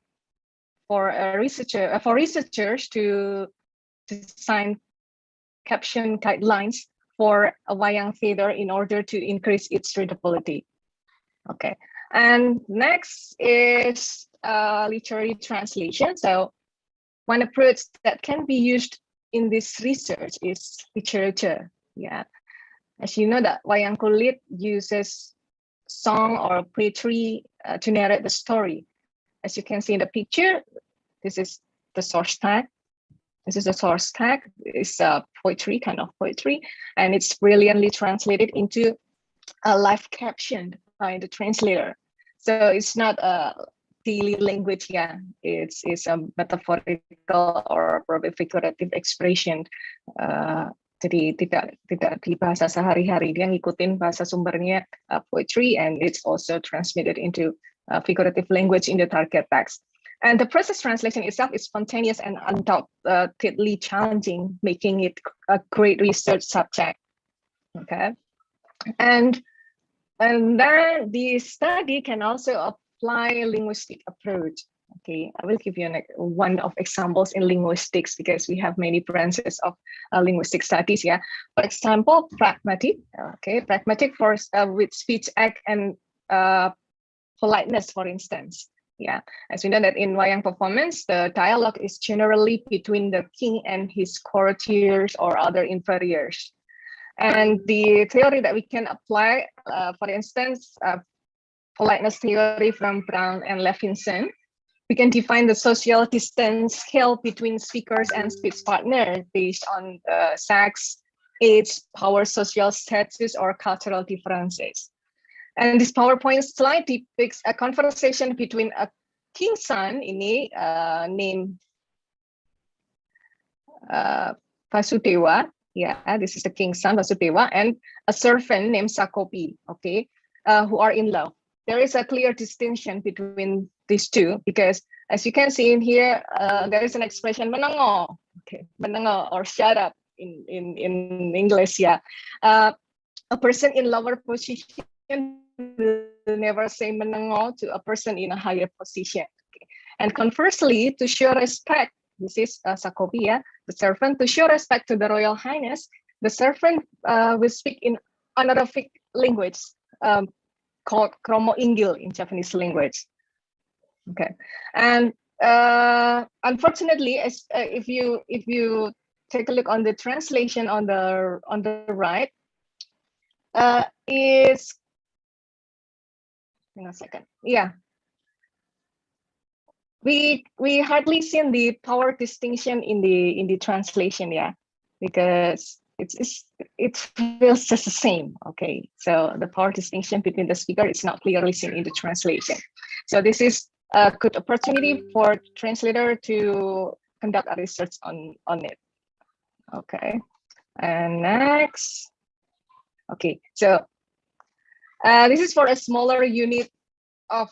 researchers to design caption guidelines for a wayang theater in order to increase its readability. Okay, and next is literary translation. So one approach that can be used in this research is literature. Yeah, as you know that wayang kulit uses song or poetry to narrate the story. as you can see in the picture, this is the source tag. This is the source tag. It's a poetry, kind of poetry, and it's brilliantly translated into a live caption by the translator. So it's not a daily language, yeah. It's a metaphorical or probably figurative expression. Jadi tidak di bahasa sehari-hari, dia ngikutin bahasa sumbernya poetry, and it's also transmitted into figurative language in the target text. And the process translation itself is spontaneous and undoubtedly challenging, making it a great research subject. Okay, and then the study can also apply linguistic approach. Okay, I will give you one of examples in linguistics because we have many branches of linguistic studies. Yeah, for example, pragmatic. Okay, pragmatic for with speech act and politeness, for instance. Yeah, as we know that in wayang performance, the dialogue is generally between the king and his courtiers or other inferiors. And the theory that we can apply, for instance, politeness theory from Brown and Levinson, we can define the social distance scale between speakers and speech partners based on sex, age, power, social status, or cultural differences. And this PowerPoint slide depicts a conversation between a king's son ini named Vasudewa. Yeah, this is the king's son Vasudewa, and a servant named Sakopi. Okay, who are in love. There is a clear distinction between these two because, as you can see in here, there is an expression menengo. Okay, menengo or shut up in English. Yeah, a person in lower position will never say menengo to a person in a higher position. Okay. And conversely, to show respect, this is Sakopi, yeah, the servant, to show respect to the Royal Highness, the servant will speak in honorific language called Kromo Inggil in Japanese language. Okay, and unfortunately, as if you take a look on the translation on the right, is in a second. Yeah, we hardly seen the power distinction in the translation. Yeah, because it feels just the same. Okay, so the power distinction between the speaker is not clearly seen in the translation. So this is a good opportunity for translator to conduct a research on it. Okay, and next. Okay, so this is for a smaller unit of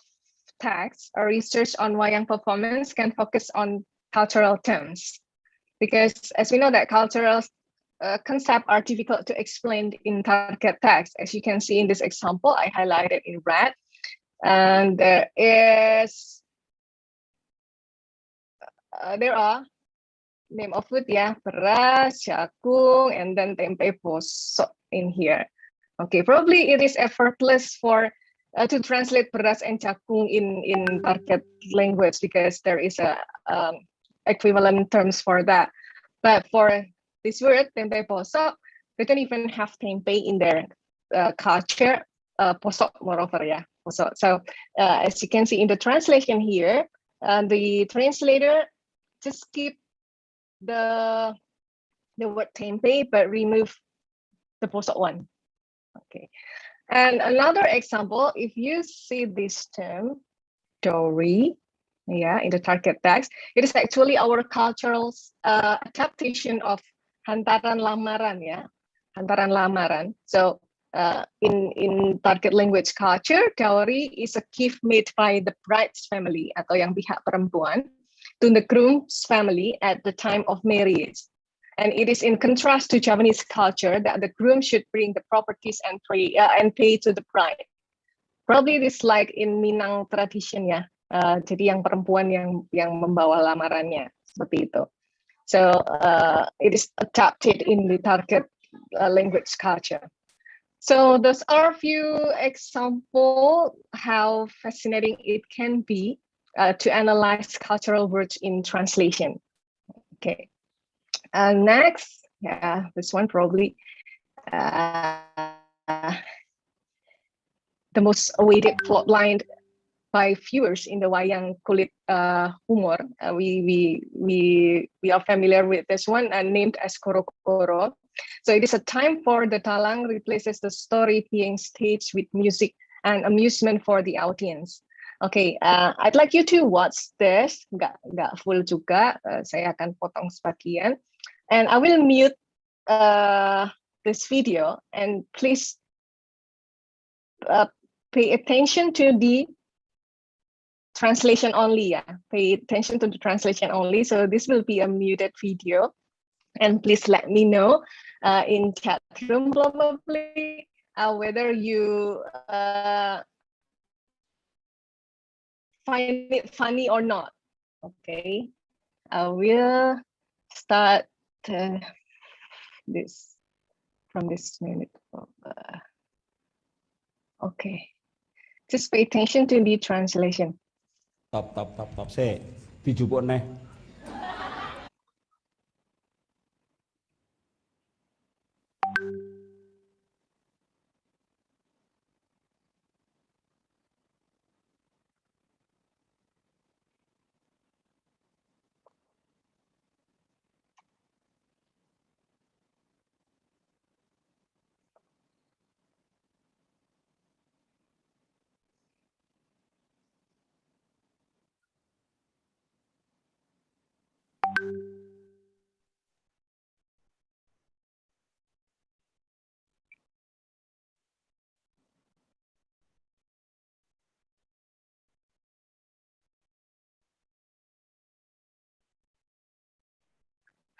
text. A research on wayang performance can focus on cultural terms, because as we know that cultural concepts are difficult to explain in target text. As you can see in this example, I highlighted in red, and there are name of food, yeah, beras, jagung, and then tempe bosok in here. Okay, probably it is effortless for to translate beras and jagung in target language because there is a equivalent terms for that. But for this word tempe bosok, they don't even have tempe in their culture. Bosok, moreover, yeah, bosok. So as you can see in the translation here, the translator just keep the word tempe but remove the bosok one. Okay, and another example, if you see this term dowry, yeah, in the target text, it is actually our cultural adaptation of hantaran lamaran, yeah, hantaran lamaran. So in target language culture, dowry is a gift made by the bride's family atau yang pihak perempuan to the groom's family at the time of marriage. And it is in contrast to Japanese culture that the groom should bring the properties and pay to the bride. Probably this like in Minang tradition, ya. Jadi yang perempuan yang membawa lamarannya seperti itu. So it is adapted in the target language culture. So those are a few examples how fascinating it can be to analyze cultural words in translation. Okay. Next, yeah, this one probably the most awaited plotline by viewers in the wayang kulit humor. We are familiar with this one named as Koro-Koro. So it is a time for the talang replaces the story being staged with music and amusement for the audience. Okay, I'd like you to watch this, nggak full juga, saya akan potong sebagian, and I will mute this video, and please pay attention to the translation only, yeah. Pay attention to the translation only. So this will be a muted video, and please let me know in chat room probably whether you find it funny or not. Okay, I will start this from this minute. Okay, just pay attention to the translation. Top. Sik, dijupuk neh.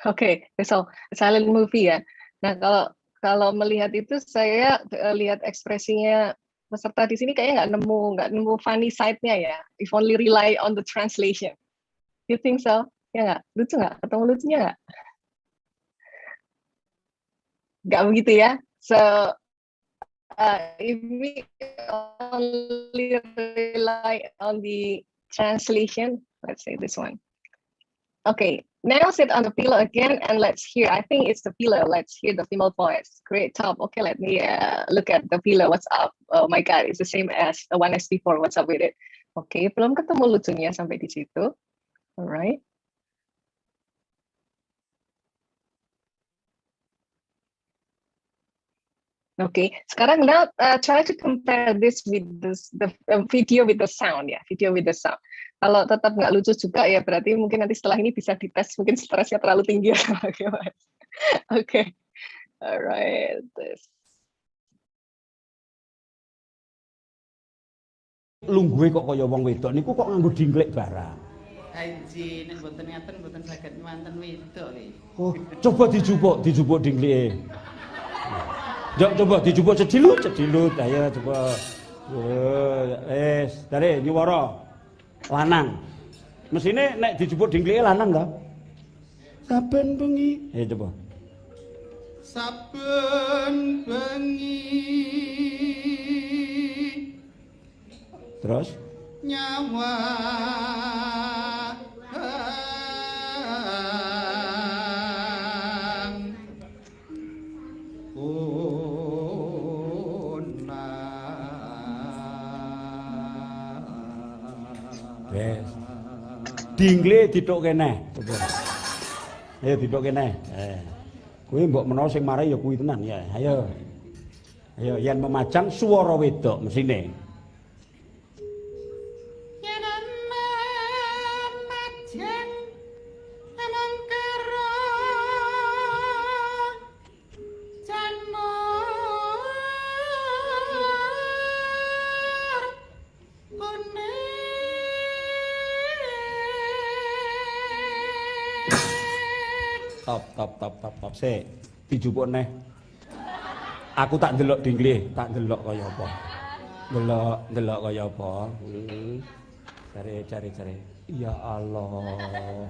Oke, so silent movie ya. Nah, kalau melihat itu saya lihat ekspresinya peserta di sini kayaknya nggak nemu funny side-nya ya. If only rely on the translation. You think so? Ya nggak? Lucu nggak? Ketemu lucunya nggak? Nggak begitu ya. So if we only rely on the translation, let's say this one. Okay, now sit on the pillow again and let's hear. I think it's the pillow. Let's hear the female voice. Great top. Okay, let me look at the pillow. What's up? Oh my God, it's the same as the one as before. What's up with it? Okay, belum ketemu lucunya sampai di situ. Alright. Okay, sekarang now try to compare this with the video with the sound ya, video with the sound. Kalau tetap nggak lucu juga ya berarti mungkin nanti setelah ini bisa dites, mungkin stresnya terlalu tinggi. Oke, alright. Lungguhe kok kaya wong wedok niku kok nganggo dingklek barang. Haji nek mboten ngaten mboten saged manten wedok iki. Oh, coba dijupuk dingkleke. Coba dijupuk cedilut, ayo coba. Dari nyuwara lanang. Mesine nek dijupuk dingkleke lanang ta? Saben bengi. Coba. Saben bengi. Terus nyawa dingle dithuk kene. Ayo dithuk kene. Kuwi mbok menawa sing marai ya kuwi tenan ya. Ayo. Ayo yen memajang swara wedok mesine. Top. Sik, dijupuk neh. Aku tak ndelok dingle, tak ndelok kaya apa. Ndelok kaya apa. Cari. Ya Allah.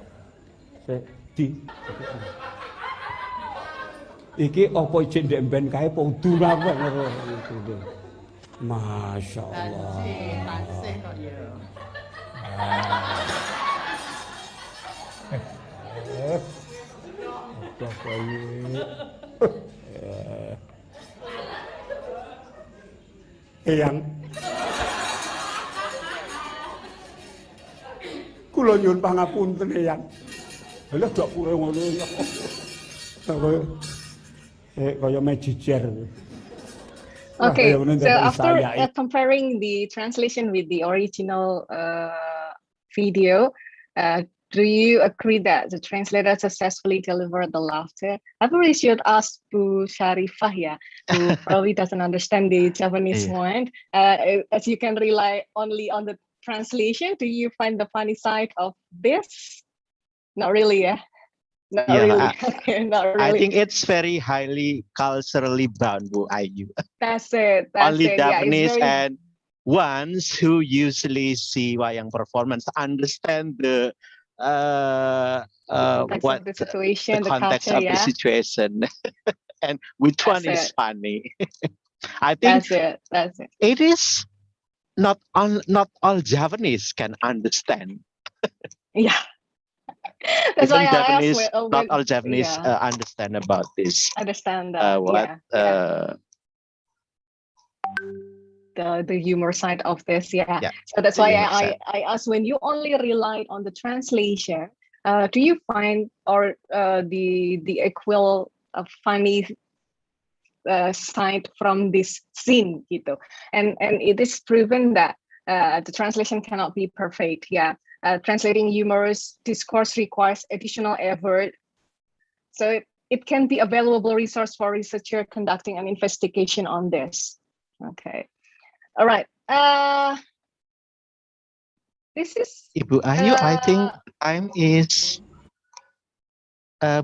Sik iki apa ijin ndek mben kae apa udur aku ngono. Masyaallah. Taksih kok ya. Yang Kula nyuwun pangapunten Eyang. Lha dok pure ngono ya. Kaya mejijer. Okay, so after comparing the translation with the original video, do you agree that the translator successfully delivered the laughter? I probably should ask Bu Sharifah, yeah, who probably doesn't understand the Japanese one. As you can rely only on the translation, do you find the funny side of this? Not really, yeah. Not really. Okay, not really. I think it's very highly culturally bound, Bu Ayu. That's it. Only it. Japanese Yeah, and ones who usually see wayang performance understand the what the situation, the the context culture, of the situation, and which one is funny. I think that's it. It is not all Japanese can understand. Yeah. That's Even why Japanese, I asked not all Japanese understand about this. Understand that. The humor side of this, So that's why I asked, when you only relied on the translation, do you find or the equal funny side from this scene, gitu? And it is proven that the translation cannot be perfect. Translating humorous discourse requires additional effort. So it can be a valuable resource for researcher conducting an investigation on this. Okay. All right. This is Ibu Ayu, I think time is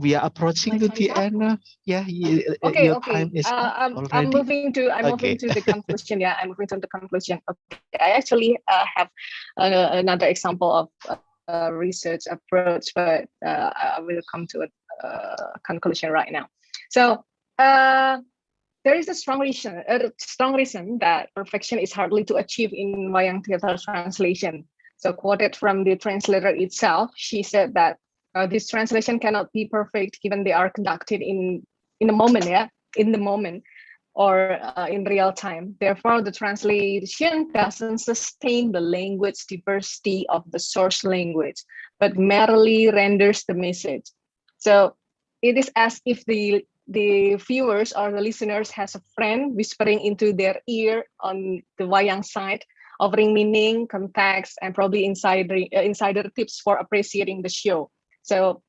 we are approaching to the end. Your time is up already. I'm moving to the conclusion. I'm moving to the conclusion. Okay, I actually have another example of research approach, but I will come to a conclusion right now. So there is a strong reason that perfection is hardly to achieve in wayang theater translation. So quoted from the translator itself, she said that this translation cannot be perfect given they are conducted in the moment, or in real time. Therefore, the translation doesn't sustain the language diversity of the source language, but merely renders the message. So it is as if the viewers or the listeners has a friend whispering into their ear on the wayang side, offering meaning, context, and probably insider tips for appreciating the show. So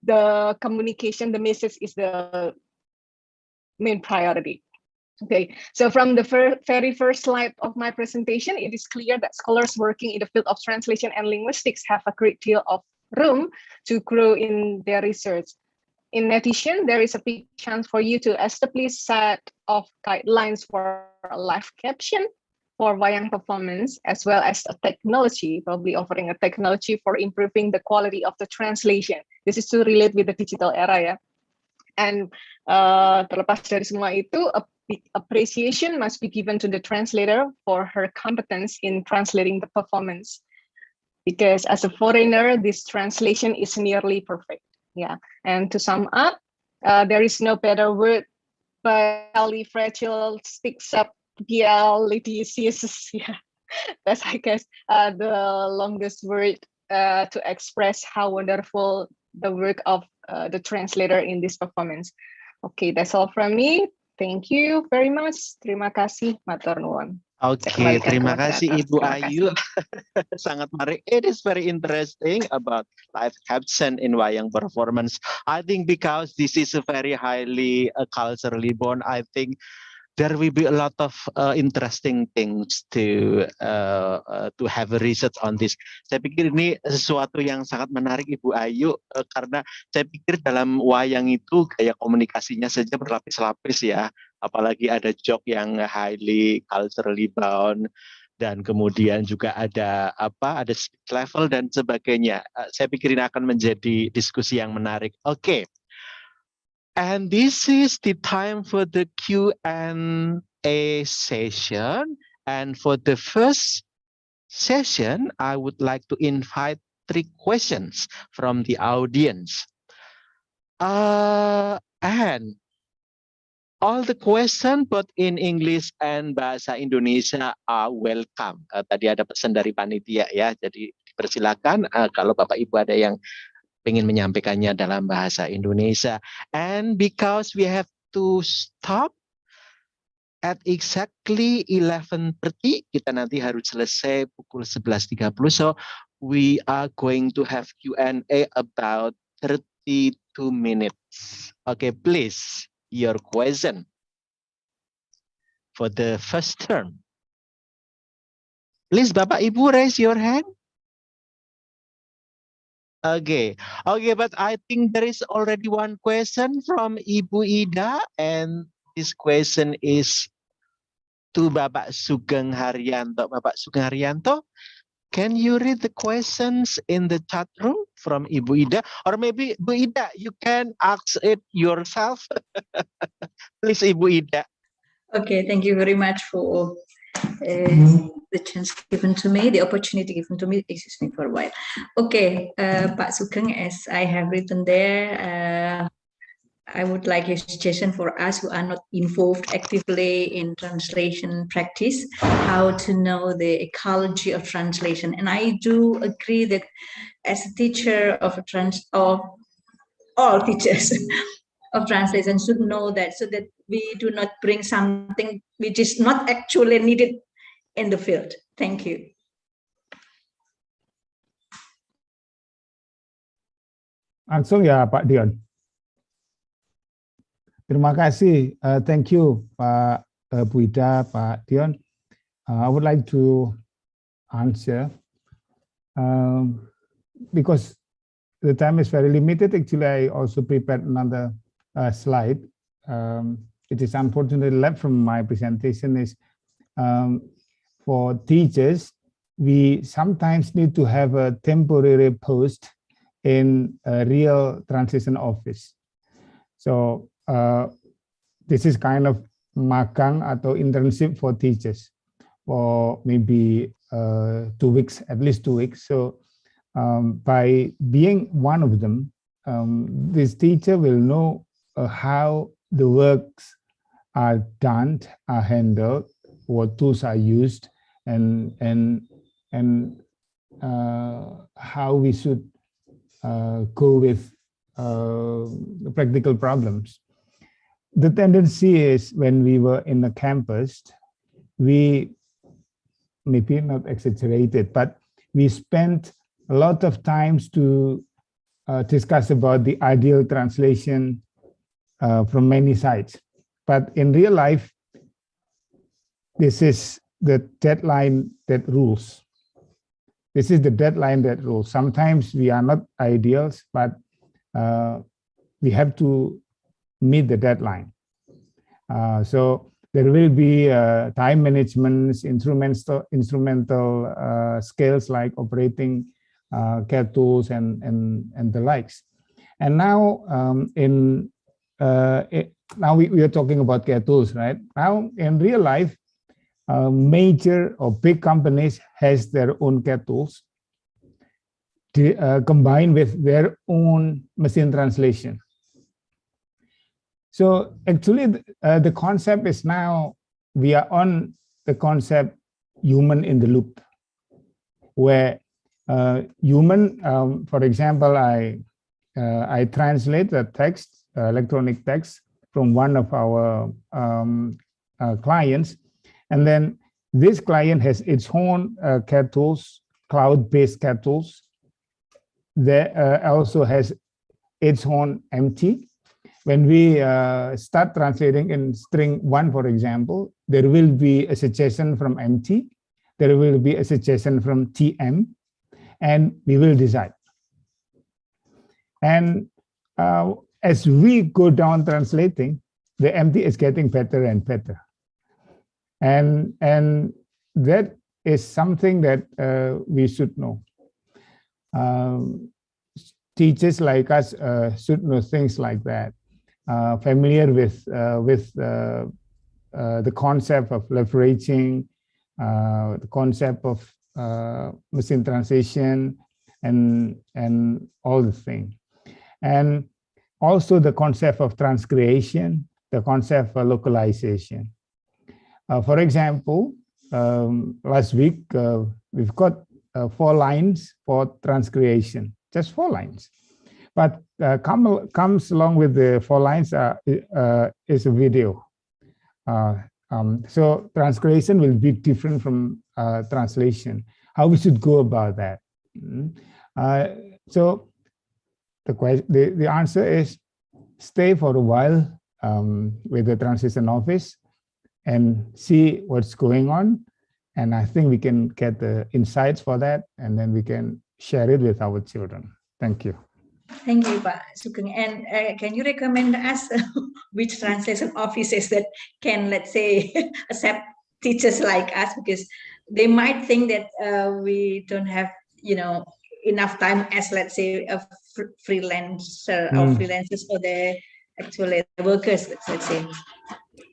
the communication, the message is the main priority. Okay, so from the very first slide of my presentation, it is clear that scholars working in the field of translation and linguistics have a great deal of room to grow in their research. In addition, there is a big chance for you to establish a set of guidelines for a live caption for wayang performance, as well as a technology, probably offering a technology for improving the quality of the translation. This is to relate with the digital era, ya. And terlepas dari semua itu, a big appreciation must be given to the translator for her competence in translating the performance. Because as a foreigner, this translation is nearly perfect. And to sum up, there is no better word, but fragile sticks up litigious. That's, I guess, the longest word to express how wonderful the work of the translator in this performance. Okay, that's all from me. Thank you very much. Terima kasih, matur nuwun. Okay, terima kasih Ibu Ayu. Sangat menarik. It is very interesting about live caption in wayang performance. I think because this is a very highly culturally born, I think there will be a lot of interesting things to have a research on this. Saya pikir ini sesuatu yang sangat menarik Ibu Ayu, karena saya pikir dalam wayang itu gaya komunikasinya saja berlapis-lapis ya, apalagi ada joke yang highly culturally bound, dan kemudian juga ada speed level dan sebagainya. Saya pikir ini akan menjadi diskusi yang menarik. Oke. And this is the time for the Q&A session. And for the first session, I would like to invite 3 questions from the audience. And all the questions, both in English and Bahasa Indonesia, are welcome. Tadi ada pesan dari panitia ya, jadi dipersilakan kalau Bapak Ibu ada yang ingin menyampaikannya dalam bahasa Indonesia. And because we have to stop at exactly 11:30, kita nanti harus selesai pukul 11:30. So we are going to have Q&A about 32 minutes. Okay, please, your question for the first term. Please, Bapak Ibu, raise your hand. Okay, but I think there is already one question from Ibu Ida, and this question is to Bapak Sugeng Hariyanto. Bapak Sugeng Hariyanto, can you read the questions in the chat room from Ibu Ida? Or maybe Ibu Ida, you can ask it yourself. Please, Ibu Ida. Okay, thank you very much for the chance given to me, the opportunity given to me. Excuse me for a while. Okay, Pak Sugeng, as I have written there, I would like a suggestion for us who are not involved actively in translation practice, how to know the ecology of translation. And I do agree that as a teacher of all teachers of translation should know that, so that we do not bring something which is not actually needed in the field. Thank you. Langsung ya Pak Dion. Terima kasih. Thank you Pak Bu Ida, Pak Dion. I would like to answer because the time is very limited. Actually, I also prepared another slide. It is unfortunately left from my presentation is for teachers, we sometimes need to have a temporary post in a real translation office. So this is kind of magang atau internship for teachers for maybe 2 weeks, at least 2 weeks. So by being one of them, this teacher will know how the works are done, are handled, what tools are used, and how we should go with practical problems. The tendency is when we were in the campus, we maybe not exaggerated, but we spent a lot of times to discuss about the ideal translation from many sides. But in real life, this is the deadline that rules. This is the deadline that rules. Sometimes we are not ideals, but we have to meet the deadline. So there will be time management, instrumental skills like operating CAD tools and the likes. And now now we are talking about CAD tools, right? Now in real life, major or big companies has their own CAD tools combined with their own machine translation. So actually the concept is now we are on the concept human in the loop, where human, for example, I translate the text, electronic text from one of our clients, and then this client has its own CAD tools, cloud-based CAD tools. There also has its own M.Pd. When we start translating in string 1, for example, there will be a suggestion from M.Pd, there will be a suggestion from TM, and we will decide. And as we go down translating, the M.Pd is getting better and better. And that is something that we should know. Teachers like us should know things like that. Familiar with the concept of leveraging, the concept of machine translation, and all the things. And also the concept of transcreation, the concept of localization. For example, last week we've got 4 lines for transcreation, just 4 lines. But comes along with the 4 lines is a video. So transcreation will be different from translation. How we should go about that? So the answer is stay for a while with the translation office and see what's going on. And I think we can get the insights for that, and then we can share it with our children. Thank you. Thank you, Pak Sugeng. And can you recommend us which translation offices that can, let's say, accept teachers like us? Because they might think that we don't have, enough time as, let's say, a freelancer or freelancers, or the actual workers, let's say,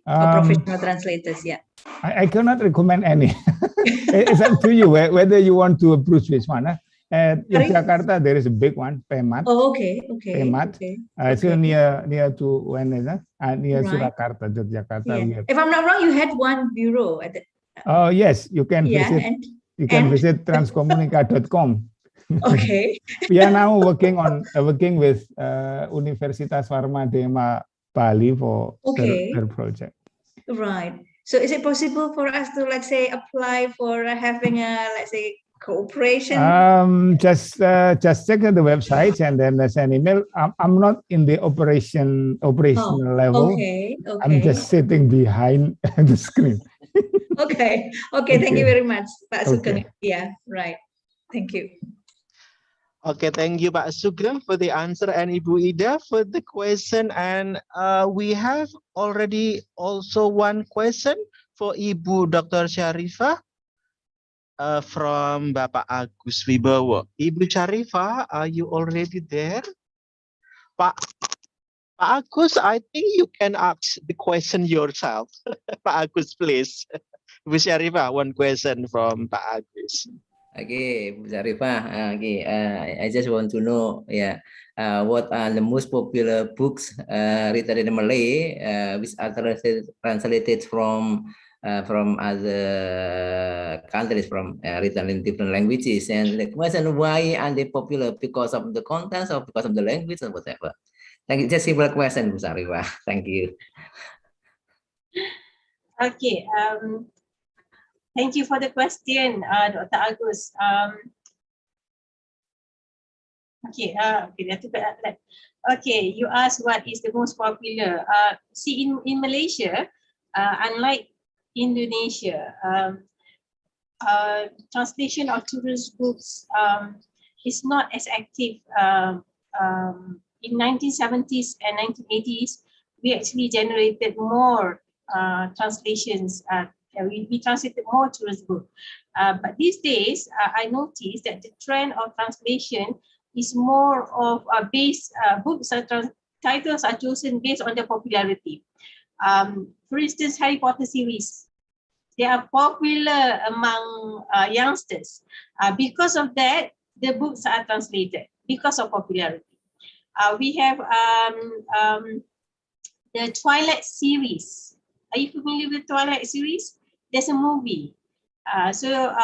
or professional translators. Yeah. I cannot recommend any. It's up to you whether you want to approach which one. At Jakarta, there is a big one, PEMAT. Oh, okay. PEMAT. It's near to when is that? Near Surakarta, Yogyakarta. Yeah. If I'm not wrong, you had one bureau at the. Oh yes, you can visit. You can visit transcomunica.com. Okay. We are now working with Universitas Warmadema Bali for their project. Right. So is it possible for us to, let's say, apply for having a, let's say, cooperation? Just check the website and then send email. I'm not in the operational level. Okay. I'm just sitting behind the screen. Okay. Thank you very much, Pak Sugeng. Yeah, right. Thank you. Okay, thank you, Pak Sugeng, for the answer, and Ibu Ida for the question. And we have already also one question for Ibu Dr. Sharifah from Bapak Agus Wibowo. Ibu Sharifah, are you already there? Pak Agus, I think you can ask the question yourself. Pak Agus, please. Ibu Sharifah, one question from Pak Agus. Okay, Bu Sharifah. I just want to know, what are the most popular books written in Malay, which are translated from other countries, written in different languages, and the question, why are they popular? Because of the contents or because of the language or whatever? Thank you. Just simple question, Bu Sharifah. Thank you. Okay. Thank you for the question, Dr. Agus. Okay, you asked what is the most popular. See, in Malaysia, unlike Indonesia, translation of children's books is not as active. In 1970s and 1980s, we actually generated more translations. We translated more children's books. But these days, I noticed that the trend of translation is more of titles are chosen based on their popularity. For instance, Harry Potter series, they are popular among youngsters. Because of that, the books are translated because of popularity. We have the Twilight series. Are you familiar with Twilight series? There's a movie. The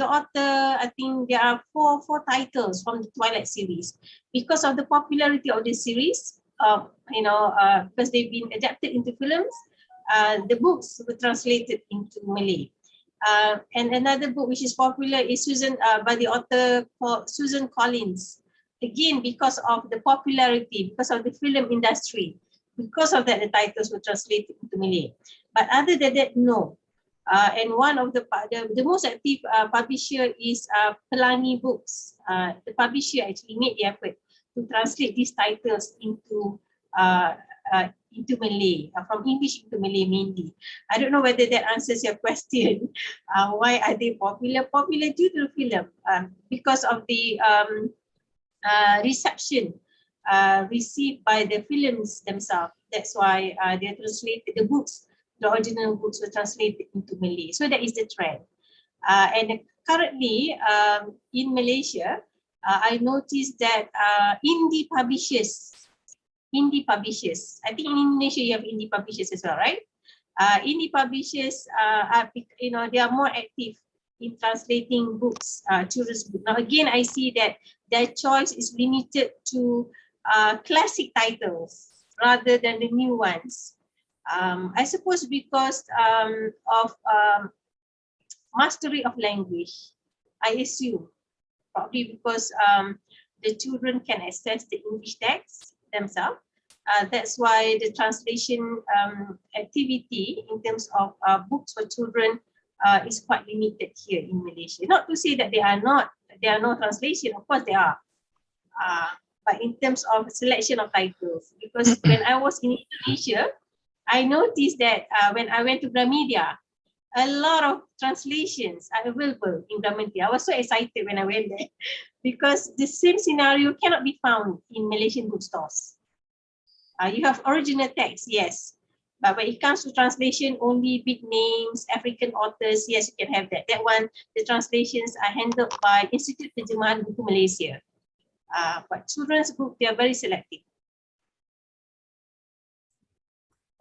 author, I think there are four titles from the Twilight series. Because of the popularity of this series, because they've been adapted into films, the books were translated into Malay. And another book which is popular is by the author called Susan Collins. Again, because of the popularity, because of the film industry, because of that, the titles were translated into Malay. But other than that, no. And one of the most active publisher is Pelangi Books. The publisher actually made the effort to translate these titles into Malay, from English into Malay mainly. I don't know whether that answers your question. Why are they popular? Popular due to the film, because of the reception received by the films themselves. That's why they translated the books. The original books were translated into Malay. So that is the trend. And currently in Malaysia, I noticed that indie publishers, I think in Indonesia you have indie publishers as well, right? Indie publishers, they are more active in translating books, children's books. Now again, I see that their choice is limited to classic titles rather than the new ones. I suppose because of mastery of language, I assume, probably because the children can access the English text themselves. That's why the translation activity in terms of books for children is quite limited here in Malaysia. Not to say that there are no translation, of course there are. But in terms of selection of titles, because when I was in Indonesia, I noticed that when I went to Gramedia, a lot of translations are available in Gramedia. I was so excited when I went there because the same scenario cannot be found in Malaysian bookstores. You have original text, yes. But when it comes to translation, only big names, African authors, yes, you can have that. That one, the translations are handled by Institute Terjemahan Buku Malaysia. But children's book, they are very selective.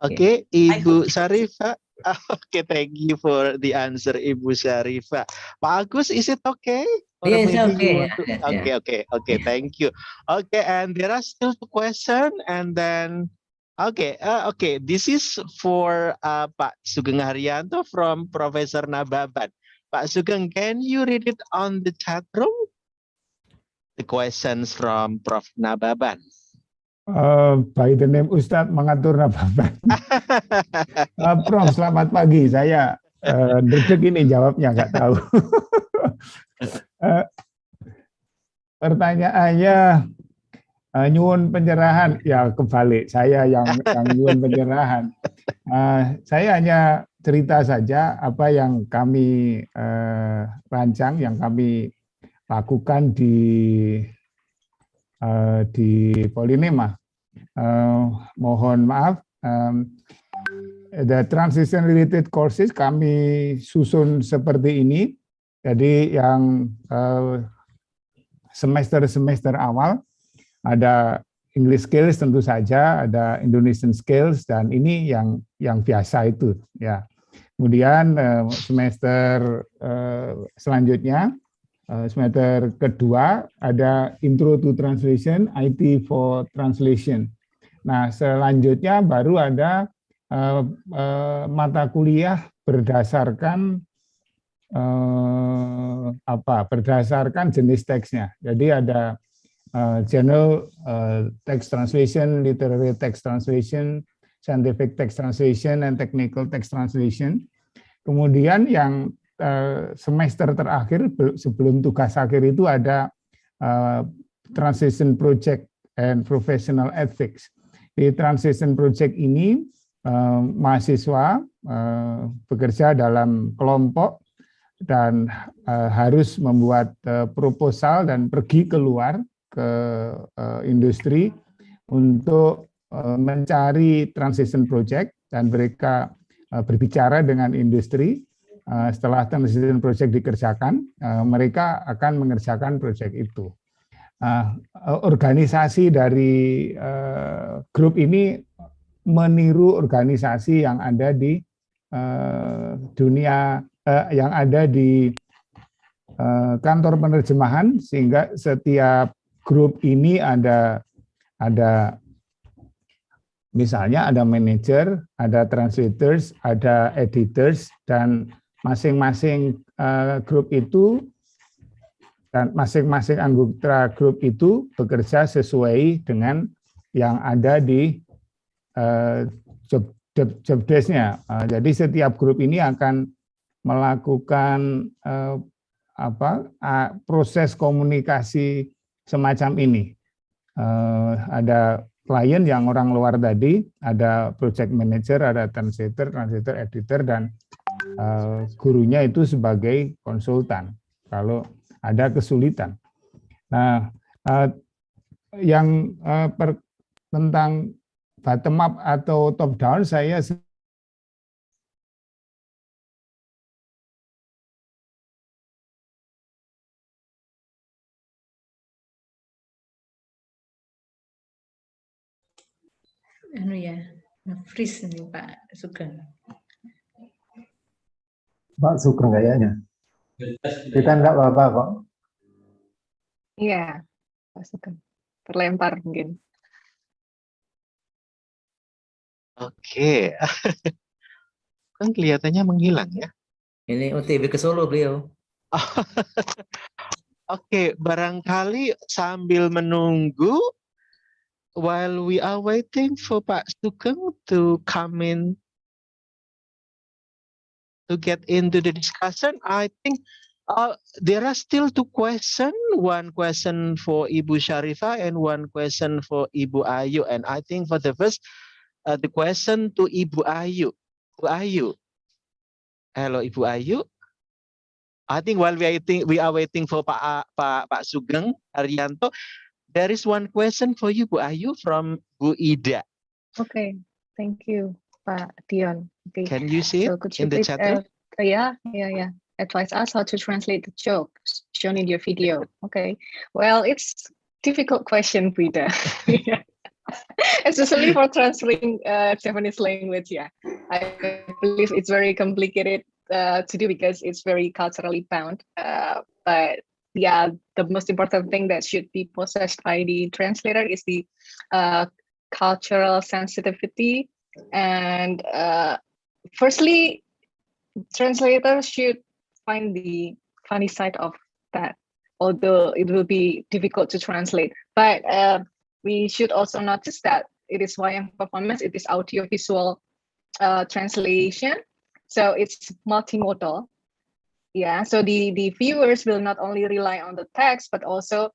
Okay, Ibu Sharifah. Okay, thank you for the answer, Ibu Sharifah. Pak Agus, is it okay? Or Yes, maybe okay. you want to... Okay, thank you. Okay, and there are still two questions, and then okay, this is for Pak Sugeng Hariyanto from Professor Nababan. Pak Sugeng, can you read it on the chat room? The questions from Prof Nababan. By the name Ustadz mengatur Nababan. Prof, selamat pagi. Saya dedek ini jawabnya, nggak tahu. Pertanyaannya, nyuwun pencerahan, ya kebalik. Saya yang nyuwun pencerahan. Saya hanya cerita saja apa yang kami rancang, yang kami lakukan di Polinema. Mohon maaf, the transition related courses kami susun seperti ini. Jadi yang semester awal ada English skills tentu saja, ada Indonesian skills, dan ini yang biasa itu ya. Kemudian semester selanjutnya, semester kedua ada Intro to Translation, IT for Translation. Nah, selanjutnya baru ada mata kuliah berdasarkan berdasarkan jenis teksnya. Jadi ada General Text Translation, Literary Text Translation, Scientific Text Translation, and Technical Text Translation. Kemudian yang semester terakhir sebelum tugas akhir itu ada Translation Project and Professional Ethics. Di Translation Project ini mahasiswa bekerja dalam kelompok dan harus membuat proposal dan pergi keluar ke industri untuk mencari translation project, dan mereka berbicara dengan industri. Setelah translation project dikerjakan, mereka akan mengerjakan project itu. Organisasi dari grup ini meniru organisasi yang ada di dunia, yang ada di kantor penerjemahan, sehingga setiap grup ini ada misalnya ada manager, ada translators, ada editors, dan masing-masing grup itu dan masing-masing anggota grup itu bekerja sesuai dengan yang ada di job desk-nya. Jadi setiap grup ini akan melakukan proses komunikasi semacam ini. Ada klien yang orang luar tadi, ada project manager, ada translator, editor, dan gurunya itu sebagai konsultan kalau ada kesulitan. Nah, yang tentang bottom up atau top down, saya freeze nih Pak Sugeng. Pak Sugeng kayaknya. Kita enggak apa-apa kok. Iya, Pak Sugeng. Terlempar mungkin. Oke, kan kelihatannya menghilang ya. Ini OTW ke Solo beliau. Oke, barangkali sambil menunggu, while we are waiting for Pak Sugeng to come in to get into the discussion, I think there are still two questions. One question for Ibu Sharifah and one question for Ibu Ayu. And I think for the first, the question to Ibu Ayu. Ibu Ayu. Hello, Ibu Ayu. I think while we are waiting for Pak Sugeng Hariyanto, there is one question for you, Bu Ayu, from Bu Ida. Okay, thank you, Pak Dion. Okay. Can you see it could in you the please, chat room? Yeah. Advise us how to translate the jokes shown in your video. Okay. Well, it's difficult question, Bu Ida. Especially for translating Japanese language. Yeah, I believe it's very complicated to do because it's very culturally bound. But yeah, the most important thing that should be possessed by the translator is the cultural sensitivity. And firstly, translators should find the funny side of that, although it will be difficult to translate. But we should also notice that it is wayang performance, it is audio-visual translation. So it's multimodal. Yeah, so the viewers will not only rely on the text, but also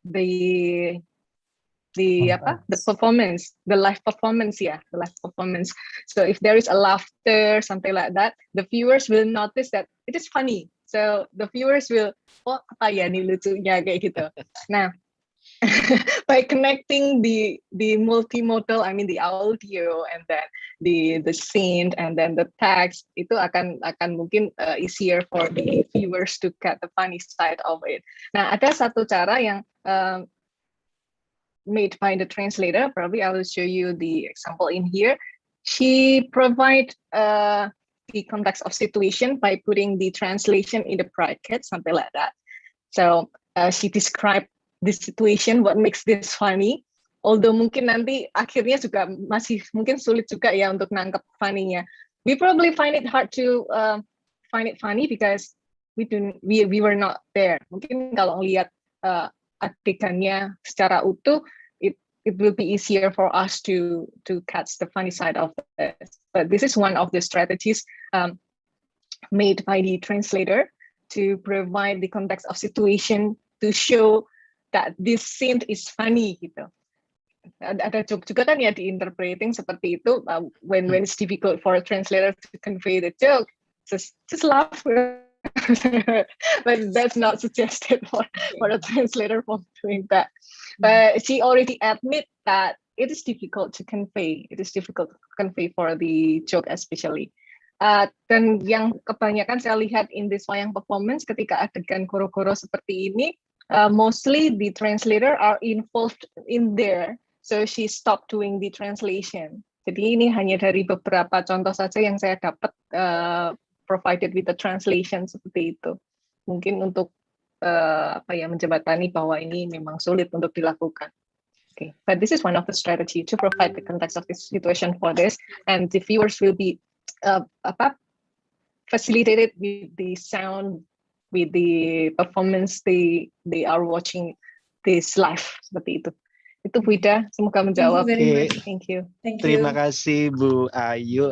the performance, the live performance. Yeah, the live performance. So if there is a laughter, something like that, the viewers will notice that it is funny. So the viewers will, oh apa ya nih lucunya kayak gitu. Nah, by connecting the multimodal, I mean the audio and then the scene and then the text, itu akan mungkin easier for the viewers to get the funny side of it. Nah, ada satu cara yang made by the translator. Probably I will show you the example in here. She provide the context of situation by putting the translation in the brackets, something like that. So she described the situation, what makes this funny. Although mungkin nanti akhirnya juga masih mungkin sulit juga ya untuk nangkep funny-nya. We probably find it hard to find it funny because we were not there. Mungkin kalau lihat adegannya secara utuh, it will be easier for us to catch the funny side of this. But this is one of the strategies made by the translator to provide the context of situation to show that this scene is funny gitu. Ada joke juga kan ya di interpreting seperti itu. When it's difficult for a translator to convey the joke, just laugh. But that's not suggested for a translator for doing that. But she already admit that it is difficult to convey. It is difficult to convey for the joke especially. Dan yang kebanyakan saya lihat in this wayang performance ketika adegan koro-koro seperti ini, mostly the translator are involved in there. So she stopped doing the translation. Jadi ini hanya dari beberapa contoh saja yang saya dapat provided with the translation seperti itu. Mungkin untuk menjembatani bahwa ini memang sulit untuk dilakukan. Okay, but this is one of the strategy to provide the context of this situation for this, and the viewers will be facilitated with the sound, with the performance they are watching this live seperti itu. Itu Bu Ida, semoga menjawab. Thank you. Terima kasih Bu Ayu.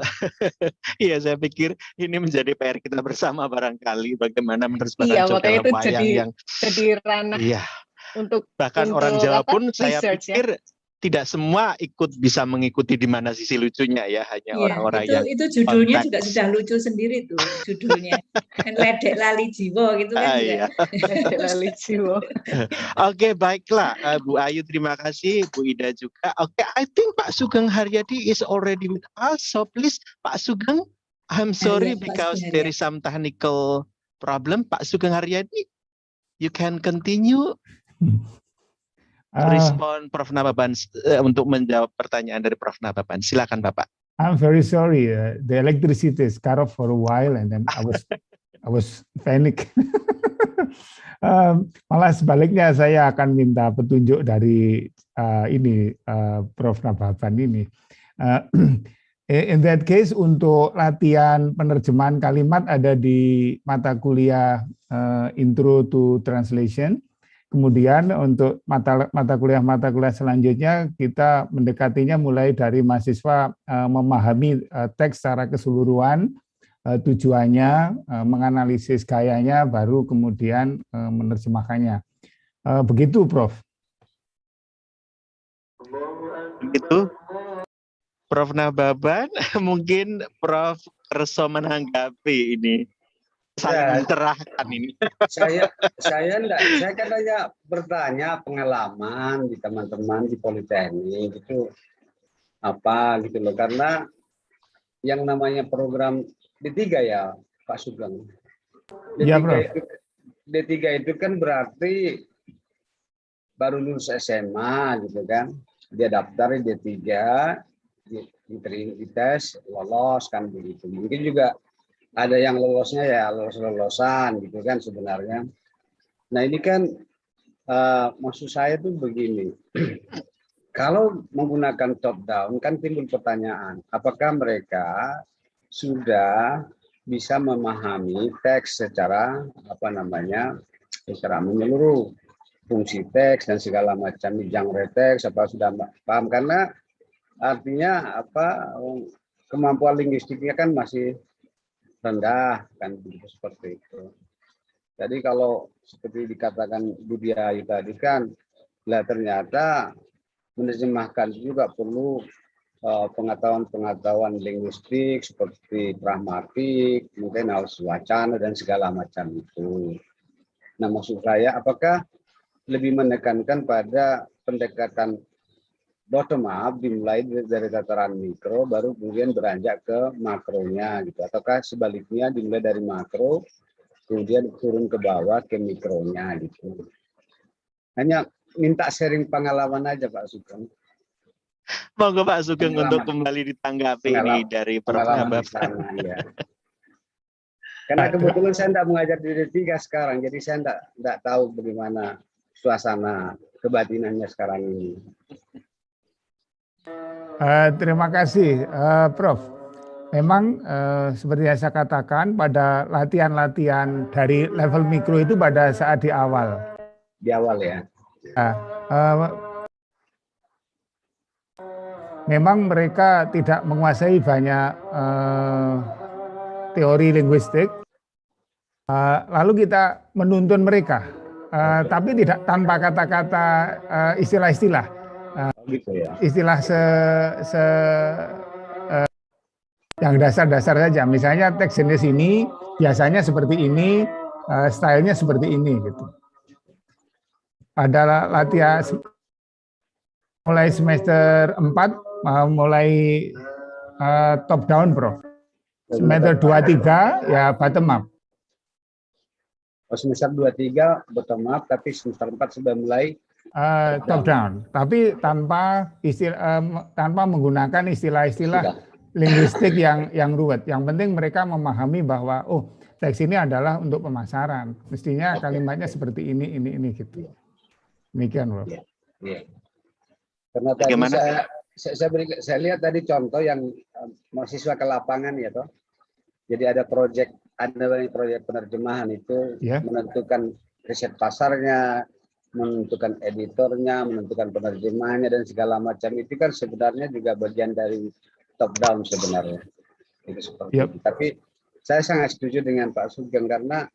Iya, saya pikir ini menjadi PR kita bersama barangkali bagaimana menerjemahkan joke dalam wayang yang jadi ranah untuk bahkan orang Jawa pun saya pikir ya? Tidak semua bisa mengikuti di mana sisi lucunya ya, hanya orang-orang yang itu judulnya juga sudah lucu sendiri tuh judulnya. Kan ledek lali jiwa gitu kan juga. Ledek lali jiwa. Oke, baiklah Bu Ayu, terima kasih, Bu Ida juga. Oke, I think Pak Sugeng Haryadi is already with us. So please Pak Sugeng, I'm sorry because there is some technical problem. Pak Sugeng Haryadi, you can continue. Respon Prof Nababan untuk menjawab pertanyaan dari Prof Nababan. Silakan Bapak. I'm very sorry. The electricity is cut off for a while, and then I was panic. Malah sebaliknya saya akan minta petunjuk dari Prof Nababan ini. In that case, untuk latihan penerjemahan kalimat ada di mata kuliah Intro to Translation. Kemudian untuk mata kuliah selanjutnya kita mendekatinya mulai dari mahasiswa memahami teks secara keseluruhan, tujuannya, menganalisis gayanya, baru kemudian menerjemahkannya. Begitu, Prof. Begitu, Prof Nababan. Mungkin Prof Kerso menanggapi ini. Saling mencerahkan ini. Saya kan hanya bertanya pengalaman di teman-teman di Politeknik itu apa gitu loh, karena yang namanya program D3 ya Pak Sugeng. D3 itu kan berarti baru lulus SMA gitu kan, dia daftar di D3, dites, lolos kan begitu. Mungkin juga ada yang lolosnya ya lolos-lolosan gitu kan sebenarnya. Nah ini kan maksud saya tuh begini, kalau menggunakan top down kan timbul pertanyaan, apakah mereka sudah bisa memahami teks secara secara menyeluruh, fungsi teks dan segala macam genre teks, apa sudah paham? Karena artinya kemampuan linguistiknya kan masih rendah kan, seperti itu. Jadi kalau seperti dikatakan budaya tadi kan, ternyata menerjemahkan juga perlu pengetahuan linguistik seperti pragmatik, mungkin harus wacana dan segala macam itu. Nah maksud saya, apakah lebih menekankan pada pendekatan bottom up, dimulai dari tataran mikro, baru kemudian beranjak ke makronya gitu, ataukah sebaliknya dimulai dari makro, kemudian turun ke bawah ke mikronya gitu. Hanya minta sharing pengalaman aja Pak Sugeng. Monggo Pak Sugeng untuk kembali ditanggapi ini dari Prof Nababan. Ya. Karena kebetulan saya tidak mengajar di D3 sekarang, jadi saya tidak tahu bagaimana suasana kebatinannya sekarang ini. Terima kasih, Prof. Memang seperti yang saya katakan, pada latihan-latihan dari level mikro itu pada saat di awal. Di awal ya. Memang mereka tidak menguasai banyak teori linguistik, lalu kita menuntun mereka, tapi tidak tanpa kata-kata istilah-istilah. Istilah yang dasar-dasar saja. Misalnya teks jenis ini biasanya seperti ini, stylenya seperti ini gitu. Pada latihan mulai semester 4 mulai top down, Bro. Semester 2-3 ya bottom up. Semester 2-3 bottom up, tapi semester 4 sudah mulai top down, tapi tanpa menggunakan istilah-istilah linguistik yang ruwet. Yang penting mereka memahami bahwa teks ini adalah untuk pemasaran. Mestinya kalimatnya seperti ini gitu. Demikian, Bro. Iya. Karena tadi saya lihat tadi contoh yang mahasiswa ke lapangan ya toh. Jadi ada proyek penerjemahan itu menentukan riset pasarnya, menentukan editornya, menentukan penerjemahannya dan segala macam, itu kan sebenarnya juga bagian dari top down sebenarnya. Itu seperti itu. Tapi saya sangat setuju dengan Pak Sugeng, karena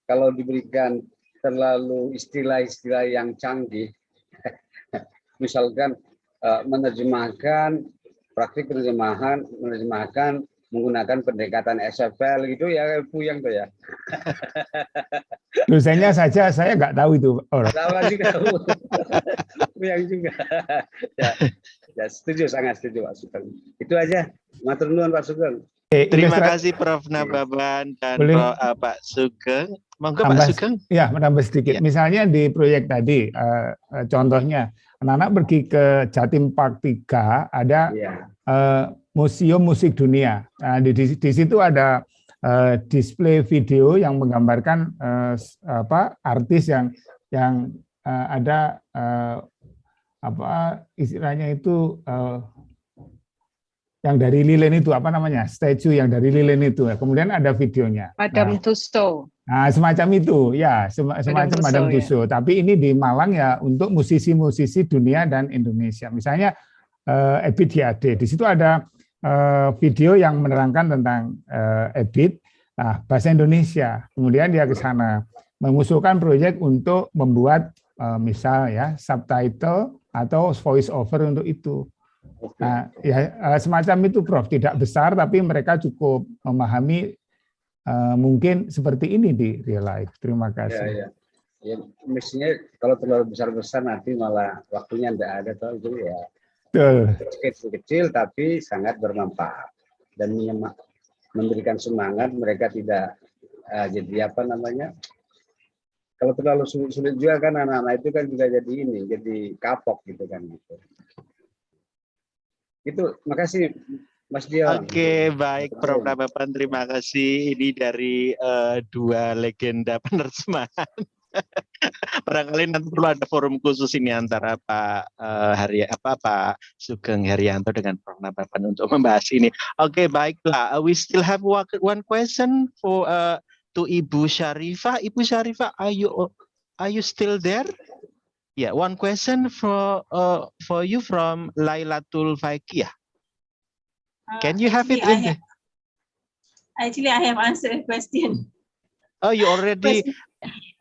kalau diberikan terlalu istilah-istilah yang canggih, misalkan menerjemahkan, praktik menerjemahkan menggunakan pendekatan SFL gitu ya, puyeng tuh ya. Dosennya saja saya nggak tahu itu orang. Sama juga, puyeng juga. Ya, setuju, sangat setuju Pak Sugeng. Itu aja, matur nuwun Pak Sugeng. Terima kasih Prof Nababan dan Pak Sugeng. Monggo Pak Sugeng. Ya, menambah sedikit. Misalnya di proyek tadi, contohnya anak-anak pergi ke Jatim Park 3, ada Museum Musik Dunia. Nah, di situ ada display video yang menggambarkan artis yang ada istilahnya itu yang dari lilin itu apa namanya, statue yang dari lilin itu, kemudian ada videonya. Madame Tussauds. Nah, semacam itu ya, semacam Madame Tussauds. Ya. Tapi ini di Malang ya untuk musisi-musisi dunia dan Indonesia. Misalnya S.Pd, di situ ada video yang menerangkan tentang EBIT, bahasa Indonesia. Kemudian dia ke sana mengusulkan proyek untuk membuat misal ya subtitle atau voice over untuk itu. Nah, ya semacam itu, Prof. Tidak besar, tapi mereka cukup memahami mungkin seperti ini di real life. Terima kasih. Ya, mestinya kalau terlalu besar-besar nanti malah waktunya tidak ada, toh itu ya. Kecil-kecil tapi sangat bermanfaat dan memberikan semangat. Mereka tidak jadi apa namanya, kalau terlalu sulit juga kan anak-anak itu kan juga jadi kapok gitu kan gitu. Itu, makasih Mas Dion. Oke, baik Prof. Nabapan, terima kasih. Ini dari dua legenda penerjemahan. Barangkali nanti perlu ada forum khusus ini antara Pak Pak Sugeng Hariyanto dengan Prof. Nabapan untuk membahas ini. Oke, baiklah. We still have one question for to Ibu Sharifah. Ibu Sharifah, are you still there? Yeah, one question for you from Lailatul Faiqiyah. Can you have it in? Actually, I have answered a question. Oh, you already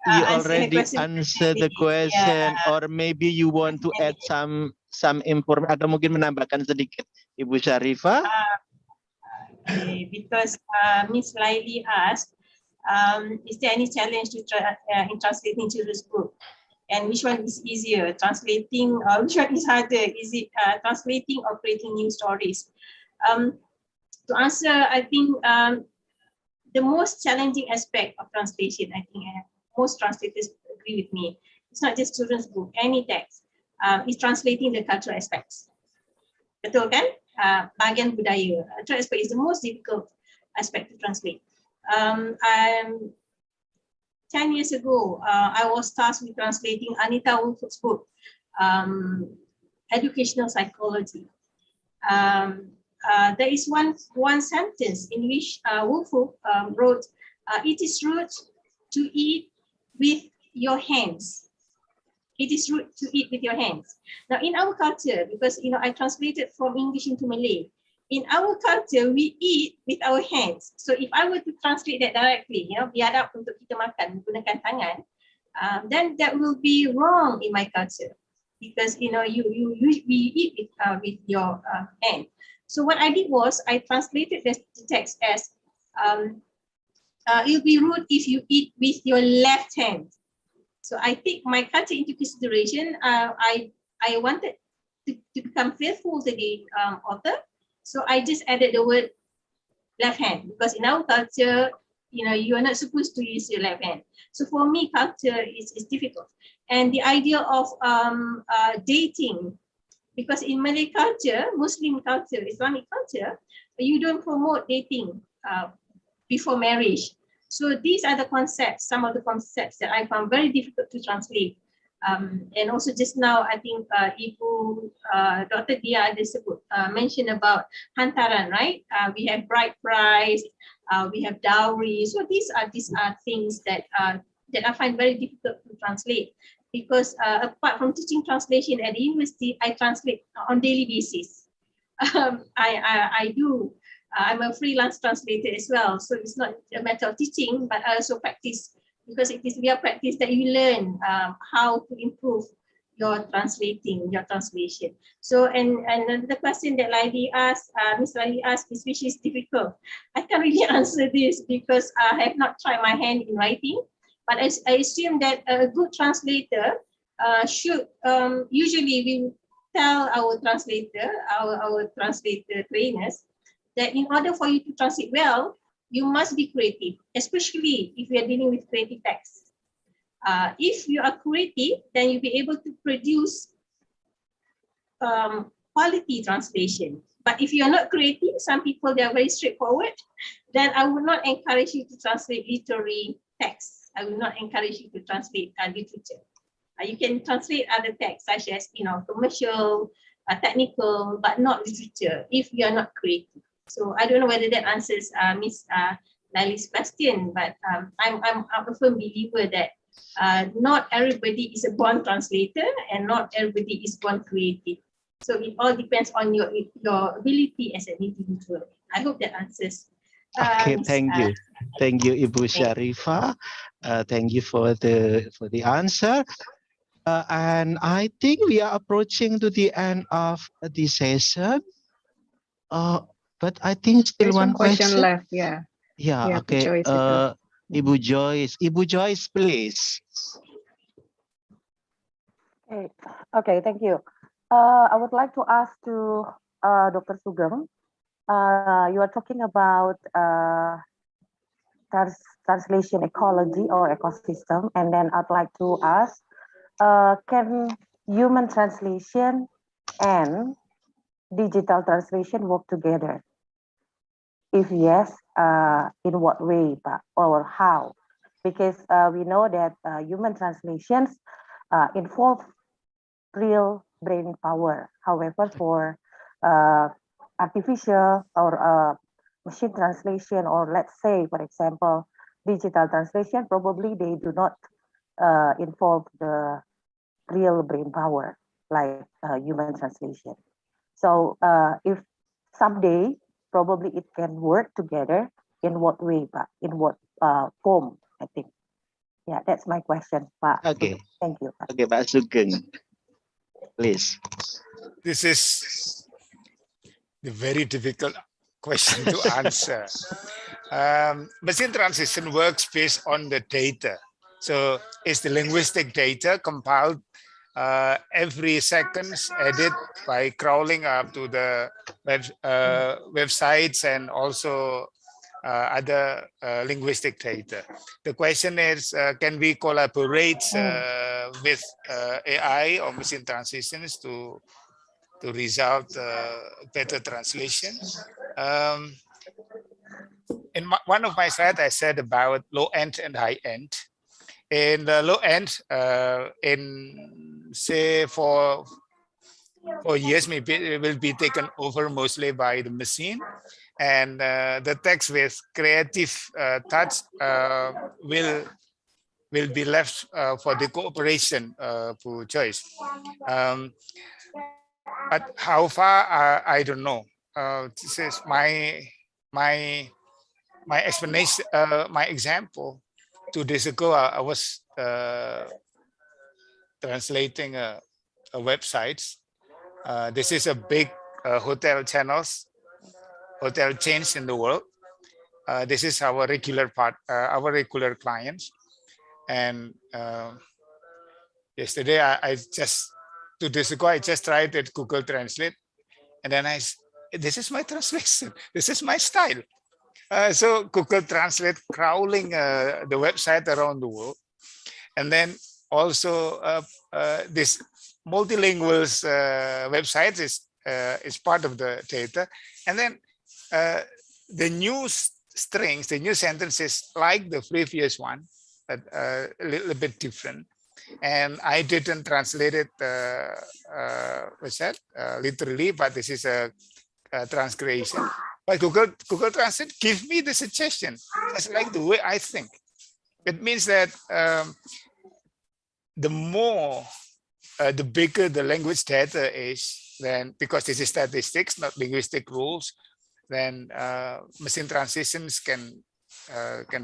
answered the question, or maybe you want to add some information atau mungkin menambahkan sedikit, Ibu Sharifah? Okay, because Miss Laili asked, is there any challenge to in translating children's book? And which one is easier, translating, which one is harder? Is it translating or creating new stories? To answer, I think the most challenging aspect of translation, I think most translators agree with me, it's not just children's book, any text, is translating the cultural aspects. Betul kan? Bahagian budaya. Cultural aspect is the most difficult aspect to translate. 10 years ago, I was tasked with translating Anita Woolford's book, Educational Psychology. There is one sentence in which Woolford wrote, "It is rude to eat with your hands." It is rude to eat with your hands. Now, in our culture, because I translated from English into Malay, in our culture we eat with our hands. So if I were to translate that directly, biadab untuk kita makan menggunakan tangan, then that will be wrong in my culture, because we eat with your hand. So what I did was I translated the text as it will be rude if you eat with your left hand. So I take my culture into consideration. I wanted to become faithful to the author, so I just added the word left hand, because in our culture, you are not supposed to use your left hand. So for me, culture is difficult, and the idea of dating, because in Malay culture, Muslim culture, Islamic culture, you don't promote dating before marriage. So these are the concepts, some of the concepts that I found very difficult to translate. And also just now, I think Ibu Dr. Dia mentioned about hantaran, right? We have bride price, we have dowry. So these are things that I find very difficult to translate, because apart from teaching translation at the university, I translate on daily basis. I'm a freelance translator as well, so it's not a matter of teaching, but I also practice, because it is via practice that you learn how to improve your translation. So, and the question that Miss Laili asked is which is difficult. I can't really answer this because I have not tried my hand in writing, but I assume that a good translator should, usually we tell our translator trainers, that in order for you to translate well, you must be creative, especially if you are dealing with creative text. If you are creative, then you'll be able to produce quality translation. But if you're not creative, some people, they are very straightforward, then I would not encourage you to translate literary text. I will not encourage you to translate literature. You can translate other texts such as, commercial, technical, but not literature if you are not creative. So I don't know whether that answers Ms. Lali's question, but I'm a firm believer that not everybody is a born translator and not everybody is born creative. So it all depends on your ability as an individual. I hope that answers. Okay, thank you. Thank you, Ibu Sharifah. Thank you for the answer. And I think we are approaching to the end of the session. But I think still There's one question question left. Yeah. Yeah, okay. Joyce, Ibu Joyce. Ibu Joyce, please. Okay, thank you. I would like to ask to Dr. Sugeng. You are talking about translation ecology or ecosystem, and then I'd like to ask, can human translation and digital translation work together? If yes, in what way or how? Because we know that human translations involve real brain power. However, for artificial or machine translation, or let's say, for example, digital translation, probably they do not involve the real brain power like human translation. So if someday, probably it can work together, in what way, but in what form, I think. Yeah, that's my question, Pak. Okay. Thank you. Okay, Pak Sugeng, please. This is the very difficult question to answer. Machine translation works based on the data. So it's the linguistic data compiled every seconds, edit by crawling up to the websites and also other linguistic data. The question is, can we collaborate with AI or machine translations to result better translation? In one of my slides, I said about low end and high end. In the low end, in say for years, maybe it will be taken over mostly by the machine, and the text with creative touch will be left for the cooperation for choice. But how far, I don't know. This is my explanation, my example. 2 days ago, I was translating a website. This is a big hotel chains in the world. This is our regular clients. And yesterday, I just 2 days ago, I just tried it, Google Translate, and then this is my translation. This is my style. So Google Translate crawling the website around the world, and then also this multilingual website is part of the data, and then the new strings, the new sentences like the previous one, but a little bit different. And I didn't translate it literally, but this is a transcription. But Google Translate gives me the suggestion. That's like the way I think. It means that the bigger the language data is, then because this is statistics, not linguistic rules, then machine translations can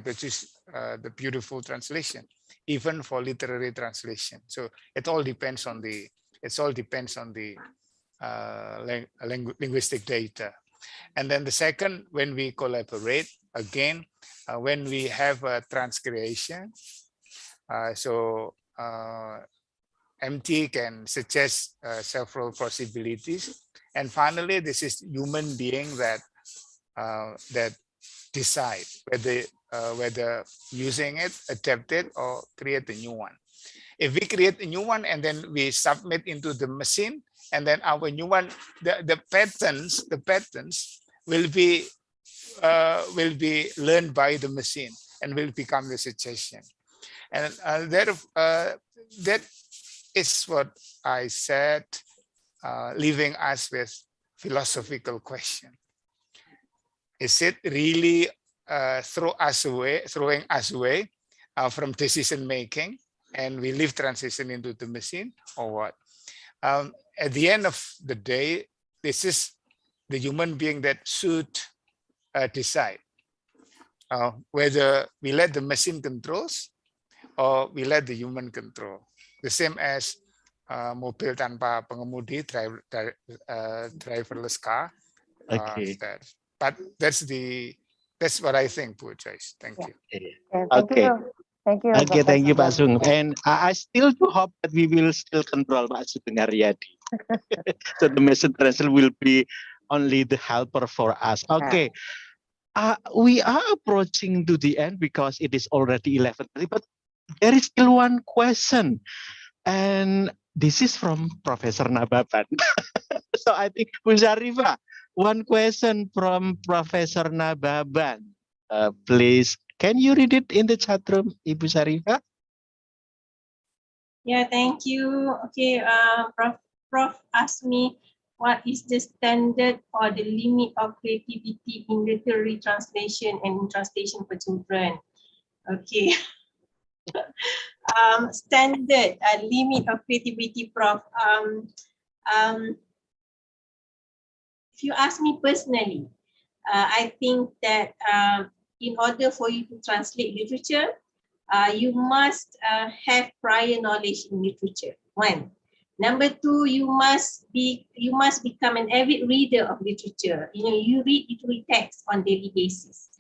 produce the beautiful translation, even for literary translation. So it all depends on the linguistic data. And then the second, when we collaborate, again, when we have a transcription, MT can suggest several possibilities. And finally, this is human being that decide whether using it, adapt it, or create a new one. If we create a new one and then we submit into the machine, and then our new one, the patterns will be learned by the machine and will become the suggestion. And that is what I said, leaving us with philosophical question. Is it really throwing us away from decision making, and we leave transition into the machine, or what? At the end of the day, this is the human being that should decide whether we let the machine controls or we let the human control. The same as mobil tanpa pengemudi, driverless car. Okay. But that's what I think, Bu Joyce. Thank you. Okay. Thank you. Okay, thank you, Pak Sugeng. Sung. And I still do hope that we will still control Pak Sugeng Haryadi. So the machine translation will be only the helper for us. Okay. We are approaching to the end because it is already 11:30, but there is still one question. And this is from Professor Nababan. So I think, Bu Sharifah, one question from Professor Nababan. Please, can you read it in the chat room, Ibu Sharifah? Yeah, thank you. Okay, Prof asked me, what is the standard or the limit of creativity in literary translation and in translation for children? Okay. Standard limit of creativity, Prof. If you ask me personally, I think that in order for you to translate literature, you must have prior knowledge in literature. One. Number two, you must become an avid reader of literature. You read literary texts on daily basis,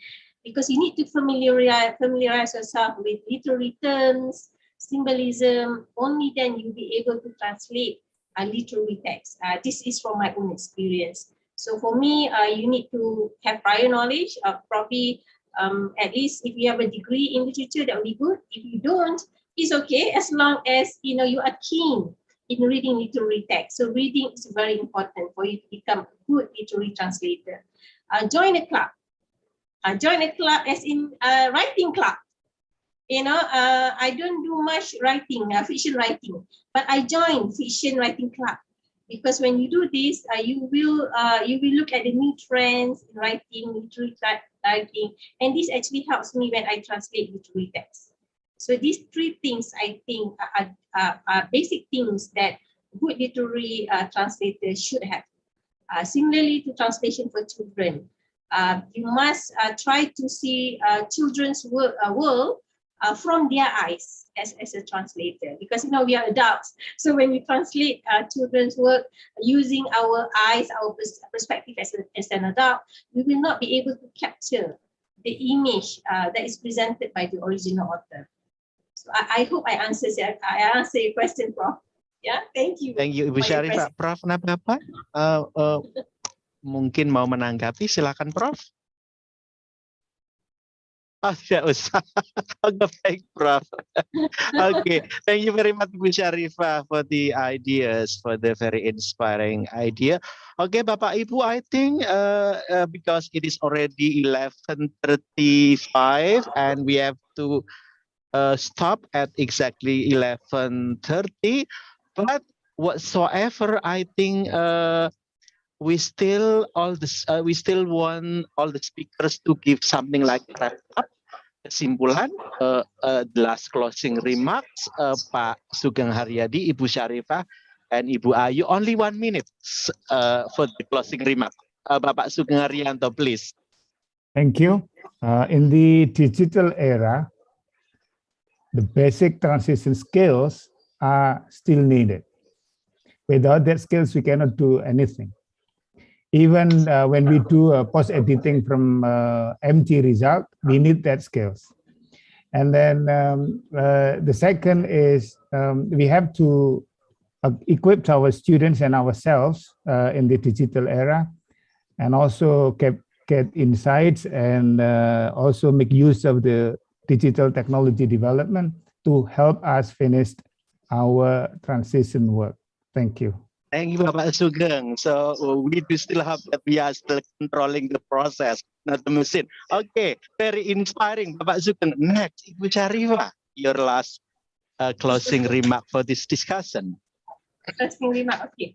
because you need to familiarize yourself with literary terms, symbolism. Only then you'll be able to translate a literary text. This is from my own experience. So for me, you need to have prior knowledge. Probably at least if you have a degree in literature, that would be good. If you don't, it's okay, as long as you are keen in reading literary text. So reading is very important for you to become a good literary translator. Join a club. Join a club as in writing club. I don't do much writing, fiction writing, but I join fiction writing club, because when you do this, you will look at the new trends in writing, literary writing, and this actually helps me when I translate literary text. So these three things, I think, are basic things that good literary translators should have. Similarly to translation for children, you must try to see children's world from their eyes as a translator, because we are adults. So when we translate children's work using our eyes, our perspective as an adult, we will not be able to capture the image that is presented by the original author. So I hope I answer your question, Prof. Yeah, thank you. Thank you, Ibu Sharifah. Prof Nababan, mungkin mau menanggapi, silakan, Prof. Oh, tidak usah. Oke, baik, Prof. Okay, thank you very much, Bu Sharifah, for the ideas, for the very inspiring idea. Okay, Bapak Ibu, I think because it is already 11:35 and we have to stop at exactly 11:30. But whatsoever, I think we still want all the speakers to give something like wrap up, kesimpulan, the last closing remarks, Pak Sugeng Haryadi, Ibu Sharifah, and Ibu Ayu. Only 1 minute for the closing remark. Bapak Sugeng Hariyanto, please. Thank you. In the digital era, the basic translation skills are still needed. Without that skills, we cannot do anything. Even when we do post-editing from empty result, we need that skills. And then the second is we have to equip our students and ourselves in the digital era, and also get insights and also make use of the digital technology development to help us finish our transition work. Thank you. Thank you, Bapak Sugeng. So we do still hope that we are still controlling the process, not the machine. Okay, very inspiring, Bapak Sugeng. Next, Ibu Sharifah, your last closing remark for this discussion. Closing remark, okay.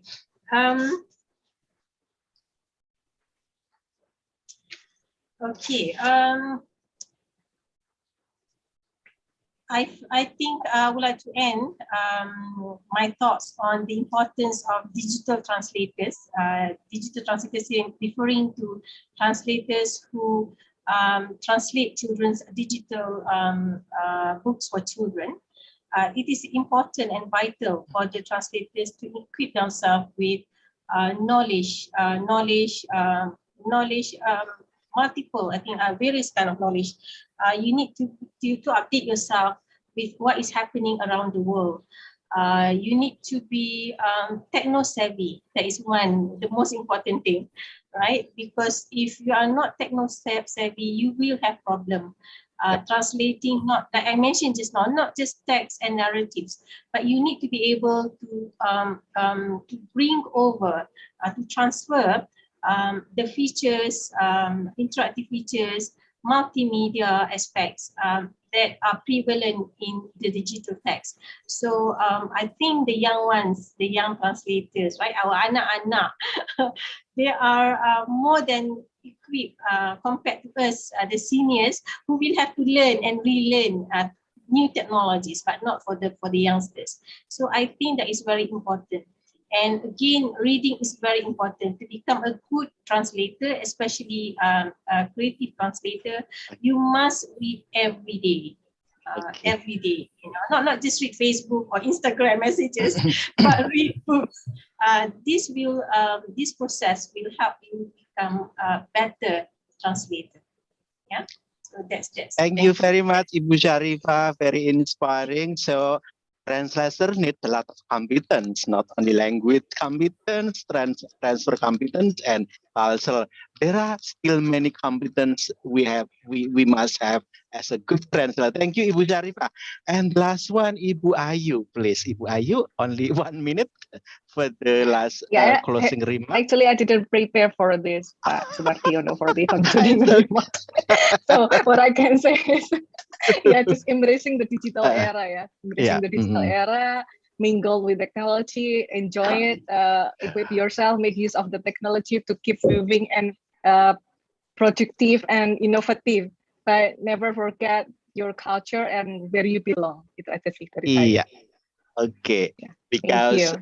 Okay. I think I would like to end my thoughts on the importance of digital translators. Digital translators here referring to translators who translate children's digital books for children. It is important and vital for the translators to equip themselves with knowledge, multiple, I think, various kind of knowledge. You need to update yourself with what is happening around the world. You need to be techno-savvy. That is the most important thing, right? Because if you are not techno-savvy, you will have problem. Translating, not like I mentioned just now, not just text and narratives, but you need to be able to bring over, to transfer the features, interactive features, multimedia aspects that are prevalent in the digital text. So I think the young ones, the young translators, right, our anak-anak, they are more than equipped compared to us, the seniors, who will have to learn and relearn new technologies, but not for the youngsters. So I think that is very important. And again, reading is very important. To become a good translator, especially a creative translator, you must read every day. Every day, you know, not just read Facebook or Instagram messages, but read books. This process will help you become a better translator. Yeah, so that's. Thank you very much, Ibu Sharifah. Very inspiring. So translators need a lot of competence, not only language competence, transfer competence, and also there are still many competence we must have as a good translator. Thank you, Ibu Sharifah. And last one, Ibu Ayu, please. Ibu Ayu, only 1 minute for the last closing remark. Actually, I didn't prepare for this, Pak Sugeng, for the concluding remark. So what I can say is, just embracing the digital era, embracing the digital era, mingle with technology, enjoy it, equip yourself, make use of the technology to keep moving and productive and innovative, but never forget your culture and where you belong. Itu aja sih dari saya. Iya. Okay, because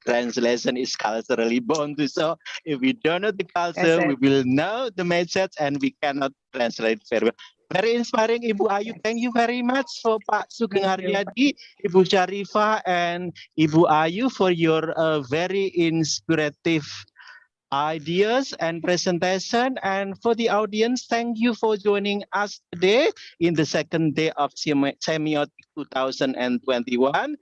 translation is culturally bound. So if we don't know the culture, we will know the message and we cannot translate very well. Very inspiring, Ibu Ayu. Thank you very much for Pak Sugeng Haryadi, Ibu Sharifah, and Ibu Ayu for your very inspirative ideas and presentation. And for the audience, thank you for joining us today in the second day of Semiotics 2021.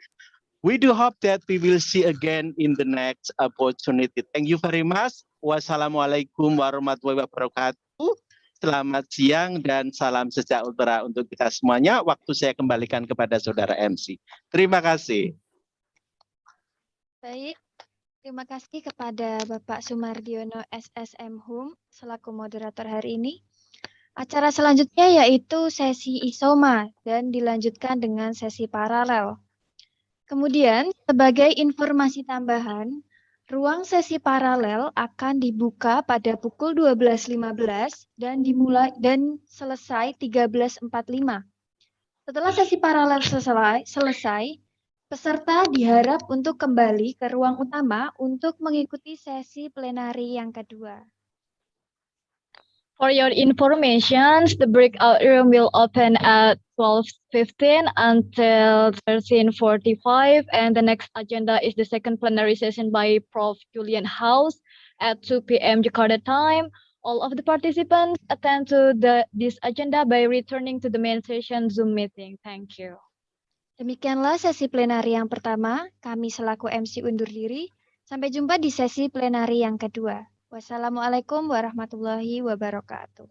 We do hope that we will see again in the next opportunity. Thank you very much. Wassalamualaikum warahmatullahi wabarakatuh. Selamat siang dan salam sejahtera untuk kita semuanya. Waktu saya kembalikan kepada saudara MC. Terima kasih. Baik, terima kasih kepada Bapak Sumardiono SS M.Hum selaku moderator hari ini. Acara selanjutnya yaitu sesi isoma dan dilanjutkan dengan sesi paralel. Kemudian, sebagai informasi tambahan, ruang sesi paralel akan dibuka pada pukul 12.15 dan selesai 13.45. Setelah sesi paralel selesai, peserta diharap untuk kembali ke ruang utama untuk mengikuti sesi plenari yang kedua. For your information, the breakout room will open at 12:15 until 13:45, and the next agenda is the second plenary session by Prof. Juliane at 2 p.m. Jakarta time. All of the participants attend to this agenda by returning to the main session Zoom meeting. Thank you. Demikianlah sesi plenari yang pertama. Kami selaku MC undur diri. Sampai jumpa di sesi plenari yang kedua. Wassalamualaikum warahmatullahi wabarakatuh.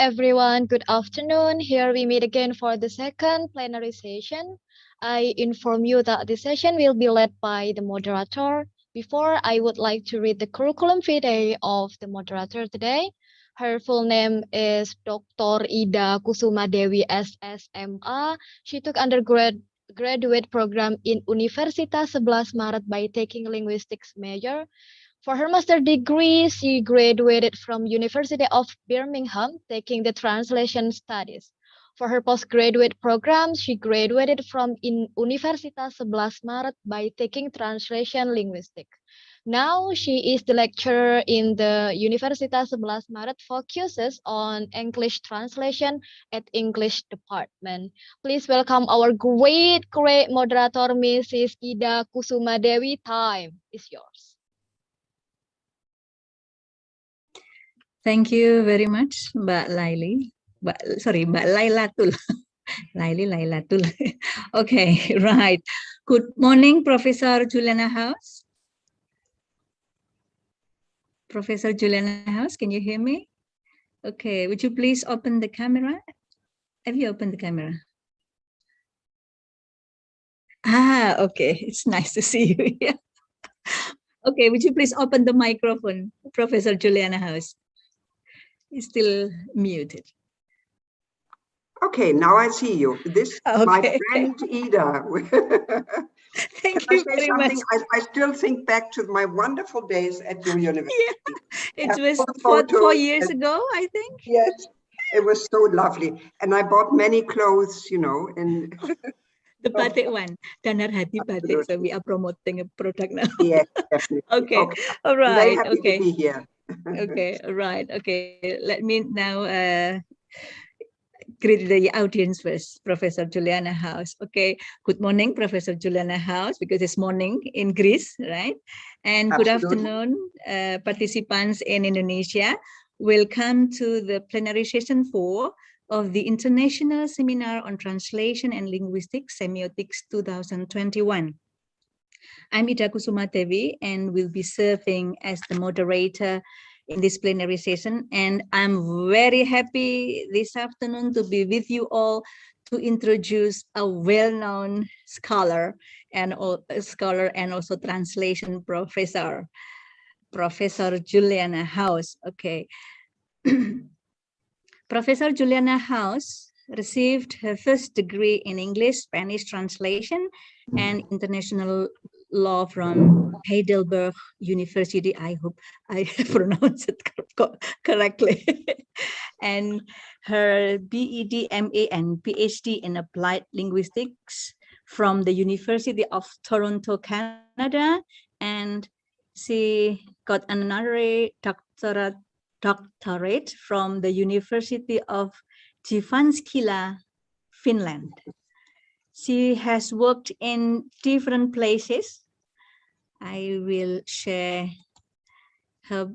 everyone, good afternoon. Here we meet again for the second plenary session. I inform you that the session will be led by the moderator. Before, I would like to read the curriculum vitae of the moderator today. Her full name is Dr. Ida Kusuma Dewi SSMA. She took graduate program in Universitas Sebelas Maret by taking linguistics major. For her master degree, she graduated from University of Birmingham, taking the translation studies. For her postgraduate program, she graduated from Universitas Sebelas Maret by taking translation linguistics. Now she is the lecturer in the Universitas Sebelas Maret, focuses on English translation at English department. Please welcome our great moderator, Mrs. Ida Kusuma Dewi. Time is yours. Thank you very much, Mbak Laili. Mbak Lailatul. Lailatul. Okay, right. Good morning, Professor Juliane House. Professor Juliane House, can you hear me? Okay, would you please open the camera? Have you opened the camera? Ah, okay, it's nice to see you here. Okay, would you please open the microphone, Professor Juliane House? Is still muted. Okay, now I see you. This is my friend Ida. Thank Can you I say very much. I still think back to my wonderful days at your university. Yeah, it was 4 years ago, I think. Yes, it was so lovely. And I bought many clothes, you know. And the batik one, Danar Hati Batik. So we are promoting a product now. Yes, definitely. Okay, all I'm very right. happy to be here. Okay, all right. Okay, let me now greet the audience first, Professor Juliane House. Okay, good morning, Professor Juliane House, because it's morning in Greece, right? And good afternoon, participants in Indonesia. Welcome to the plenary session 4 of the International Seminar on Translation and Linguistics, SEMIOTICS 2021. I'm Ida Kusuma Dewi and will be serving as the moderator in this plenary session. And I'm very happy this afternoon to be with you all to introduce a well-known scholar and also translation professor, Professor Juliane House. Okay. Professor Juliane House received her first degree in English, Spanish translation, and international law from Heidelberg University. I hope I pronounced it correctly. And her B.Ed., M.A., and Ph.D. in applied linguistics from the University of Toronto, Canada. And she got an honorary doctorate from the University of Jyväskylä, Finland. She has worked in different places. I will share her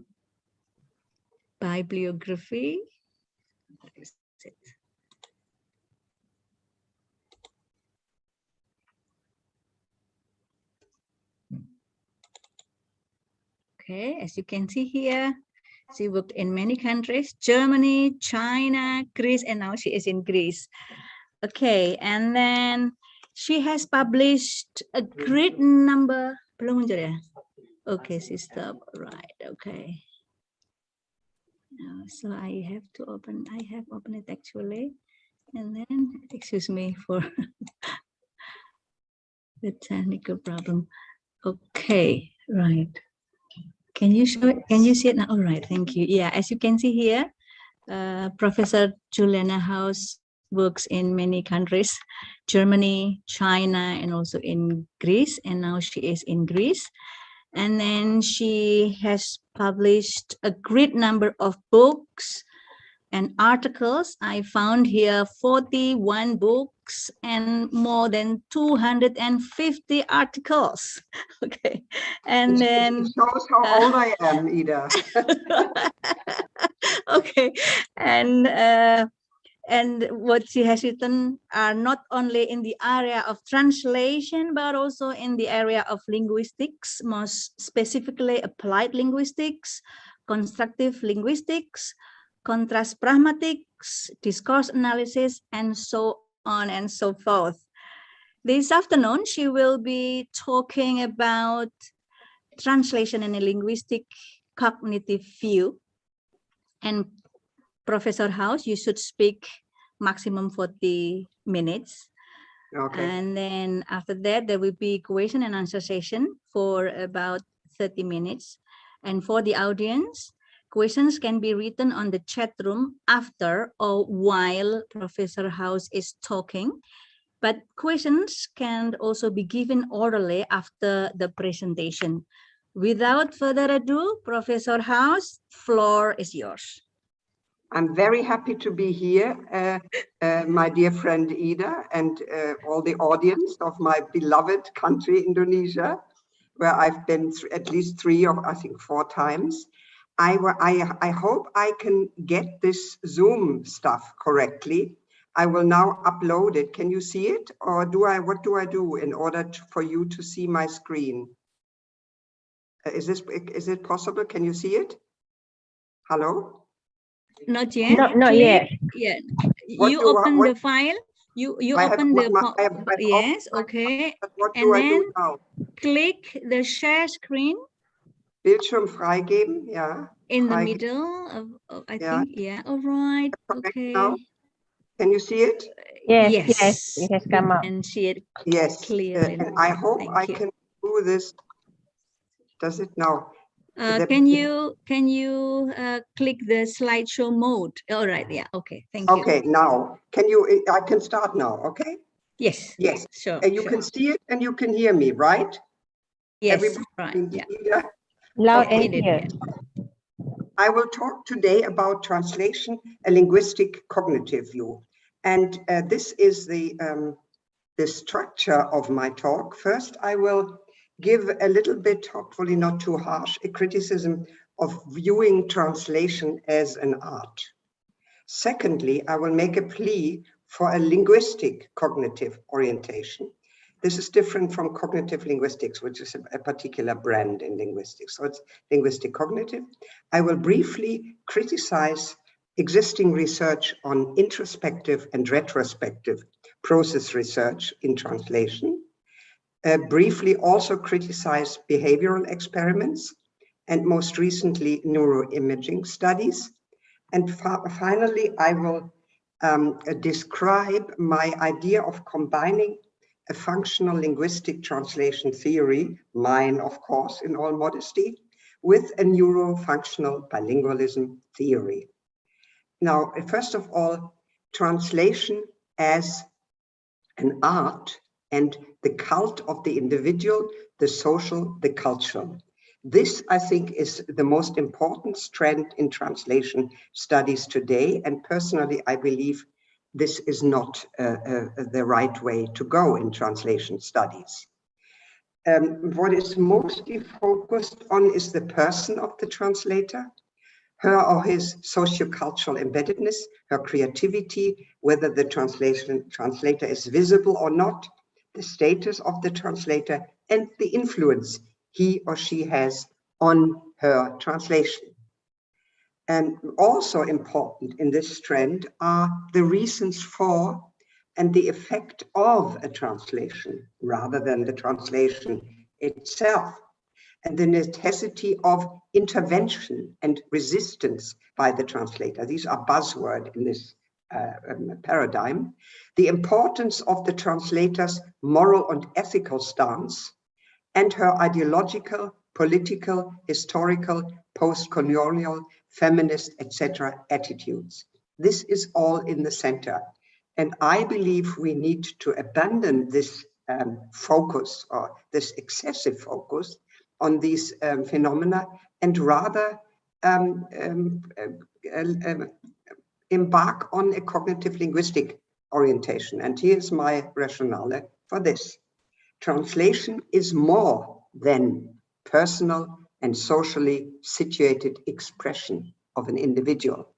bibliography. Okay, as you can see here, she worked in many countries: Germany, China, Greece, and now she is in Greece. Okay, and then she has published a great number. Okay, she stopped. Right. Okay. So I have to open. I have opened it actually, and then excuse me for the technical problem. Okay. Right. Can you show it? Can you see it now? All right. Thank you. Yeah, as you can see here, Professor Juliane House works in many countries: Germany, China, and also in Greece. And now she is in Greece. And then she has published a great number of books and articles. I found here 41 books and more than 250 articles. Okay, and then it shows how old I am, Ida. Okay, and what she has written are not only in the area of translation, but also in the area of linguistics, most specifically applied linguistics, constructive linguistics, contrast pragmatic, talks, discourse analysis, and so on and so forth. This afternoon, she will be talking about translation in a linguistic cognitive view. And Professor House, you should speak maximum 40 minutes. Okay. And then after that, there will be question and answer session for about 30 minutes. And for the audience, questions can be written on the chat room after or while Professor House is talking. But questions can also be given orally after the presentation. Without further ado, Professor House, floor is yours. I'm very happy to be here, my dear friend Ida, and all the audience of my beloved country, Indonesia, where I've been at least 3 or I think 4 times. I hope I can get this Zoom stuff correctly. I will now upload it. Can you see it? Or what do I do in order for you to see my screen? Is it possible? Can you see it? Hello? Not yet. Not yet. Yeah. You open the file. You open the yes. Okay. What and do I then do now? click the share screen. Bildschirm freigeben. Yeah. In the middle of I think. Yeah. All right. Okay. Now. Can you see it? Yes. It has come up. And see it clearly. And I hope I can do this. Does it now? Can you click the slideshow mode? All right. Yeah. Okay. Thank you. Okay. Now, I can start now. Okay. Yes. Yes. Sure. And you can see it and you can hear me, right? Yes. Everybody right. Yeah. Loud and clear. I will talk today about translation, a linguistic cognitive view. And this is the structure of my talk. First, I will give a little bit, hopefully not too harsh, a criticism of viewing translation as an art. Secondly, I will make a plea for a linguistic cognitive orientation. This is different from cognitive linguistics, which is a particular brand in linguistics. So it's linguistic cognitive. I will briefly criticize existing research on introspective and retrospective process research in translation. Briefly also criticize behavioral experiments and most recently neuroimaging studies. And finally, I will describe my idea of combining a functional linguistic translation theory, mine of course in all modesty, with a neurofunctional bilingualism theory. Now, first of all, translation as an art and the cult of the individual, the social, the cultural. This, I think, is the most important trend in translation studies today. And personally, I believe this is not the right way to go in translation studies. What is mostly focused on is the person of the translator, her or his sociocultural embeddedness, her creativity, whether the translator is visible or not, the status of the translator, and the influence he or she has on her translation. And also important in this trend are the reasons for and the effect of a translation rather than the translation itself, and the necessity of intervention and resistance by the translator. These are buzzwords in this paradigm. The importance of the translator's moral and ethical stance and her ideological, political, historical, post-colonial, feminist, etc. attitudes. This is all in the center. And I believe we need to abandon this focus or this excessive focus on these phenomena and rather embark on a cognitive linguistic orientation. And here's my rationale for this. Translation is more than personal and socially situated expression of an individual.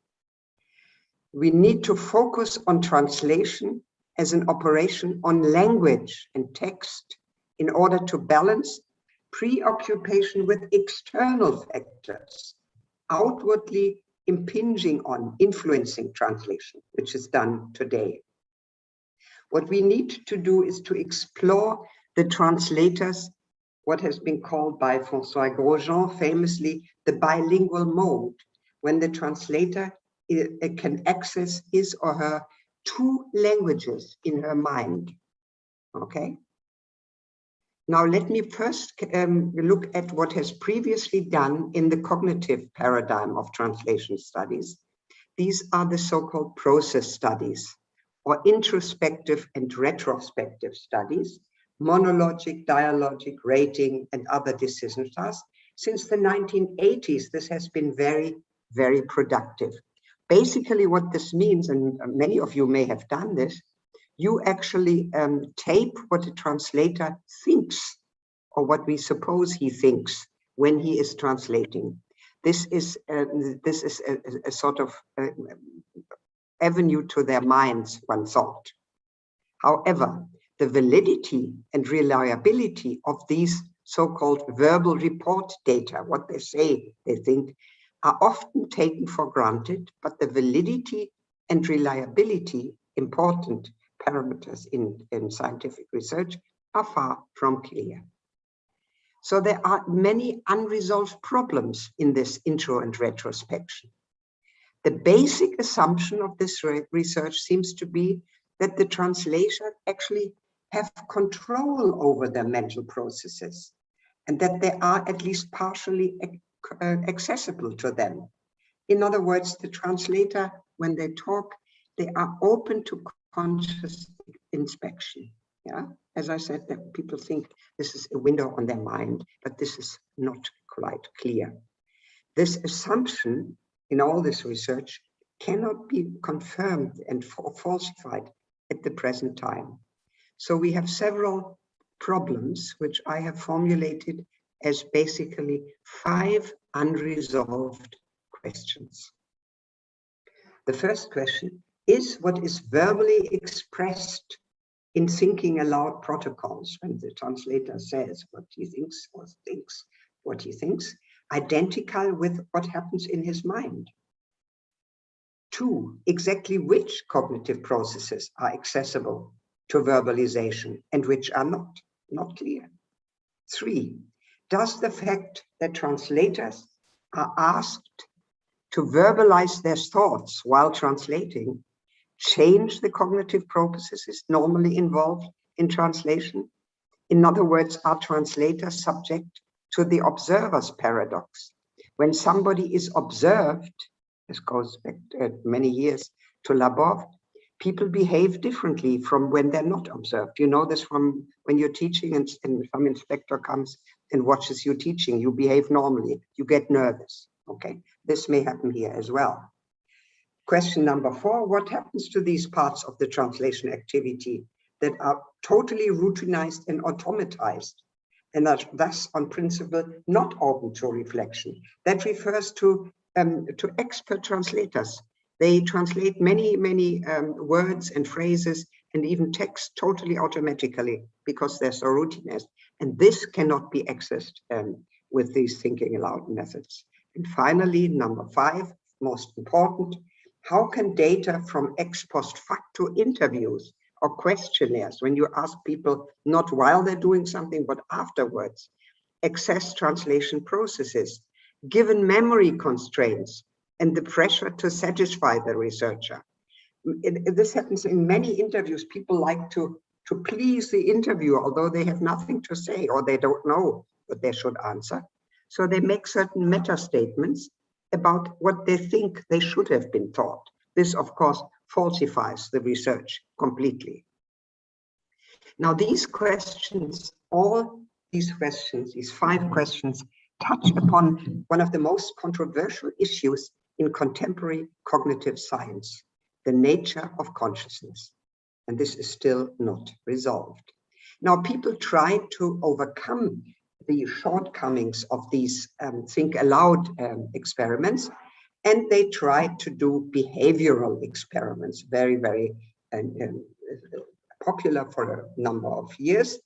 We need to focus on translation as an operation on language and text in order to balance preoccupation with external factors, outwardly impinging on, influencing translation, which is done today. What we need to do is to explore the translators, what has been called by François Grosjean famously the bilingual mode, when the translator can access his or her two languages in her mind. Okay. Now let me first look at what has previously done in the cognitive paradigm of translation studies. These are the so-called process studies, or introspective and retrospective studies, monologic, dialogic, rating, and other decision tasks. Since the 1980s, this has been very, very productive. Basically what this means, and many of you may have done this, you actually tape what a translator thinks, or what we suppose he thinks when he is translating. This is a sort of avenue to their minds, one thought. However, the validity and reliability of these so-called verbal report data, what they say they think, are often taken for granted, but the validity and reliability, important parameters in scientific research, are far from clear. So there are many unresolved problems in this intro and retrospection. The basic assumption of this research seems to be that the translators actually have control over their mental processes, and that they are at least partially accessible to them. In other words, the translator, when they talk, they are open to conscious inspection. Yeah, as I said, that people think this is a window on their mind, but this is not quite clear. This assumption in all this research cannot be confirmed and falsified at the present time. So we have several problems which I have formulated as basically 5 unresolved questions. The first question is what is verbally expressed in thinking aloud protocols, when the translator says what he thinks or thinks what he thinks, identical with what happens in his mind. 2, exactly which cognitive processes are accessible to verbalization and which are not clear. 3, does the fact that translators are asked to verbalize their thoughts while translating change the cognitive processes normally involved in translation? In other words, are translators subject to the observer's paradox? When somebody is observed, this goes back many years to Labov, people behave differently from when they're not observed. You know this from when you're teaching and some inspector comes and watches you teaching, you behave normally, you get nervous, okay? This may happen here as well. Question number 4, what happens to these parts of the translation activity that are totally routinized and automatized and are thus on principle not open to reflection? That refers to expert translators. They translate many words and phrases and even text totally automatically because they're so routinized. And this cannot be accessed with these thinking aloud methods. And finally, number 5, most important, how can data from ex post facto interviews or questionnaires, when you ask people not while they're doing something, but afterwards, access translation processes, given memory constraints and the pressure to satisfy the researcher? This happens in many interviews. People like to please the interviewer, although they have nothing to say or they don't know what they should answer. So they make certain meta statements about what they think they should have been taught. This, of course, falsifies the research completely. Now, these questions, all these questions, these 5 questions, touch upon one of the most controversial issues in contemporary cognitive science, the nature of consciousness. And this is still not resolved. Now, people try to overcome the shortcomings of these think aloud experiments, and they try to do behavioral experiments, very popular for a number of years.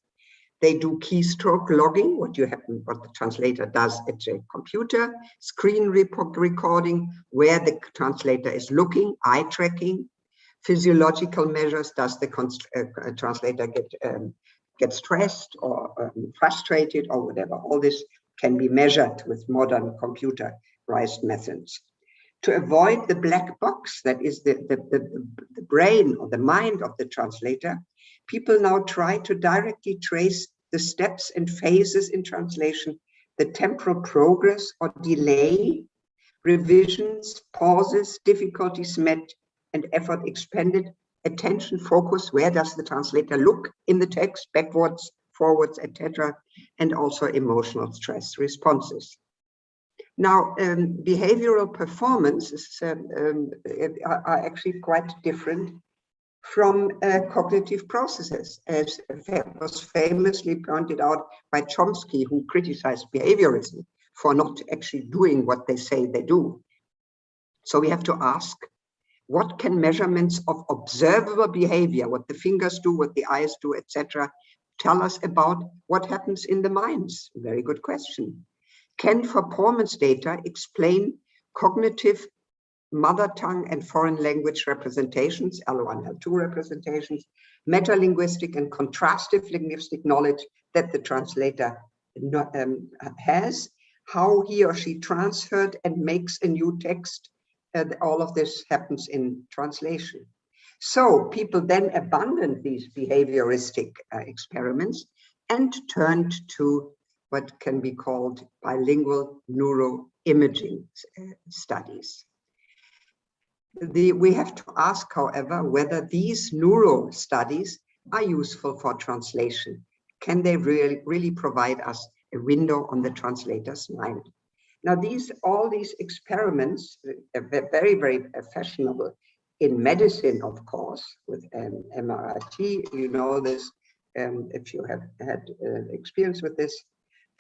They do keystroke logging, what the translator does at the computer, screen recording, where the translator is looking, eye tracking, physiological measures, does the translator get stressed or frustrated or whatever. All this can be measured with modern computerized methods. To avoid the black box that is the brain or the mind of the translator, people now try to directly trace the steps and phases in translation, the temporal progress or delay, revisions, pauses, difficulties met, and effort expended, attention focus, where does the translator look in the text, backwards, forwards, etc., and also emotional stress responses. Now, behavioral performances are actually quite different from cognitive processes, as was famously pointed out by Chomsky, who criticized behaviorism for not actually doing what they say they do. So we have to ask, what can measurements of observable behavior, what the fingers do, what the eyes do, etc., tell us about what happens in the minds? Very good question. Can performance data explain cognitive mother tongue and foreign language representations, L1, L2 representations, metalinguistic and contrastive linguistic knowledge that the translator has, how he or she transferred and makes a new text? All of this happens in translation. So people then abandoned these behavioristic experiments and turned to what can be called bilingual neuroimaging studies. We have to ask, however, whether these neuro studies are useful for translation. Can they really provide us a window on the translator's mind? Now, all these experiments are very, very fashionable in medicine, of course, with MRIT. You know this, if you have had experience with this.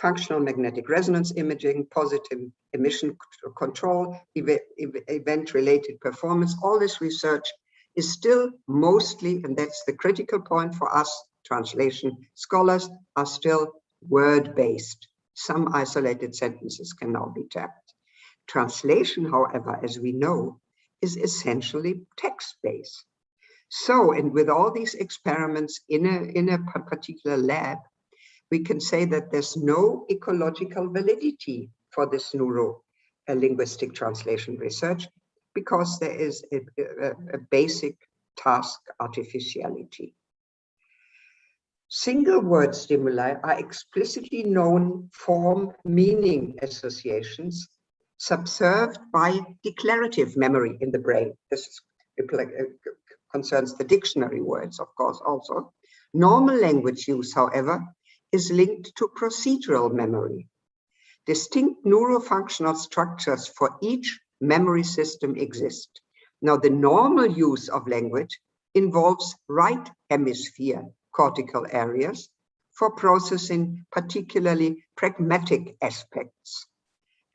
Functional magnetic resonance imaging, positive emission control, event-related performance. All this research is still mostly, and that's the critical point for us, translation scholars, are still word-based. Some isolated sentences can now be tapped. Translation, however, as we know, is essentially text-based. So, and with all these experiments in a particular lab, we can say that there's no ecological validity for this neuro-linguistic translation research, because there is a basic task artificiality. Single word stimuli are explicitly known form meaning associations subserved by declarative memory in the brain. This concerns the dictionary words, of course, also. Normal language use, however, is linked to procedural memory. Distinct neurofunctional structures for each memory system exist. Now, the normal use of language involves right hemisphere cortical areas for processing particularly pragmatic aspects.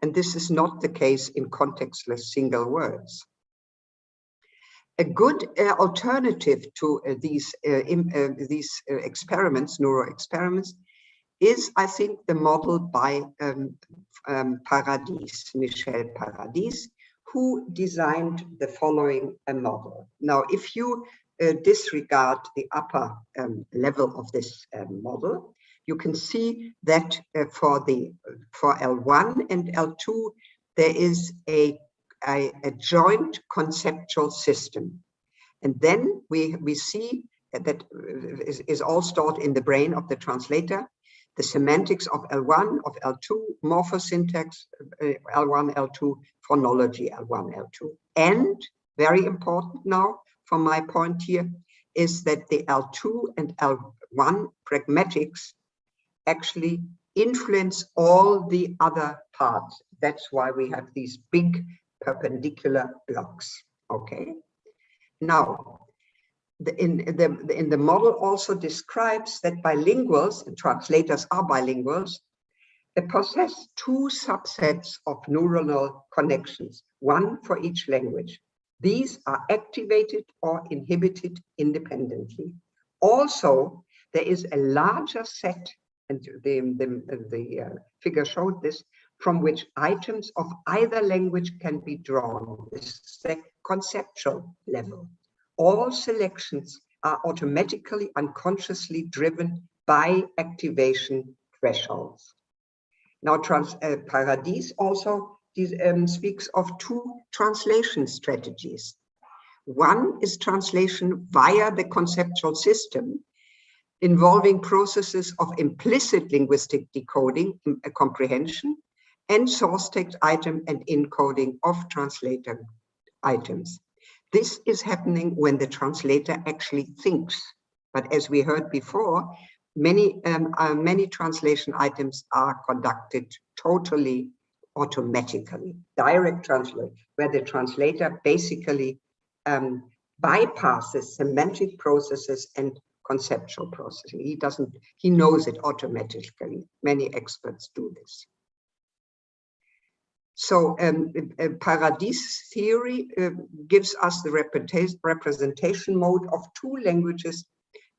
And this is not the case in contextless single words. A good alternative to these experiments, neuro experiments, is, I think, the model by Paradis, Michel Paradis, who designed the following model. Now, if you disregard the upper level of this model, you can see that for L1 and L2, there is a joint conceptual system. And then we see that is all stored in the brain of the translator. The semantics of L1, of L2, morphosyntax L1, L2, phonology L1, L2. And very important now, from my point here, is that the L2 and L1 pragmatics actually influence all the other parts. That's why we have these big perpendicular blocks. Okay. Now, in the model also describes that bilinguals, and translators are bilinguals, they possess two subsets of neuronal connections, one for each language. These are activated or inhibited independently. Also, there is a larger set, and the figure showed this, from which items of either language can be drawn. This is the conceptual level. All selections are automatically, unconsciously driven by activation thresholds. Now, Paradis also speaks of two translation strategies. One is translation via the conceptual system, involving processes of implicit linguistic decoding, comprehension, and source text item and encoding of translator items. This is happening when the translator actually thinks. But as we heard before, many translation items are conducted totally automatically, direct translation, where the translator basically bypasses semantic processes and conceptual processing. He knows it automatically. Many experts do this. So Paradis theory gives us the representation mode of two languages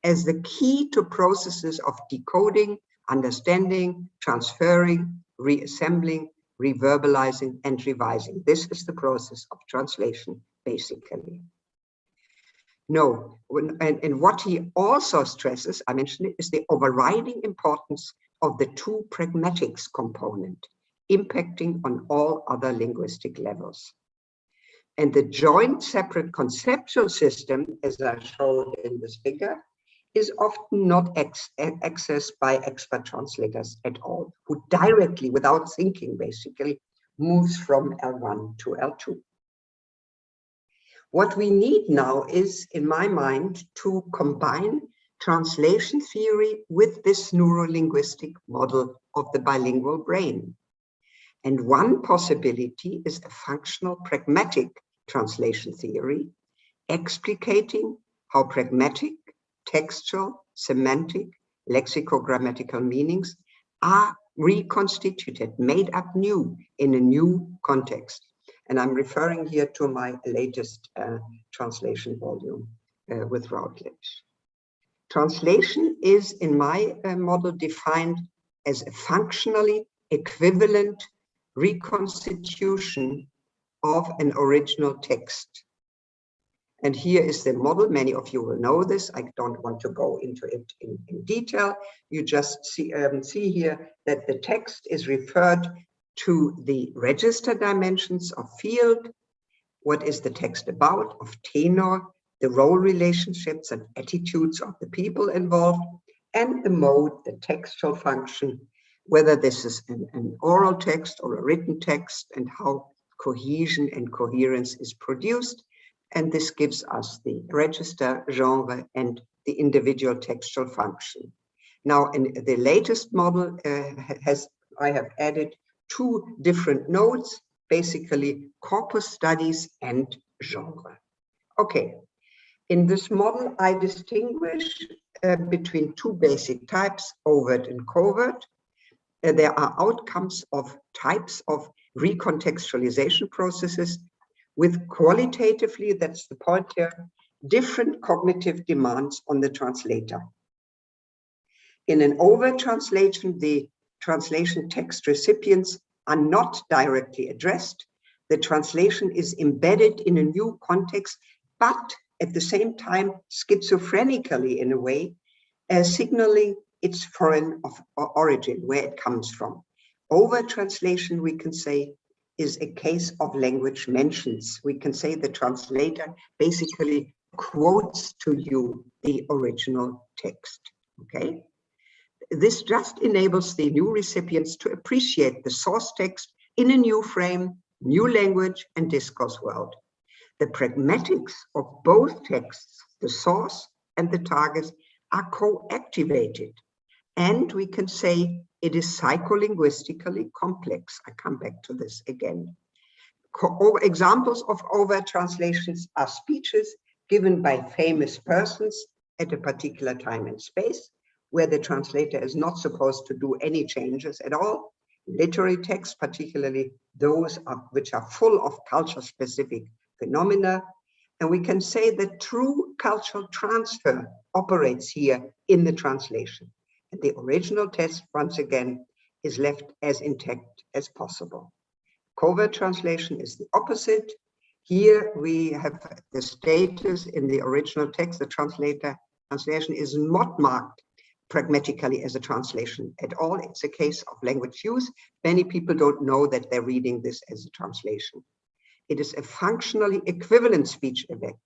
as the key to processes of decoding, understanding, transferring, reassembling, reverbalizing, and revising. This is the process of translation, basically. No, and what he also stresses, I mentioned it, is the overriding importance of the two pragmatics component, impacting on all other linguistic levels. And the joint separate conceptual system, as I showed in this figure, is often not accessed by expert translators at all, who directly, without thinking basically, moves from L1 to L2. What we need now is, in my mind, to combine translation theory with this neurolinguistic model of the bilingual brain. And one possibility is a functional pragmatic translation theory, explicating how pragmatic, textual, semantic, lexicogrammatical meanings are reconstituted, made up new in a new context. And I'm referring here to my latest translation volume with Routledge. Translation is, in my model, defined as a functionally equivalent reconstitution of an original text. And here is the model. Many of you will know this. I don't want to go into it in detail. You just see here that the text is referred to the register dimensions of field, what is the text about, of tenor, the role relationships and attitudes of the people involved, and the mode, the textual function, whether this is an oral text or a written text, and how cohesion and coherence is produced. And this gives us the register, genre, and the individual textual function. Now, in the latest model, I have added two different nodes, basically corpus studies and genre. Okay, in this model, I distinguish between two basic types, overt and covert. There are outcomes of types of recontextualization processes with qualitatively, that's the point here, different cognitive demands on the translator. In an overt translation, the translation text recipients are not directly addressed. The translation is embedded in a new context, but at the same time, schizophrenically in a way, signaling its foreign origin, where it comes from. Overt translation, we can say, is a case of language mentions. We can say the translator basically quotes to you the original text, okay? This just enables the new recipients to appreciate the source text in a new frame, new language, and discourse world. The pragmatics of both texts, the source and the target, are co-activated. And we can say it is psycholinguistically complex. I come back to this again. Examples of overt translations are speeches given by famous persons at a particular time and space, where the translator is not supposed to do any changes at all. Literary texts, particularly those which are full of culture-specific phenomena. And we can say that true cultural transfer operates here in the translation. And the original text, once again, is left as intact as possible. Covert translation is the opposite. Here we have the status in the original text. The translation is not marked pragmatically as a translation at all. It's a case of language use. Many people don't know that they're reading this as a translation. It is a functionally equivalent speech effect.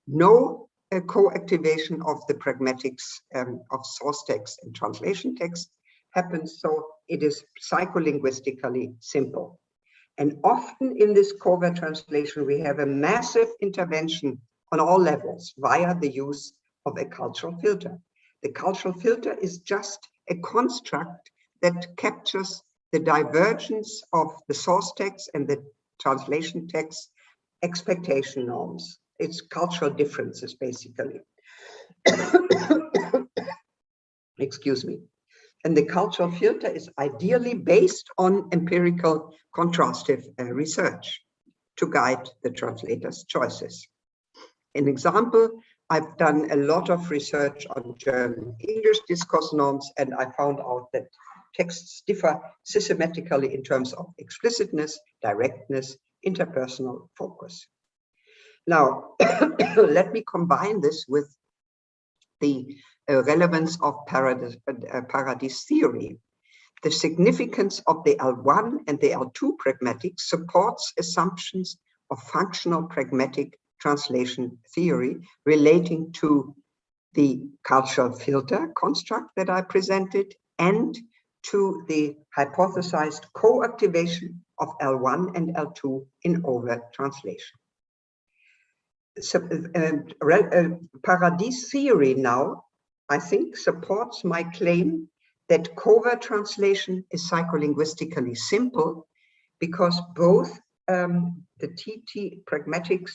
No co-activation of the pragmatics of source text and translation text happens, so it is psycholinguistically simple. And often in this covert translation, we have a massive intervention on all levels via the use of a cultural filter. The cultural filter is just a construct that captures the divergence of the source text and the translation text expectation norms. It's cultural differences, basically. Excuse me. And the cultural filter is ideally based on empirical contrastive research to guide the translator's choices. An example, I've done a lot of research on German-English discourse norms, and I found out that texts differ systematically in terms of explicitness, directness, interpersonal focus. Now, let me combine this with the relevance of Paradis theory. The significance of the L1 and the L2 pragmatic supports assumptions of functional pragmatic translation theory relating to the cultural filter construct that I presented and to the hypothesized co-activation of L1 and L2 in overt translation. So, Paradis theory now, I think, supports my claim that covert translation is psycholinguistically simple because both the TT pragmatics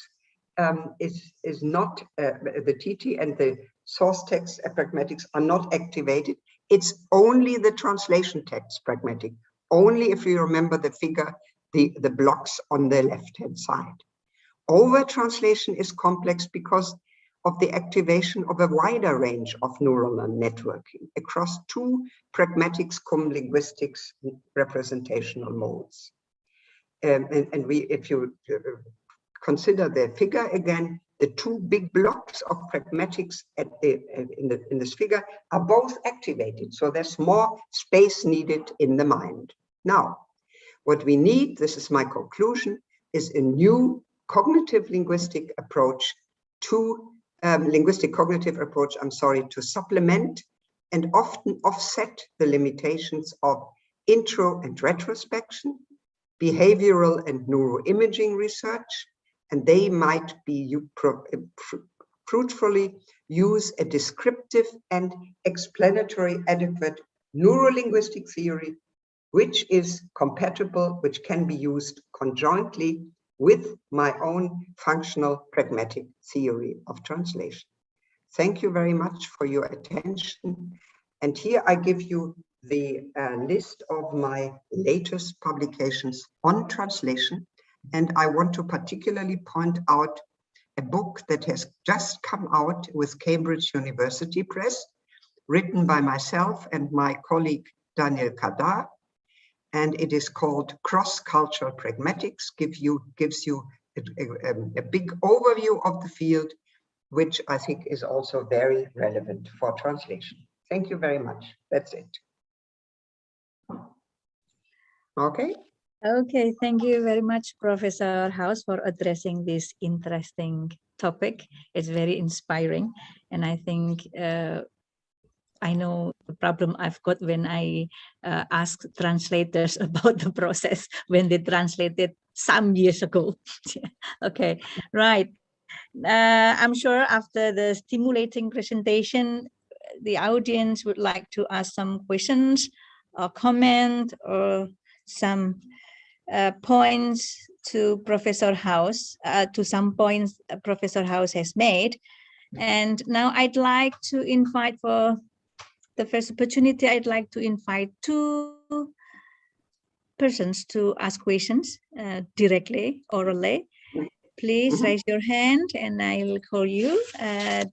is not, the TT and the source text pragmatics are not activated. It's only the translation text pragmatic, only if you remember the figure, the blocks on the left-hand side. Overt translation is complex because of the activation of a wider range of neural networking across two pragmatics cum linguistics representational modes. If you consider the figure again, the two big blocks of pragmatics in this figure are both activated. So there's more space needed in the mind. Now, what we need, this is my conclusion, is a new cognitive linguistic approach to to supplement and often offset the limitations of intro and retrospection, behavioral and neuroimaging research, and they might be fruitfully use a descriptive and explanatory adequate neurolinguistic theory, which is compatible, which can be used conjointly with my own functional pragmatic theory of translation. Thank you very much for your attention. And here I give you the list of my latest publications on translation. And I want to particularly point out a book that has just come out with Cambridge University Press, written by myself and my colleague Daniel Kadar. And it is called Cross-Cultural Pragmatics, gives you a big overview of the field, which I think is also very relevant for translation. Thank you very much. That's it. Okay. Okay, thank you very much, Professor House, for addressing this interesting topic. It's very inspiring, and I think I know the problem I've got when I ask translators about the process when they translated some years ago. Okay, right. I'm sure after the stimulating presentation, the audience would like to ask some questions or comment or some points to Professor House, to some points Professor House has made. And now I'd like to invite for the first opportunity, I'd like to invite two persons to ask questions directly, orally. please raise your hand and I'll call you.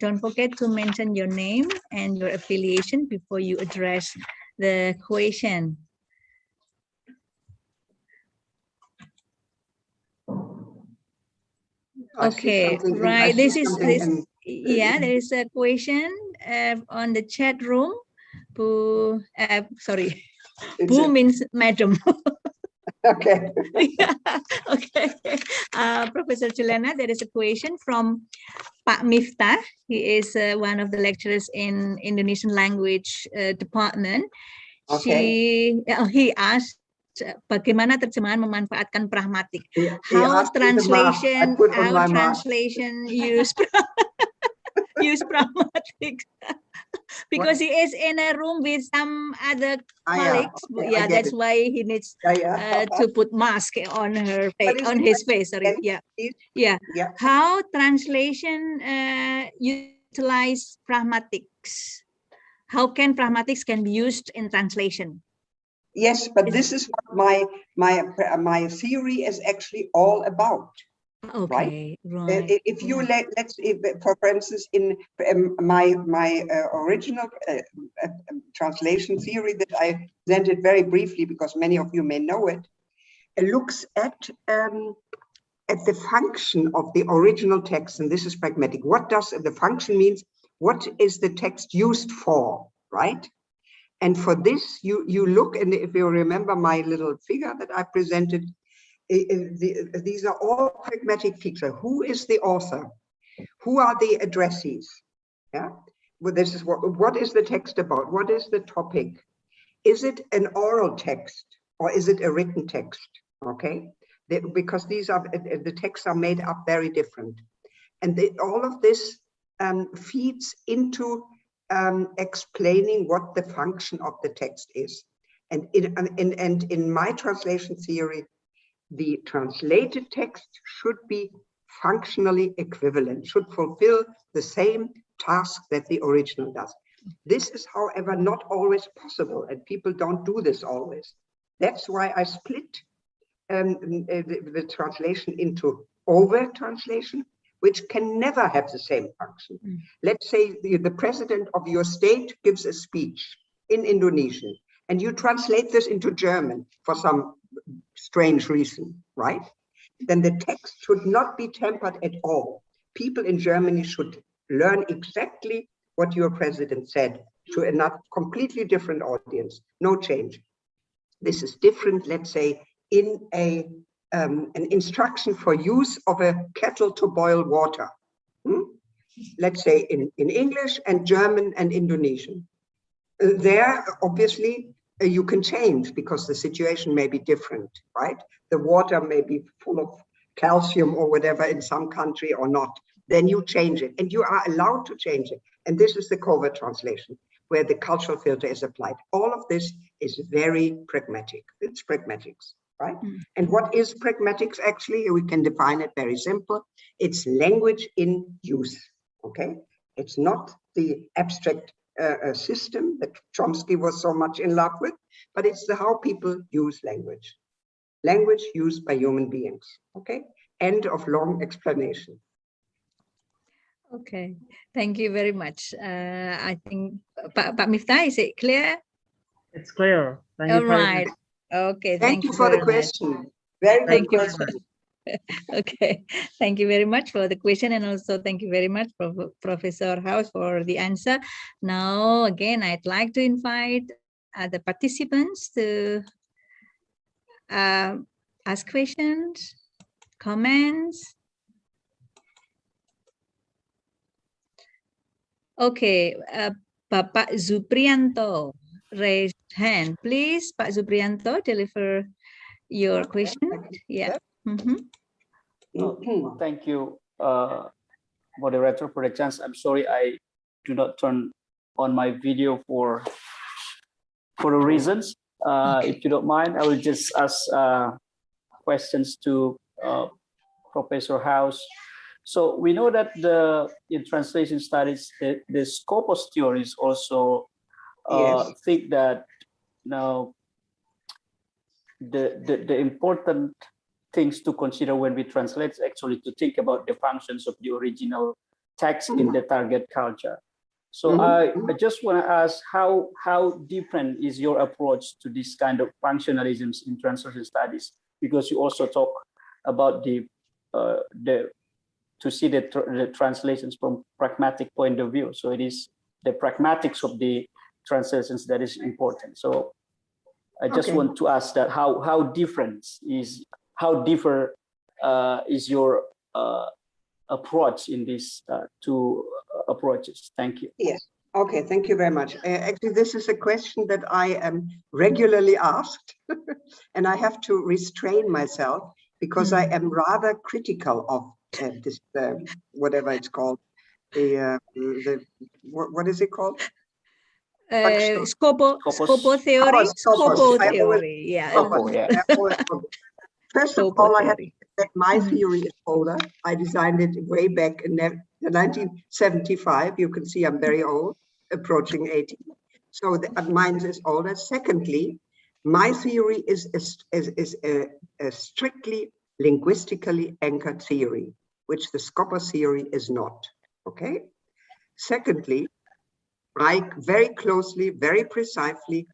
Don't forget to mention your name and your affiliation before you address the question. Okay, right. This is yeah. There is a question on the chat room. Bu, sorry, Bu means madam. Okay. Yeah, okay. Professor Juliane, there is a question from Pak Miftah. He is one of the lecturers in Indonesian language department. Okay. He asked, bagaimana terjemahan memanfaatkan pragmatik? How translation use use pragmatic? Because he is in a room with some other colleagues. Yeah, that's why he needs to put mask on her face, on his face. Sorry. Yeah. How translation utilize pragmatics? How can pragmatics can be used in translation? Yes, but this is what my theory is actually all about. Okay, right. If you for instance, in my original translation theory that I presented very briefly, because many of you may know it, looks at the function of the original text, and this is pragmatic. What does the function means? What is the text used for, right? And for this, you look, and if you remember my little figure that I presented, these are all pragmatic features. Who is the author? Who are the addressees? Yeah. Well, this is what is the text about? What is the topic? Is it an oral text or is it a written text? Okay. Because these are the texts are made up very different, and all of this feeds into explaining what the function of the text is. And in my translation theory, the translated text should be functionally equivalent, should fulfill the same task that the original does. This is, however, not always possible, and people don't do this always. That's why I split the translation into overt translation, which can never have the same function. Let's say the president of your state gives a speech in Indonesian, and you translate this into German for some strange reason, right? Then the text should not be tempered at all. People in Germany should learn exactly what your president said to a not completely different audience. No change. This is different, let's say, in an instruction for use of a kettle to boil water. Let's say in English and German and Indonesian. There, obviously, you can change because the situation may be different, right? The water may be full of calcium or whatever in some country or not. Then you change it, and you are allowed to change it. And this is the covert translation, where the cultural filter is applied. All of this is very pragmatic. It's pragmatics, right? And what is pragmatics actually? We can define it very simple. It's language in use, okay? It's not the abstract system that Chomsky was so much in love with, but it's how people use language. Language used by human beings, okay? End of long explanation. Okay, thank you very much. I think, Pak Miftah, is it clear? It's clear. Thank you. All right. Okay, thank you for the question. Very good question. Okay, thank you very much for the question, and also thank you very much, Professor House, for the answer. Now, again, I'd like to invite the participants to ask questions, comments. Okay, Bapak Zuprianto, raise hand, please. Pak Zuprianto, deliver your question. Yeah. Thank you, moderator, for the chance. I'm sorry I do not turn on my video for the reasons. If you don't mind, I will just ask questions to Professor House. So we know that in translation studies, the Scopus theories also think that now the important things to consider when we translate is actually to think about the functions of the original text in the target culture. So I just want to ask how different is your approach to this kind of functionalisms in translation studies? Because you also talk about the to see the translations from pragmatic point of view. So it is the pragmatics of the translations that is important. So I just want to ask that how different is your approach in these two approaches? Thank you. Yes. Okay. Thank you very much. Actually, this is a question that I am regularly asked, and I have to restrain myself because I am rather critical of this whatever it's called. What is it called? Scopo theory. Scopo theory. Yeah. First of all, I have to say that my theory is older. I designed it way back in 1975. You can see I'm very old, approaching 80. So mine is older. Secondly, my theory is a strictly linguistically anchored theory, which the Scopo theory is not. Okay. Secondly, I very closely, very precisely,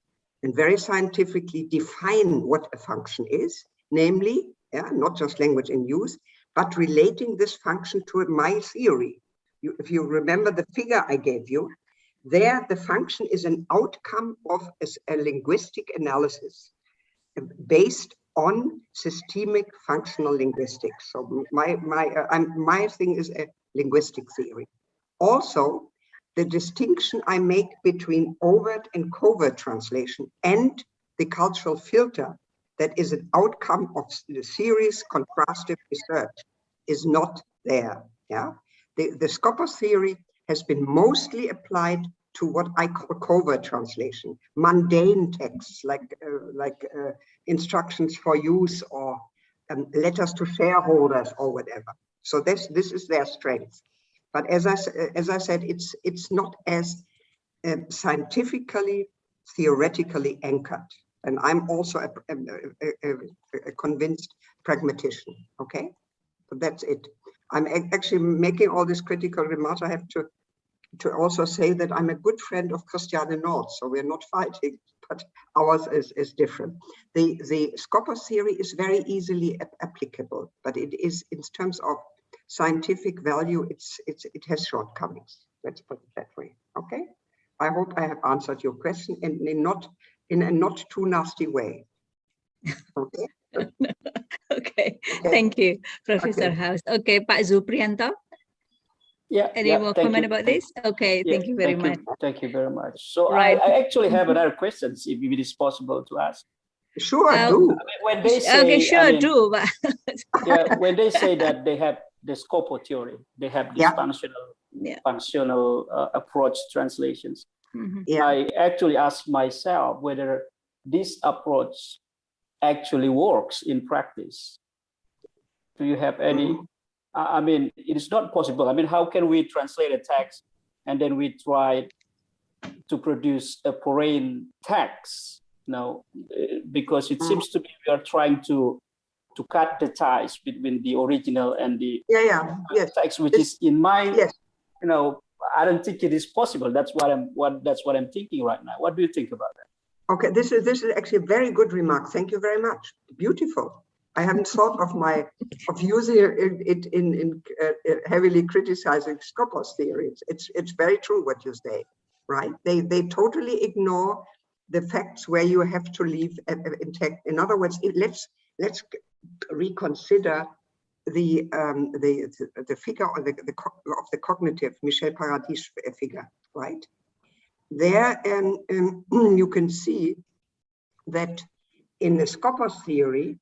and very scientifically define what a function is, namely, not just language in use, but relating this function to my theory. If you remember the figure I gave you, there the function is an outcome of a linguistic analysis based on systemic functional linguistics. So my thing is a linguistic theory. Also, the distinction I make between overt and covert translation and the cultural filter that is an outcome of the serious contrastive research is not there. Yeah, the Scopo theory has been mostly applied to what I call covert translation, mundane texts like instructions for use or letters to shareholders or whatever. So this is their strength. But as I said, it's not as scientifically, theoretically anchored. And I'm also a convinced pragmatician. Okay, so that's it. I'm actually making all these critical remarks. I have to also say that I'm a good friend of Christiane Nord, so we're not fighting, but ours is different. The Scopo theory is very easily applicable, but it is in terms of scientific value, it has shortcomings. Let's put it that way. Okay. I hope I have answered your question and in a not too nasty way. Okay. Okay. Thank you, Professor House. Okay, Pak Zupriyanto. Yeah. Any more comment about this? Okay. Thank you very much. Thank you very much. So I actually have another question, if it is possible to ask. Sure, do. When they say, do. Yeah, when they say that they have the Scopo theory, they have this functional approach translations. I actually ask myself whether this approach actually works in practice. Do you have any? I mean, it is not possible. I mean, how can we translate a text and then we try to produce a foreign text? No, because it seems to be we are trying to cut the ties between the original and the text, which is in my, you know, I don't think it is possible. That's what I'm thinking right now. What do you think about that? Okay, this is actually a very good remark. Thank you very much. Beautiful. I haven't thought of using it in heavily criticizing Scopo's theories. It's very true what you say, right? They totally ignore the facts where you have to leave intact. In other words, let's reconsider the figure of the cognitive Michel Paradis figure, right? There, you can see that in the Scopo theory,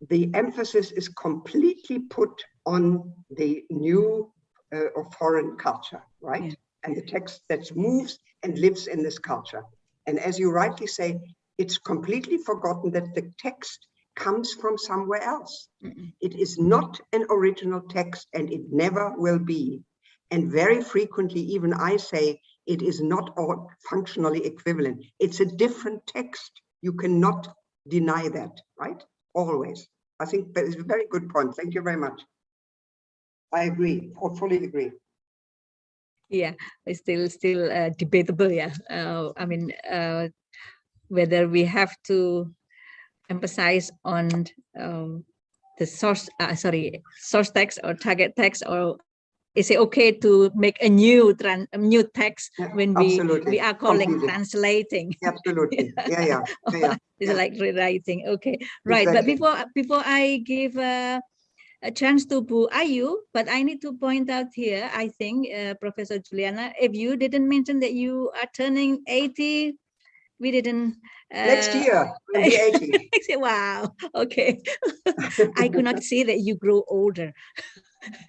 the emphasis is completely put on the new or foreign culture, right? And the text that moves and lives in this culture. And as you rightly say, it's completely forgotten that the text comes from somewhere else. It is not an original text and it never will be. And very frequently, even I say, it is not all functionally equivalent. It's a different text. You cannot deny that, right? Always. I think that is a very good point. Thank you very much. I agree, or fully agree. Yeah, it's still debatable. Yeah, I mean, whether we have to emphasize on the source text or target text, or is it okay to make a new text when we are calling translating? Absolutely. Yeah. It's like rewriting. Okay, right. Exactly. But before I give a chance to Bu Ayu, but I need to point out here, I think, Professor Juliana, if you didn't mention that you are turning 80, we didn't. Next year, we'll be 80. Wow, okay. I could not see that you grow older.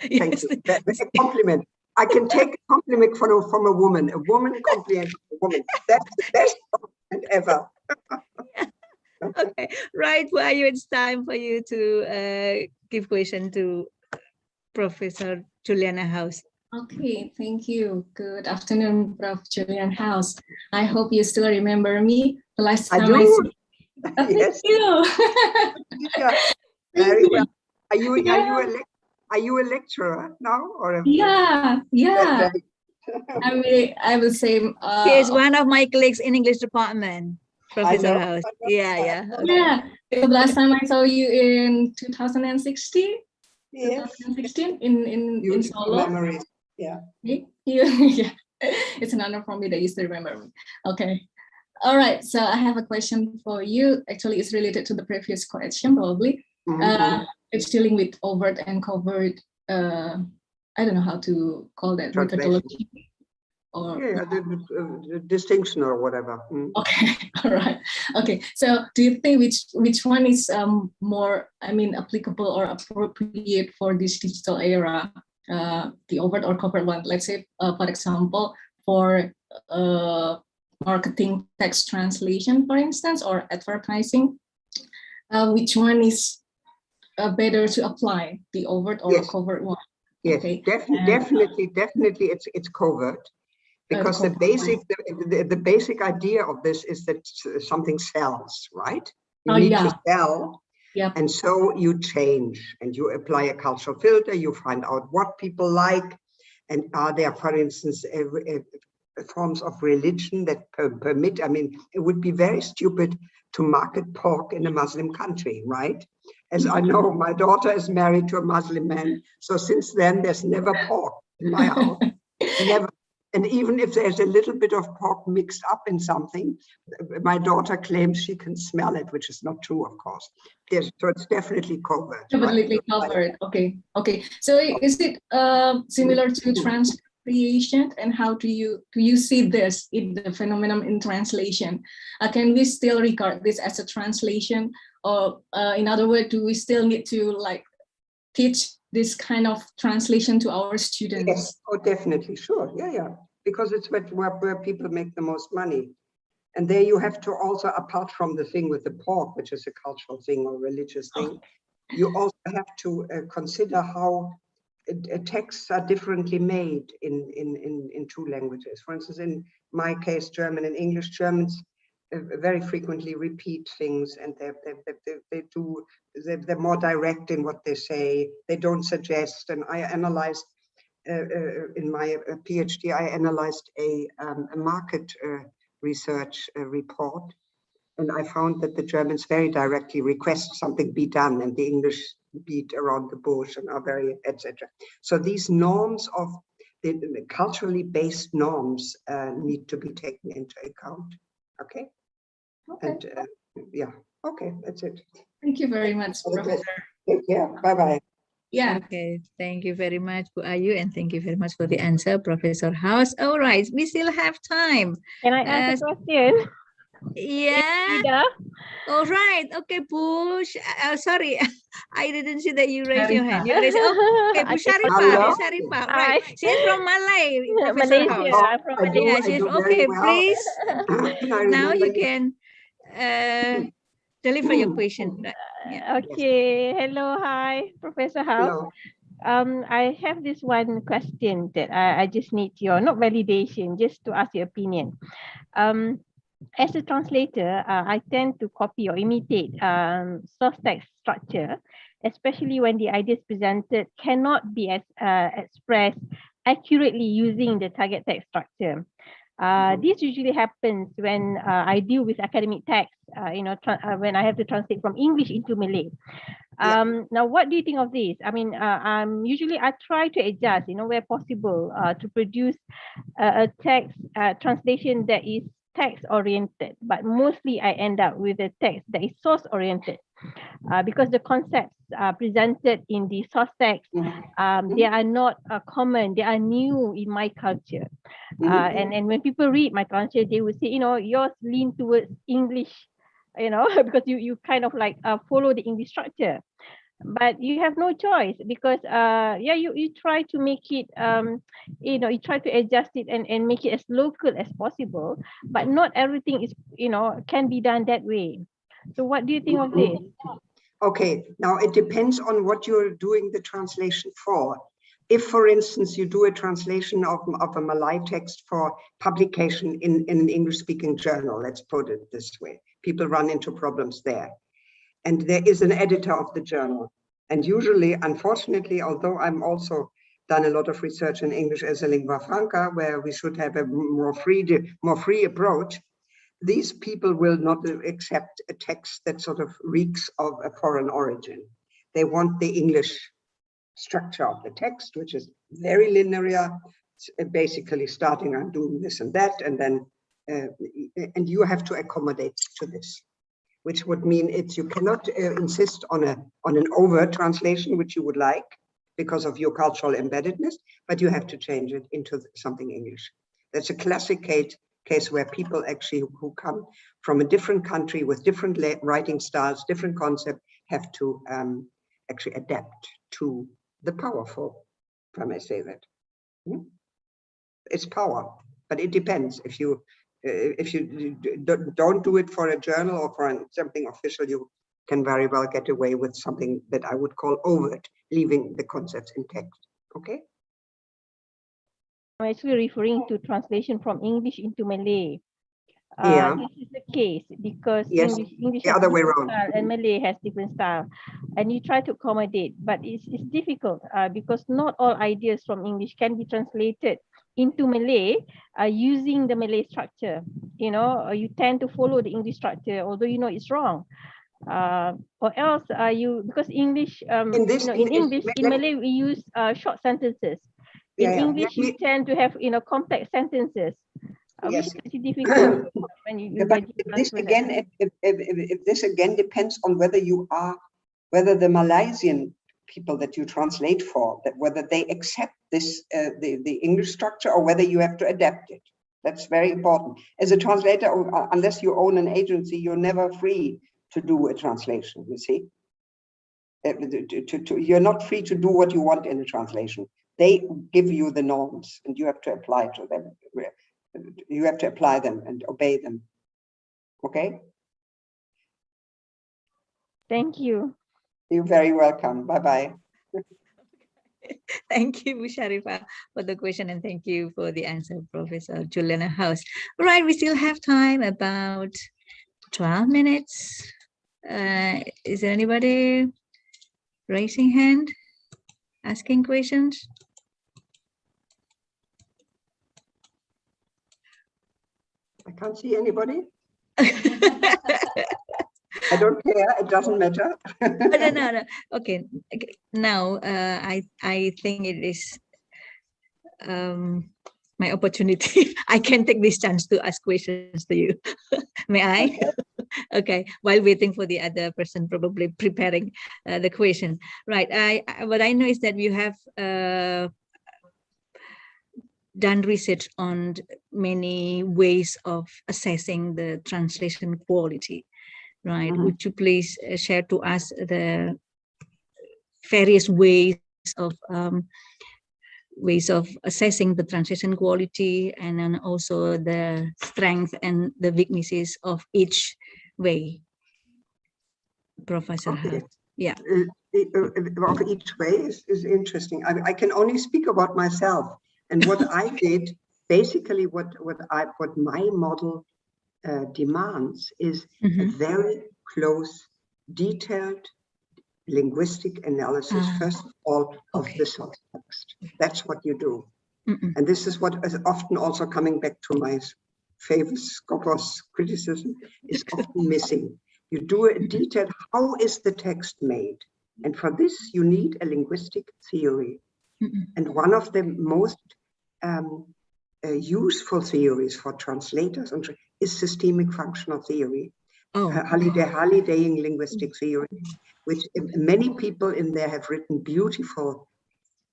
Thank you. That's a compliment. I can take a compliment from a woman. A woman compliment a woman. That's the best compliment ever. Okay, right, Bu Ayu, it's time for you to give question to Professor Juliana House. Okay, thank you. Good afternoon, Prof. Juliane House. I hope you still remember me. The last time I do. Yes. Thank you. Yeah, very well. Are you a lecturer now, or yeah. I will say he is one of my colleagues in English department, Professor House. Yeah. Okay. Yeah. The last time I saw you in 2016. Yes. 2016 in Solo. Memories. Yeah. Yeah. It's an honor for me that you still remember me. Okay. All right. So I have a question for you. Actually, it's related to the previous question, probably. It's dealing with overt and covert. I don't know how to call that methodology. Or the distinction or whatever. Okay, all right. Okay, so do you think which one is more, applicable or appropriate for this digital era, the overt or covert one? Let's say, for example, for marketing text translation, for instance, or advertising, which one is better to apply, the overt or covert one? Yes, okay. Definitely, it's covert. Because the basic idea of this is that something sells, right? You need to sell, and so you change and you apply a cultural filter. You find out what people like, and are there, for instance, forms of religion that permit. It would be very stupid to market pork in a Muslim country, right? As I know, my daughter is married to a Muslim man, so since then there's never pork in my house, never. And even if there's a little bit of pork mixed up in something, my daughter claims she can smell it, which is not true, of course. Yes, so it's definitely covert. Definitely covered. Okay. So is it similar to transcreation? And how do you see this in the phenomenon in translation? Can we still regard this as a translation, or in other words, do we still need to teach this kind of translation to our students? Yes, definitely, sure, yeah, because it's where people make the most money. And there you have to also, apart from the thing with the pork, which is a cultural thing or religious thing, you also have to consider how texts are differently made in two languages. For instance, in my case, German and English, Germans very frequently repeat things, and they're more direct in what they say. They don't suggest. And I analyzed in my PhD, I analyzed a market research report, and I found that the Germans very directly request something be done, and the English beat around the bush and are very etc. So these norms of the culturally based norms need to be taken into account. Okay. And okay, that's it. Thank you very much, Professor. Take care. Bye-bye. Yeah. Okay, thank you very much, Bu Ayu, and thank you very much for the answer, Professor House. All right, we still have time. Can I ask a question? Yeah. All right. Okay, Bu. Sorry, I didn't see that you raised your hand. You raised. Okay, Bu Sharifah. Right. She's from Malay, Professor House. From Malaysia. Yeah, she's okay. Please. Now you can deliver your question. Okay. Hello. Hi, Professor House. I have this one question that I just need your, not validation, just to ask your opinion. as a translator, I tend to copy or imitate source text structure, especially when the ideas presented cannot be expressed accurately using the target text structure. This usually happens when I deal with academic text, when I have to translate from English into Malay. Now, what do you think of this? I mean, usually I try to adjust, where possible, to produce a text translation that is text oriented, but mostly I end up with a text that is source oriented. Because the concepts presented in the source text, they are not common, they are new in my culture. And when people read my culture, they would say, yours lean towards English, because you kind of like follow the English structure. But you have no choice because you try to make it you try to adjust it and make it as local as possible, but not everything is can be done that way. So what do you think of this? Okay, now it depends on what you're doing the translation for. If, for instance, you do a translation of a Malay text for publication in an English-speaking journal, let's put it this way, people run into problems there. And there is an editor of the journal. And usually, unfortunately, although I'm also done a lot of research in English as a lingua franca, where we should have a more free approach, these people will not accept a text that sort of reeks of a foreign origin. They want the English structure of the text, which is very linear, basically starting on doing this and that, and then and you have to accommodate to this, which would mean you cannot insist on an overt translation, which you would like because of your cultural embeddedness, but you have to change it into something English. That's a classic case where people actually who come from a different country with different writing styles, different concept, have to actually adapt to the powerful, if I may say that. It's power, but it depends. If you don't do it for a journal or for something official, you can very well get away with something that I would call overt, leaving the concepts in text. Okay. I'm actually referring to translation from English into Malay. Yeah. This is the case because Yes, English the has other way different around. style and Malay has different style, and you try to accommodate, but it's difficult because not all ideas from English can be translated into Malay using the Malay structure. You tend to follow the English structure, although it's wrong. Or else because English in Malay we use short sentences. In English you tend to have complex sentences. Yes. Which is difficult when you if this again depends on whether the Malaysian people that you translate for, whether they accept this the English structure or whether you have to adapt it. That's very important. As a translator, unless you own an agency, you're never free to do a translation, you see. You're not free to do what you want in a translation. They give you the norms and you have to apply to them. You have to apply them and obey them. Okay? Thank you. You're very welcome. Bye-bye. Thank you, Sharifah, for the question, and thank you for the answer, Professor Juliane House. Right, we still have time, about 12 minutes. Is there anybody raising hand, asking questions? I can't see anybody. I don't care. It doesn't matter. No. Okay. Now, I think it is my opportunity. I can take this chance to ask questions to you. May I? Okay. While waiting for the other person, probably preparing the question. Right. What I know is that you have done research on many ways of assessing the translation quality, right? Would you please share to us the various ways of assessing the translation quality, and then also the strength and the weaknesses of each way, Professor? Okay. Yeah. Of each way is interesting. I can only speak about myself. And what I did, basically what my model demands is a very close, detailed linguistic analysis, first of all, of the source text. That's what you do. And this is what is often also coming back to my famous Skopos criticism, is often missing. You do a detailed, how is the text made? And for this, you need a linguistic theory. And one of the most useful theories for translators is systemic functional theory. Hallidaying linguistic theory, which many people in there have written beautiful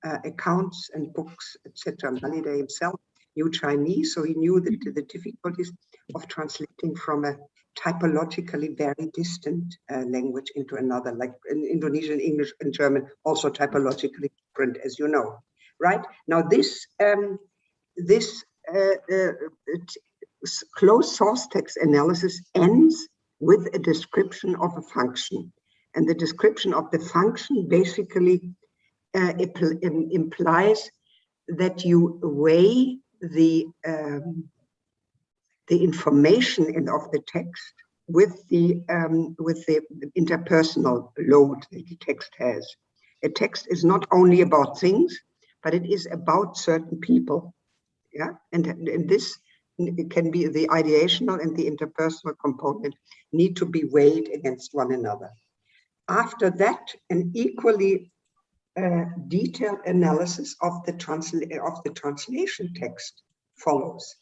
accounts and books, etc. Halliday himself knew Chinese, so he knew the difficulties of translating from a typologically very distant language into another, like in Indonesian, English, and German, also typologically different, as you know. Right now, this closed source text analysis ends with a description of a function, and the description of the function basically implies that you weigh the information of the text with the interpersonal load that the text has. A text is not only about things, but it is about certain people. Yeah, and this can be the ideational and the interpersonal component need to be weighed against one another. After that, an equally detailed analysis of the translation text follows.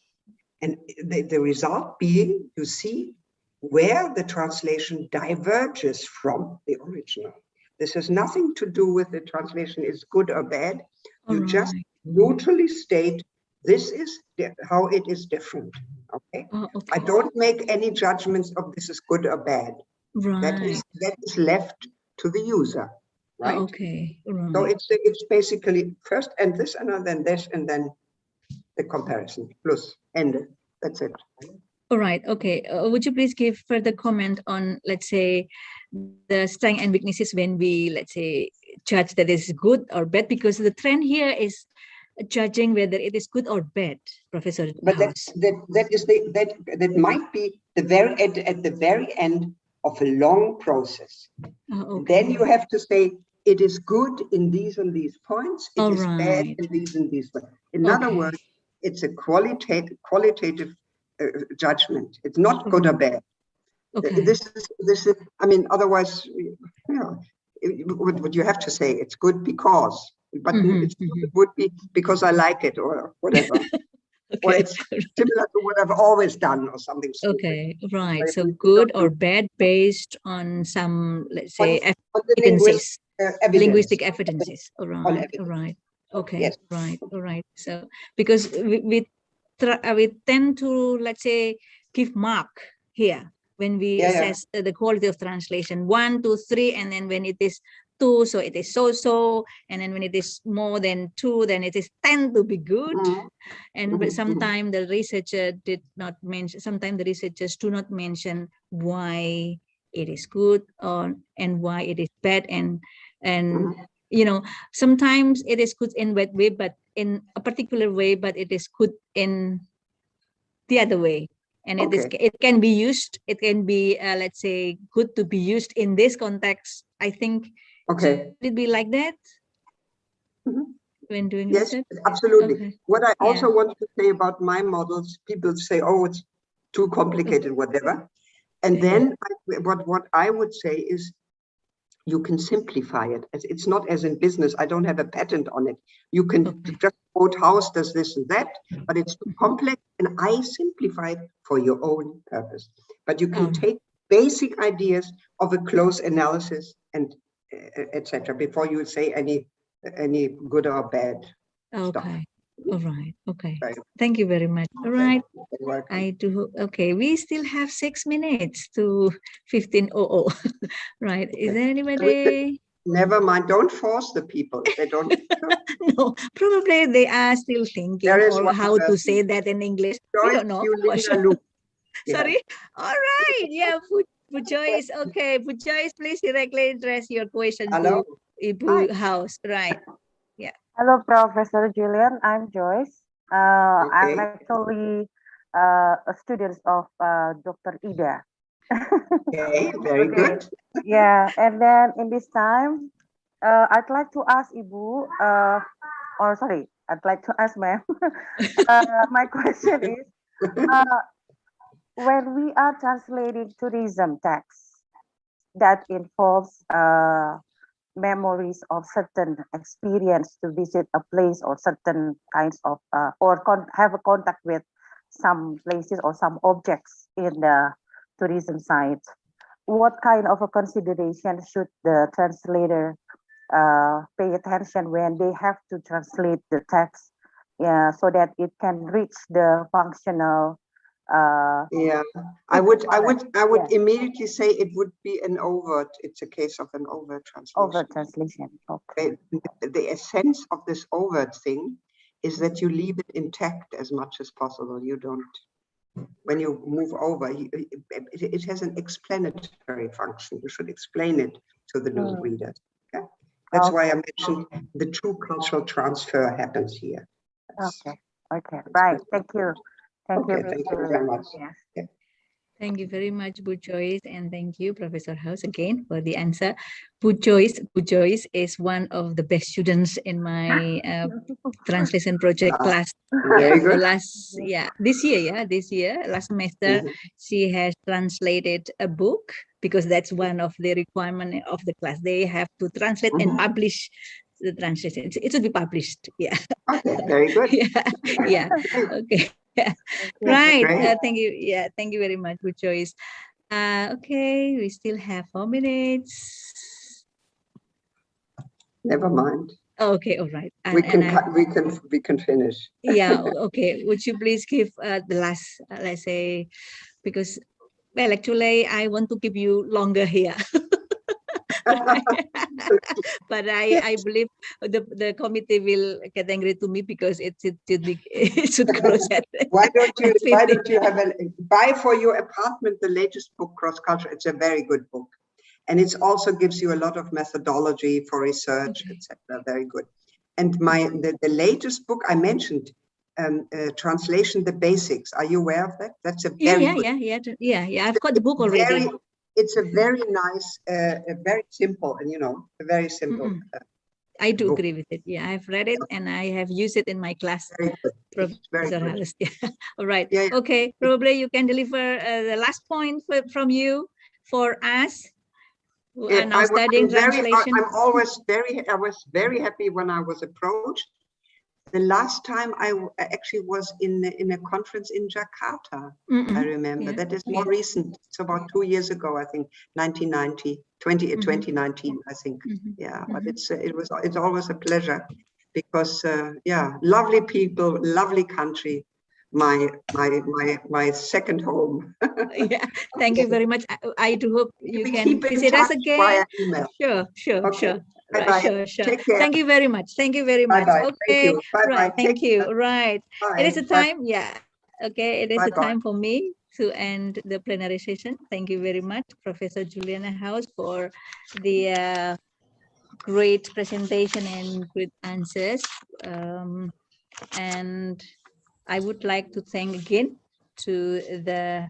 And the result being, you see where the translation diverges from the original. This has nothing to do with the translation is good or bad. You just neutrally state, this is how it is different. Okay? I don't make any judgments of this is good or bad. That is left to the user. Right? So it's basically first and this, and then this, and then the comparison. Plus, end. That's it. All right. Okay. Would you please give further comment on, let's say, the strengths and weaknesses when we, let's say, judge that it's good or bad? Because the trend here is judging whether it is good or bad, Professor. But that might be at the very end of a long process. Then you have to say it is good in these and these points. It is bad in these and these points. In other words, it's a qualitative judgment. It's not good or bad. This is. I mean, otherwise, you know, would you have to say it's good because? But it would be because I like it or whatever. Or it's similar to what I've always done or something stupid. Right. So good or bad based on some, let's say, evidences, linguistic evidences. All right. Okay. Yes. Right. All right. So because we tend to, let's say, give mark here when we assess the quality of translation, 1, 2, 3, and then when it is 2, so it is so, and then when it is more than 2, then it is tend to be good. And sometimes the researcher did not mention, sometimes the researchers do not mention why it is good and why it is bad, and you know, sometimes it is good in that way, but in a particular way, but it is good in the other way. And it can be used, it can be, let's say, good to be used in this context, I think. Should it be like that? When doing research? Absolutely. What I also want to say about my models, people say, oh, it's too complicated, whatever. And then what I would say is, you can simplify it. It's not as in business. I don't have a patent on it. You can just quote house does this and that, but it's too complex, and I simplify it for your own purpose. But you can take basic ideas of a close analysis and etc. before you say any good or bad stuff. All right. Okay. Thank you very much. All right. I do. Okay. We still have 6 minutes to 15:00. Right. Is there anybody? Never mind. Don't force the people. They don't. No, probably they are still thinking or how to say that in English. We don't know. Sorry. All right. Yeah. Bu Joyce. Okay. Bu Joyce, please directly address your question to Ibu House. Right. Yeah. Hello, Professor Juliane. I'm Joyce. I'm actually students of Dr. Ida. Okay, very good. Yeah, and then in this time, I'd like to ask Ibu, or sorry, I'd like to ask ma'am. My question is, when we are translating tourism text that involves memories of certain experience to visit a place or certain kinds of, or have a contact with some places or some objects in the tourism site, what kind of a consideration should the translator pay attention when they have to translate the text, so that it can reach the functional? Yeah, I would immediately say it would be an overt. It's a case of an overt translation. Overt translation. Okay. The essence of this overt thing is that you leave it intact as much as possible. You don't, when you move over, it has an explanatory function. You should explain it to the new reader. Okay? That's why I mentioned the true cultural transfer happens here. Okay. Okay. Right. Thank you. Thank you. Thank you very much. Yes. Thank you very much, Bu Joyce, and thank you, Professor House, again for the answer. Bu Joyce is one of the best students in my translation project class. Very good. This year, last semester, she has translated a book, because that's one of the requirements of the class. They have to translate and publish the translation. It should be published. Yeah. Okay. Very good. Yeah. Okay. Yeah. Right. Thank you. Yeah. Thank you very much, Bu Joyce. Okay. We still have 4 minutes. Never mind. Okay. All right. We can finish. Yeah. Okay. Would you please give the last, let's say, because, well, actually, I want to keep you longer here. But I believe the committee will get angry to me because it should close at. Why don't you buy for your apartment the latest book, Cross Culture? It's a very good book, and it also gives you a lot of methodology for research, etc. Very good. And the latest book I mentioned, Translation: The Basics. Are you aware of that? That's a very good. Yeah. I've got the book already. It's a very nice, very simple, and a very simple. I do agree with it. Yeah, I've read it and I have used it in my class. Professor Harris. Yeah. All right. Yeah. Okay. Probably you can deliver the last point from you for us who are now studying translation. I was very happy when I was approached. The last time I actually was in a conference in Jakarta, I remember. That is more recent. It's about 2 years ago, I think, 2019, I think. Yeah, but it's always a pleasure because lovely people, lovely country, my second home. Yeah, thank you very much. I do hope you can visit us again. Via email. Sure. Bye-bye. Sure. Take care. Thank you very much. Bye-bye. Okay. Bye-bye. Thank you. Right. Bye. It is a time. Yeah. Okay. It is a Bye-bye. time for me to end the plenary session. Thank you very much, Professor Juliane House, for the great presentation and great answers. And I would like to thank again to the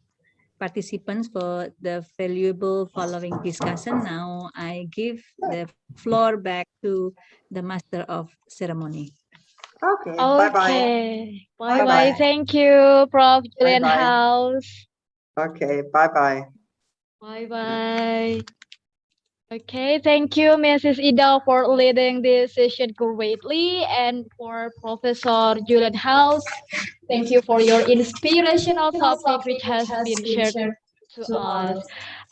participants for the valuable following discussion. Now I give the floor back to the Master of Ceremony. Okay. Okay. Bye-bye. Bye-bye. Thank you, Prof. Juliane Bye-bye. House. Okay. Bye-bye. Bye-bye. Okay, thank you, Mrs. Ida, for leading this session greatly, and for Professor Juliane House. Thank you for your inspirational topic, which has been shared to us.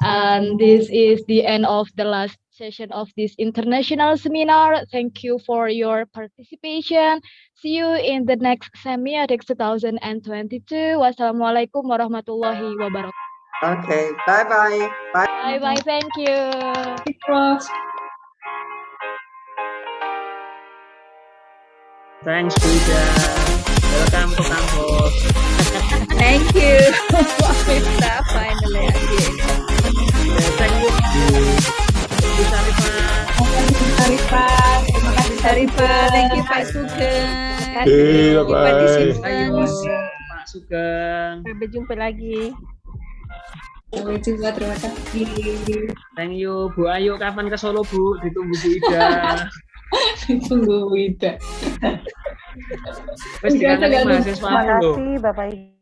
And this is the end of the last session of this international seminar. Thank you for your participation. See you in the next SEMIOTICS 2022. Wassalamualaikum warahmatullahi wabarakatuh. Okay. Bye-bye. Bye. Bye-bye. Thank you. Prof. Thanks, Frida. Welcome to campus. Thank you. Finally again. Thank you, Sharifah. Thank you, Pak Sugeng. Bye-bye. Participants. Pak Sugeng. Sampai jumpa lagi. Sampai jumpa, terima kasih. Thank you, Bu Ayu. Kapan ke Solo, Bu? Ditunggu Bu Ida. Ditunggu Bu Ida. Wes dikangenin mahasiswa. Terima kasih, Bapak Ibu.